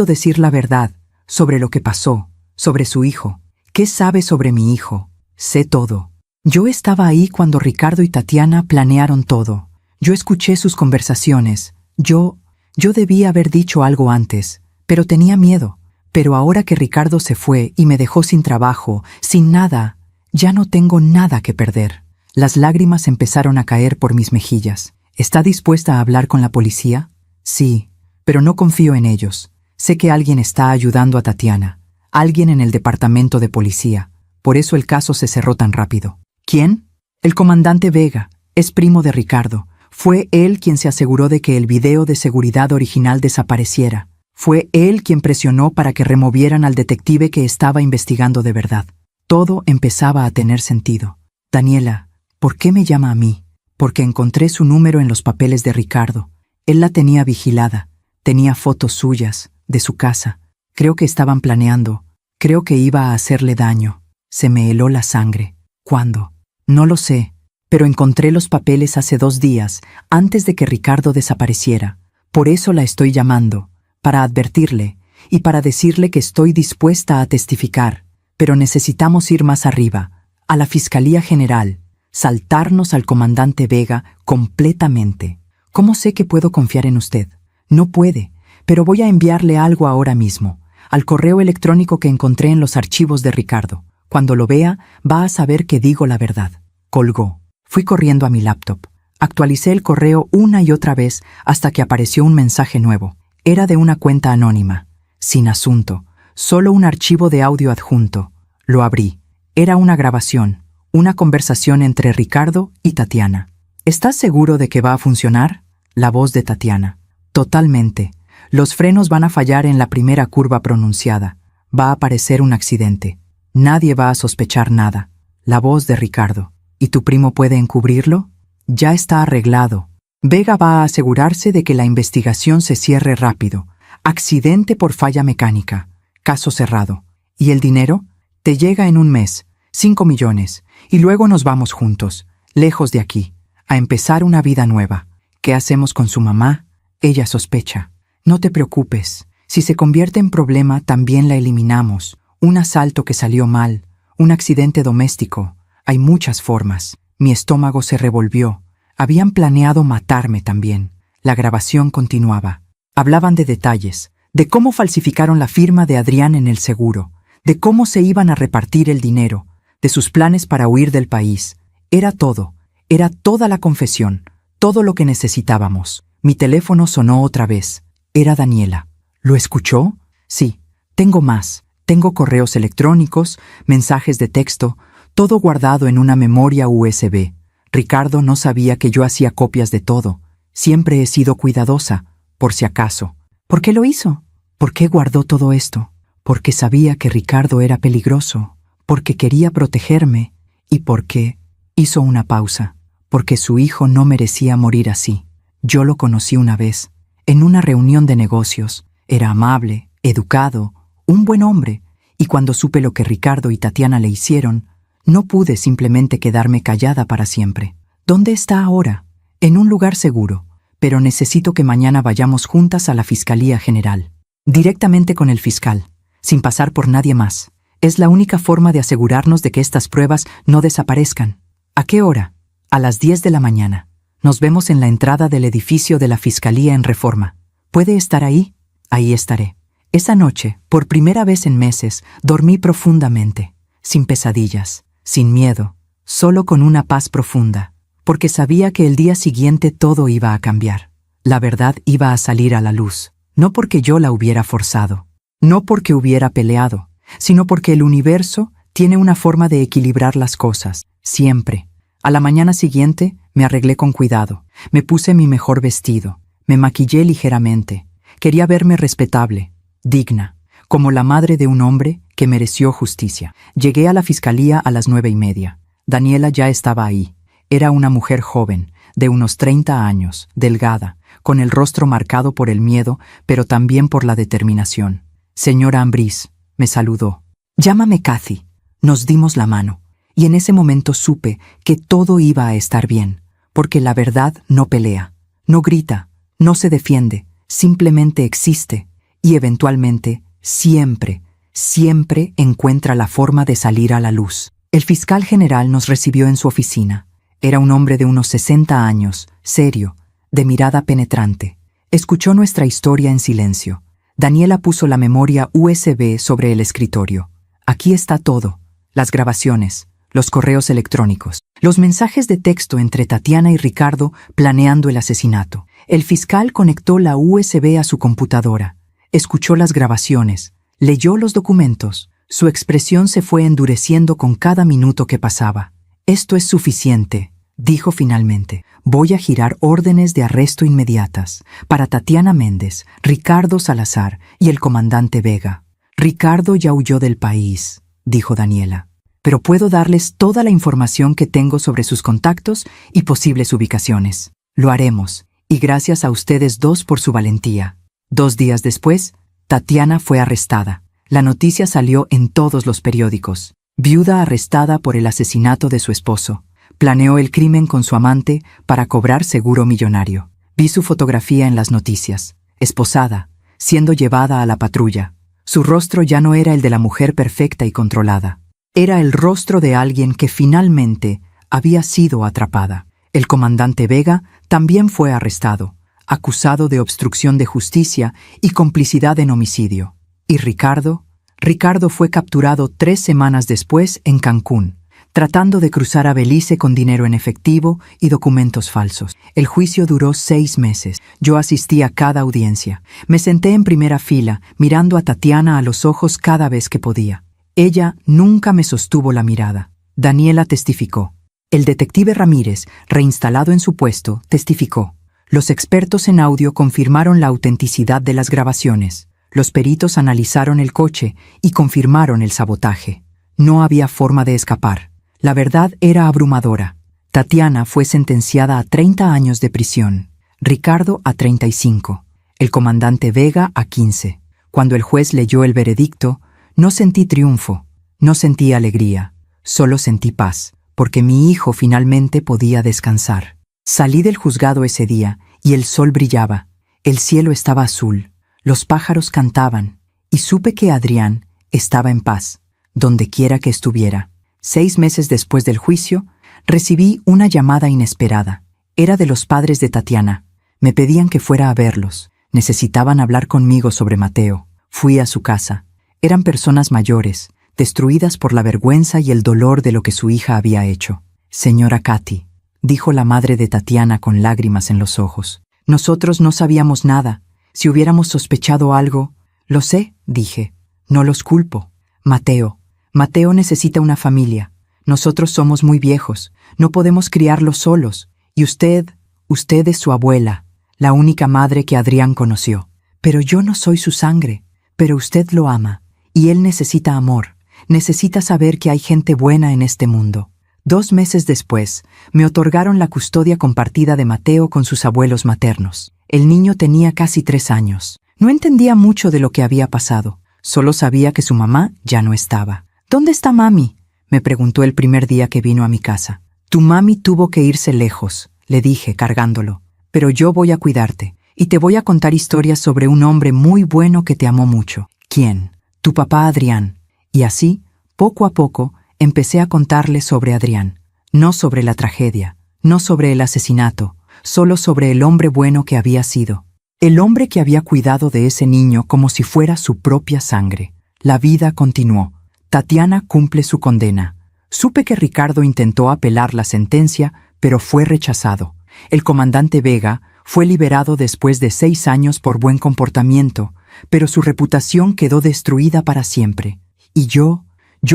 decir la verdad sobre lo que pasó, sobre su hijo. ¿Qué sabe sobre mi hijo? Sé todo. Yo estaba ahí cuando Ricardo y Tatiana planearon todo. Yo escuché sus conversaciones. Yo debía haber dicho algo antes, pero tenía miedo. Pero ahora que Ricardo se fue y me dejó sin trabajo, sin nada, ya no tengo nada que perder. Las lágrimas empezaron a caer por mis mejillas. ¿Está dispuesta a hablar con la policía? Sí, pero no confío en ellos. Sé que alguien está ayudando a Tatiana. Alguien en el departamento de policía. Por eso el caso se cerró tan rápido. ¿Quién? El comandante Vega. Es primo de Ricardo. Fue él quien se aseguró de que el video de seguridad original desapareciera. Fue él quien presionó para que removieran al detective que estaba investigando de verdad. Todo empezaba a tener sentido. Daniela, ¿por qué me llama a mí? Porque encontré su número en los papeles de Ricardo. Él la tenía vigilada. Tenía fotos suyas, de su casa. Creo que estaban planeando. Creo que iba a hacerle daño. Se me heló la sangre. ¿Cuándo? No lo sé, pero encontré los papeles hace 2 días, antes de que Ricardo desapareciera. Por eso la estoy llamando, para advertirle y para decirle que estoy dispuesta a testificar. Pero necesitamos ir más arriba, a la Fiscalía General, saltarnos al comandante Vega completamente. ¿Cómo sé que puedo confiar en usted? No puede, pero voy a enviarle algo ahora mismo, al correo electrónico que encontré en los archivos de Ricardo. Cuando lo vea, va a saber que digo la verdad. Colgó. Fui corriendo a mi laptop. Actualicé el correo una y otra vez hasta que apareció un mensaje nuevo. Era de una cuenta anónima, sin asunto. Solo un archivo de audio adjunto. Lo abrí. Era una grabación, una conversación entre Ricardo y Tatiana. ¿Estás seguro de que va a funcionar? La voz de Tatiana. Totalmente. Los frenos van a fallar en la primera curva pronunciada. Va a aparecer un accidente. Nadie va a sospechar nada. La voz de Ricardo. ¿Y tu primo puede encubrirlo? Ya está arreglado. Vega va a asegurarse de que la investigación se cierre rápido. Accidente por falla mecánica. Caso cerrado. ¿Y el dinero? Te llega en un mes, 5 millones, y luego nos vamos juntos, lejos de aquí, a empezar una vida nueva. ¿Qué hacemos con su mamá? Ella sospecha. No te preocupes. Si se convierte en problema, también la eliminamos. Un asalto que salió mal, un accidente doméstico. Hay muchas formas. Mi estómago se revolvió. Habían planeado matarme también. La grabación continuaba. Hablaban de detalles, de cómo falsificaron la firma de Adrián en el seguro, de cómo se iban a repartir el dinero, de sus planes para huir del país. Era todo, era toda la confesión, todo lo que necesitábamos. Mi teléfono sonó otra vez. Era Daniela. ¿Lo escuchó? Sí, tengo más. Tengo correos electrónicos, mensajes de texto, todo guardado en una memoria USB. Ricardo no sabía que yo hacía copias de todo. Siempre he sido cuidadosa, por si acaso. ¿Por qué lo hizo? ¿Por qué guardó todo esto? Porque sabía que Ricardo era peligroso, porque quería protegerme y porque hizo una pausa, porque su hijo no merecía morir así. Yo lo conocí una vez, en una reunión de negocios. Era amable, educado, un buen hombre, y cuando supe lo que Ricardo y Tatiana le hicieron, no pude simplemente quedarme callada para siempre. ¿Dónde está ahora? En un lugar seguro, pero necesito que mañana vayamos juntas a la Fiscalía General. Directamente con el fiscal, sin pasar por nadie más. Es la única forma de asegurarnos de que estas pruebas no desaparezcan. ¿A qué hora? A las 10 de la mañana. Nos vemos en la entrada del edificio de la Fiscalía en Reforma. ¿Puede estar ahí? Ahí estaré. Esa noche, por primera vez en meses, dormí profundamente, sin pesadillas, sin miedo, solo con una paz profunda, porque sabía que el día siguiente todo iba a cambiar. La verdad iba a salir a la luz, no porque yo la hubiera forzado, no porque hubiera peleado, sino porque el universo tiene una forma de equilibrar las cosas, siempre. A la mañana siguiente me arreglé con cuidado, me puse mi mejor vestido, me maquillé ligeramente. Quería verme respetable, digna, como la madre de un hombre que mereció justicia. Llegué a la fiscalía a las 9:30. Daniela ya estaba ahí. Era una mujer joven, de unos 30 años, delgada, con el rostro marcado por el miedo, pero también por la determinación. Señora Ambrís, me saludó. Llámame Kathy. Nos dimos la mano, y en ese momento supe que todo iba a estar bien, porque la verdad no pelea, no grita, no se defiende, simplemente existe, y eventualmente, siempre, siempre encuentra la forma de salir a la luz. El fiscal general nos recibió en su oficina. Era un hombre de unos 60 años, serio, de mirada penetrante. Escuchó nuestra historia en silencio. Daniela puso la memoria USB sobre el escritorio. Aquí está todo: las grabaciones, los correos electrónicos, los mensajes de texto entre Tatiana y Ricardo planeando el asesinato. El fiscal conectó la USB a su computadora, escuchó las grabaciones, leyó los documentos. Su expresión se fue endureciendo con cada minuto que pasaba. Esto es suficiente, dijo finalmente. Voy a girar órdenes de arresto inmediatas para Tatiana Méndez, Ricardo Salazar y el comandante Vega. Ricardo ya huyó del país, dijo Daniela, pero puedo darles toda la información que tengo sobre sus contactos y posibles ubicaciones. Lo haremos, y gracias a ustedes dos por su valentía. 2 días después, Tatiana fue arrestada. La noticia salió en todos los periódicos. Viuda arrestada por el asesinato de su esposo. Planeó el crimen con su amante para cobrar seguro millonario. Vi su fotografía en las noticias, esposada, siendo llevada a la patrulla. Su rostro ya no era el de la mujer perfecta y controlada. Era el rostro de alguien que finalmente había sido atrapada. El comandante Vega también fue arrestado, acusado de obstrucción de justicia y complicidad en homicidio. ¿Y Ricardo? Ricardo fue capturado 3 semanas después en Cancún, tratando de cruzar a Belice con dinero en efectivo y documentos falsos. El juicio duró 6 meses. Yo asistí a cada audiencia. Me senté en primera fila, mirando a Tatiana a los ojos cada vez que podía. Ella nunca me sostuvo la mirada. Daniela testificó. El detective Ramírez, reinstalado en su puesto, testificó. Los expertos en audio confirmaron la autenticidad de las grabaciones. Los peritos analizaron el coche y confirmaron el sabotaje. No había forma de escapar. La verdad era abrumadora. Tatiana fue sentenciada a 30 años de prisión, Ricardo a 35, el comandante Vega a 15. Cuando el juez leyó el veredicto, no sentí triunfo, no sentí alegría, solo sentí paz, porque mi hijo finalmente podía descansar. Salí del juzgado ese día y el sol brillaba, el cielo estaba azul. Los pájaros cantaban, y supe que Adrián estaba en paz, donde quiera que estuviera. 6 meses después del juicio, recibí una llamada inesperada. Era de los padres de Tatiana. Me pedían que fuera a verlos. Necesitaban hablar conmigo sobre Mateo. Fui a su casa. Eran personas mayores, destruidas por la vergüenza y el dolor de lo que su hija había hecho. Señora Katy, dijo la madre de Tatiana con lágrimas en los ojos. Nosotros no sabíamos nada. Si hubiéramos sospechado algo... Lo sé, dije. No los culpo. Mateo necesita una familia. Nosotros somos muy viejos. No podemos criarlos solos. Y usted es su abuela, la única madre que Adrián conoció. Pero yo no soy su sangre. Pero usted lo ama. Y él necesita amor. Necesita saber que hay gente buena en este mundo. 2 meses después, me otorgaron la custodia compartida de Mateo con sus abuelos maternos. El niño tenía casi 3 años. No entendía mucho de lo que había pasado. Solo sabía que su mamá ya no estaba. ¿Dónde está mami?, me preguntó el primer día que vino a mi casa. Tu mami tuvo que irse lejos, le dije, cargándolo. Pero yo voy a cuidarte, y te voy a contar historias sobre un hombre muy bueno que te amó mucho. ¿Quién? Tu papá Adrián. Y así, poco a poco, empecé a contarle sobre Adrián. No sobre la tragedia, no sobre el asesinato, solo sobre el hombre bueno que había sido. El hombre que había cuidado de ese niño como si fuera su propia sangre. La vida continuó. Tatiana cumple su condena. Supe que Ricardo intentó apelar la sentencia, pero fue rechazado. El comandante Vega fue liberado después de 6 años por buen comportamiento, pero su reputación quedó destruida para siempre. Y yo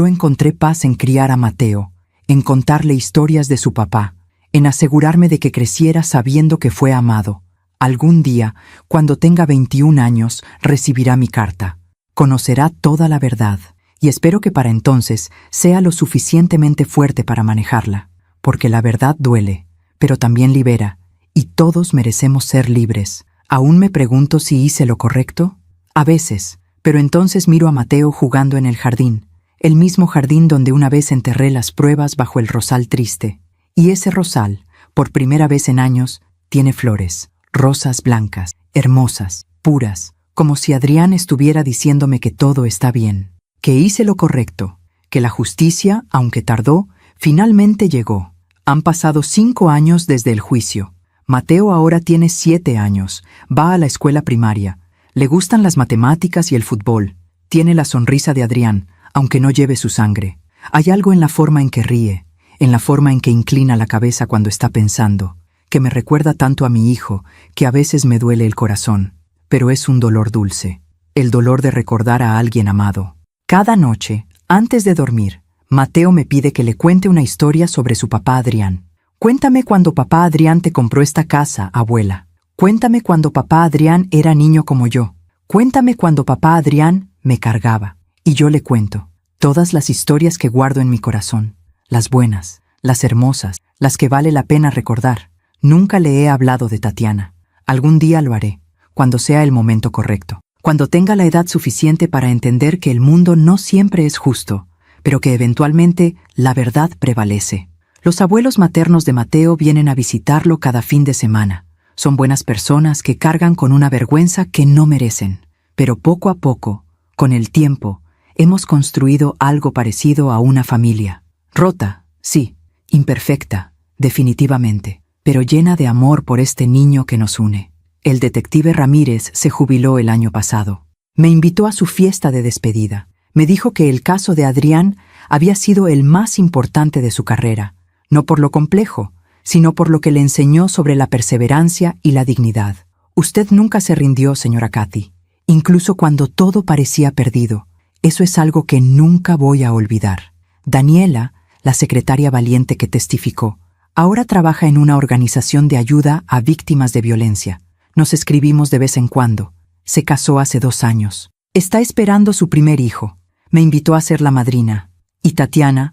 encontré paz en criar a Mateo, en contarle historias de su papá, en asegurarme de que creciera sabiendo que fue amado. Algún día, cuando tenga 21 años, recibirá mi carta. Conocerá toda la verdad, y espero que para entonces sea lo suficientemente fuerte para manejarla, porque la verdad duele, pero también libera, y todos merecemos ser libres. ¿Aún me pregunto si hice lo correcto? A veces, pero entonces miro a Mateo jugando en el jardín, el mismo jardín donde una vez enterré las pruebas bajo el rosal triste. Y ese rosal, por primera vez en años, tiene flores, rosas blancas, hermosas, puras, como si Adrián estuviera diciéndome que todo está bien, que hice lo correcto, que la justicia, aunque tardó, finalmente llegó. Han pasado 5 años desde el juicio. Mateo ahora tiene 7 años, va a la escuela primaria, le gustan las matemáticas y el fútbol, tiene la sonrisa de Adrián, aunque no lleve su sangre. Hay algo en la forma en que ríe, en la forma en que inclina la cabeza cuando está pensando, que me recuerda tanto a mi hijo, que a veces me duele el corazón, pero es un dolor dulce, el dolor de recordar a alguien amado. Cada noche, antes de dormir, Mateo me pide que le cuente una historia sobre su papá Adrián. Cuéntame cuando papá Adrián te compró esta casa, abuela. Cuéntame cuando papá Adrián era niño como yo. Cuéntame cuando papá Adrián me cargaba. Y yo le cuento todas las historias que guardo en mi corazón, las buenas, las hermosas, las que vale la pena recordar. Nunca le he hablado de Tatiana. Algún día lo haré, cuando sea el momento correcto, cuando tenga la edad suficiente para entender que el mundo no siempre es justo, pero que eventualmente la verdad prevalece. Los abuelos maternos de Mateo vienen a visitarlo cada fin de semana. Son buenas personas que cargan con una vergüenza que no merecen. Pero poco a poco, con el tiempo, hemos construido algo parecido a una familia. Rota, sí, imperfecta, definitivamente, pero llena de amor por este niño que nos une. El detective Ramírez se jubiló el año pasado. Me invitó a su fiesta de despedida. Me dijo que el caso de Adrián había sido el más importante de su carrera, no por lo complejo, sino por lo que le enseñó sobre la perseverancia y la dignidad. Usted nunca se rindió, señora Katy, incluso cuando todo parecía perdido. Eso es algo que nunca voy a olvidar. Daniela, la secretaria valiente que testificó, ahora trabaja en una organización de ayuda a víctimas de violencia. Nos escribimos de vez en cuando. Se casó hace 2 años. Está esperando su primer hijo. Me invitó a ser la madrina. Y Tatiana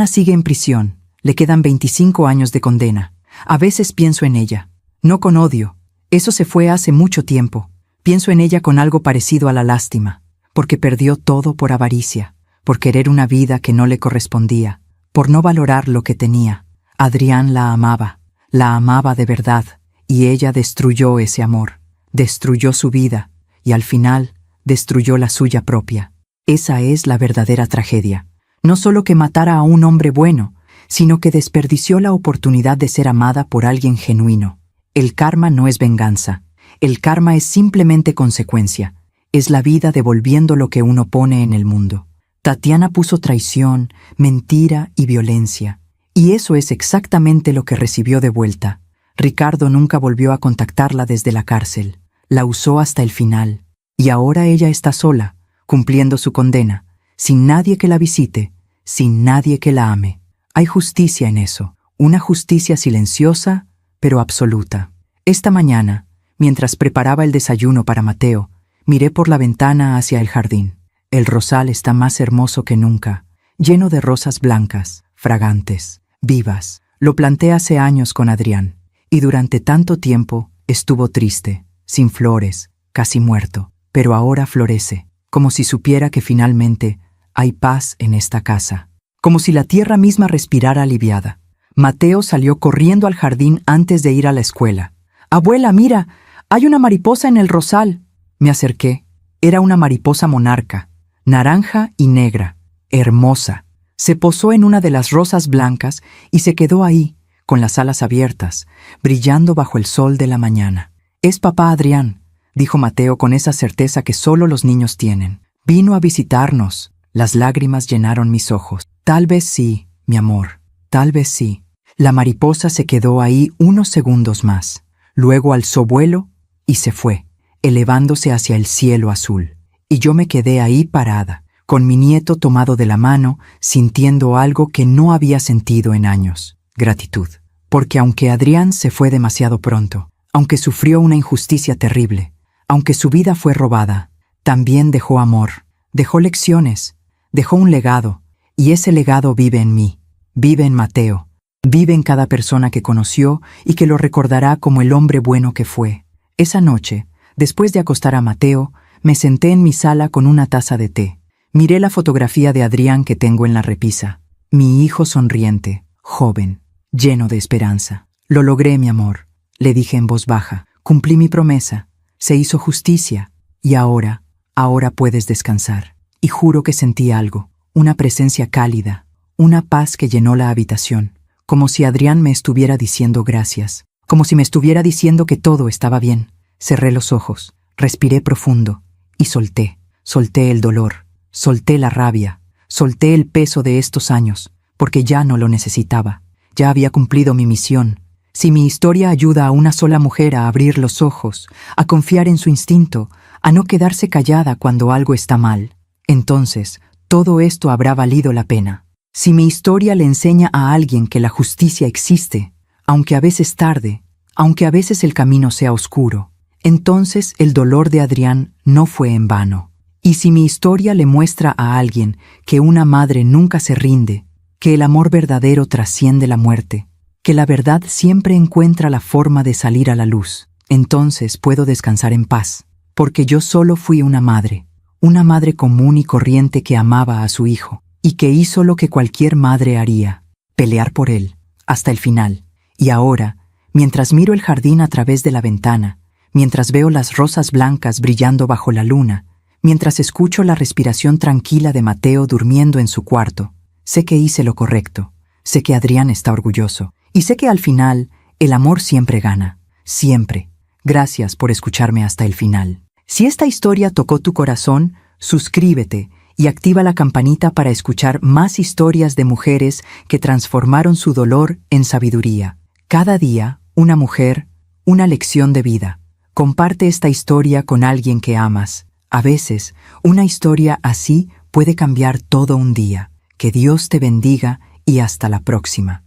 sigue en prisión. Le quedan 25 años de condena. A veces pienso en ella. No con odio. Eso se fue hace mucho tiempo. Pienso en ella con algo parecido a la lástima, porque perdió todo por avaricia, por querer una vida que no le correspondía, por no valorar lo que tenía. Adrián la amaba de verdad, y ella destruyó ese amor, destruyó su vida, y al final destruyó la suya propia. Esa es la verdadera tragedia. No solo que matara a un hombre bueno, sino que desperdició la oportunidad de ser amada por alguien genuino. El karma no es venganza. El karma es simplemente consecuencia. Es la vida devolviendo lo que uno pone en el mundo. Tatiana puso traición, mentira y violencia. Y eso es exactamente lo que recibió de vuelta. Ricardo nunca volvió a contactarla desde la cárcel. La usó hasta el final. Y ahora ella está sola, cumpliendo su condena, sin nadie que la visite, sin nadie que la ame. Hay justicia en eso, una justicia silenciosa, pero absoluta. Esta mañana, mientras preparaba el desayuno para Mateo, miré por la ventana hacia el jardín. El rosal está más hermoso que nunca, lleno de rosas blancas, fragantes, vivas. Lo planté hace años con Adrián, y durante tanto tiempo estuvo triste, sin flores, casi muerto. Pero ahora florece, como si supiera que finalmente hay paz en esta casa, como si la tierra misma respirara aliviada. Mateo salió corriendo al jardín antes de ir a la escuela. «Abuela, mira, hay una mariposa en el rosal». Me acerqué. Era una mariposa monarca, naranja y negra, hermosa. Se posó en una de las rosas blancas y se quedó ahí, con las alas abiertas, brillando bajo el sol de la mañana. «Es papá Adrián», dijo Mateo con esa certeza que solo los niños tienen. «Vino a visitarnos». Las lágrimas llenaron mis ojos. «Tal vez sí, mi amor, tal vez sí». La mariposa se quedó ahí unos segundos más. Luego alzó vuelo y se fue, elevándose hacia el cielo azul. Y yo me quedé ahí parada, con mi nieto tomado de la mano, sintiendo algo que no había sentido en años: gratitud. Porque aunque Adrián se fue demasiado pronto, aunque sufrió una injusticia terrible, aunque su vida fue robada, también dejó amor, dejó lecciones, dejó un legado, y ese legado vive en mí, vive en Mateo, vive en cada persona que conoció y que lo recordará como el hombre bueno que fue. Esa noche, después de acostar a Mateo, me senté en mi sala con una taza de té. Miré la fotografía de Adrián que tengo en la repisa. Mi hijo sonriente, joven, lleno de esperanza. «Lo logré, mi amor», le dije en voz baja. «Cumplí mi promesa. Se hizo justicia. Y ahora puedes descansar». Y juro que sentí algo, una presencia cálida, una paz que llenó la habitación, como si Adrián me estuviera diciendo gracias, como si me estuviera diciendo que todo estaba bien. Cerré los ojos, respiré profundo y solté el dolor, solté la rabia, solté el peso de estos años, porque ya no lo necesitaba. Ya había cumplido mi misión. Si mi historia ayuda a una sola mujer a abrir los ojos, a confiar en su instinto, a no quedarse callada cuando algo está mal, entonces todo esto habrá valido la pena. Si mi historia le enseña a alguien que la justicia existe, aunque a veces tarde, aunque a veces el camino sea oscuro, entonces el dolor de Adrián no fue en vano. Y si mi historia le muestra a alguien que una madre nunca se rinde, que el amor verdadero trasciende la muerte, que la verdad siempre encuentra la forma de salir a la luz, entonces puedo descansar en paz, porque yo solo fui una madre común y corriente que amaba a su hijo, y que hizo lo que cualquier madre haría: pelear por él, hasta el final. Y ahora, mientras miro el jardín a través de la ventana, mientras veo las rosas blancas brillando bajo la luna, mientras escucho la respiración tranquila de Mateo durmiendo en su cuarto, sé que hice lo correcto, sé que Adrián está orgulloso, y sé que al final el amor siempre gana, siempre. Gracias por escucharme hasta el final. Si esta historia tocó tu corazón, suscríbete y activa la campanita para escuchar más historias de mujeres que transformaron su dolor en sabiduría. Cada día, una mujer, una lección de vida. Comparte esta historia con alguien que amas. A veces, una historia así puede cambiar todo un día. Que Dios te bendiga y hasta la próxima.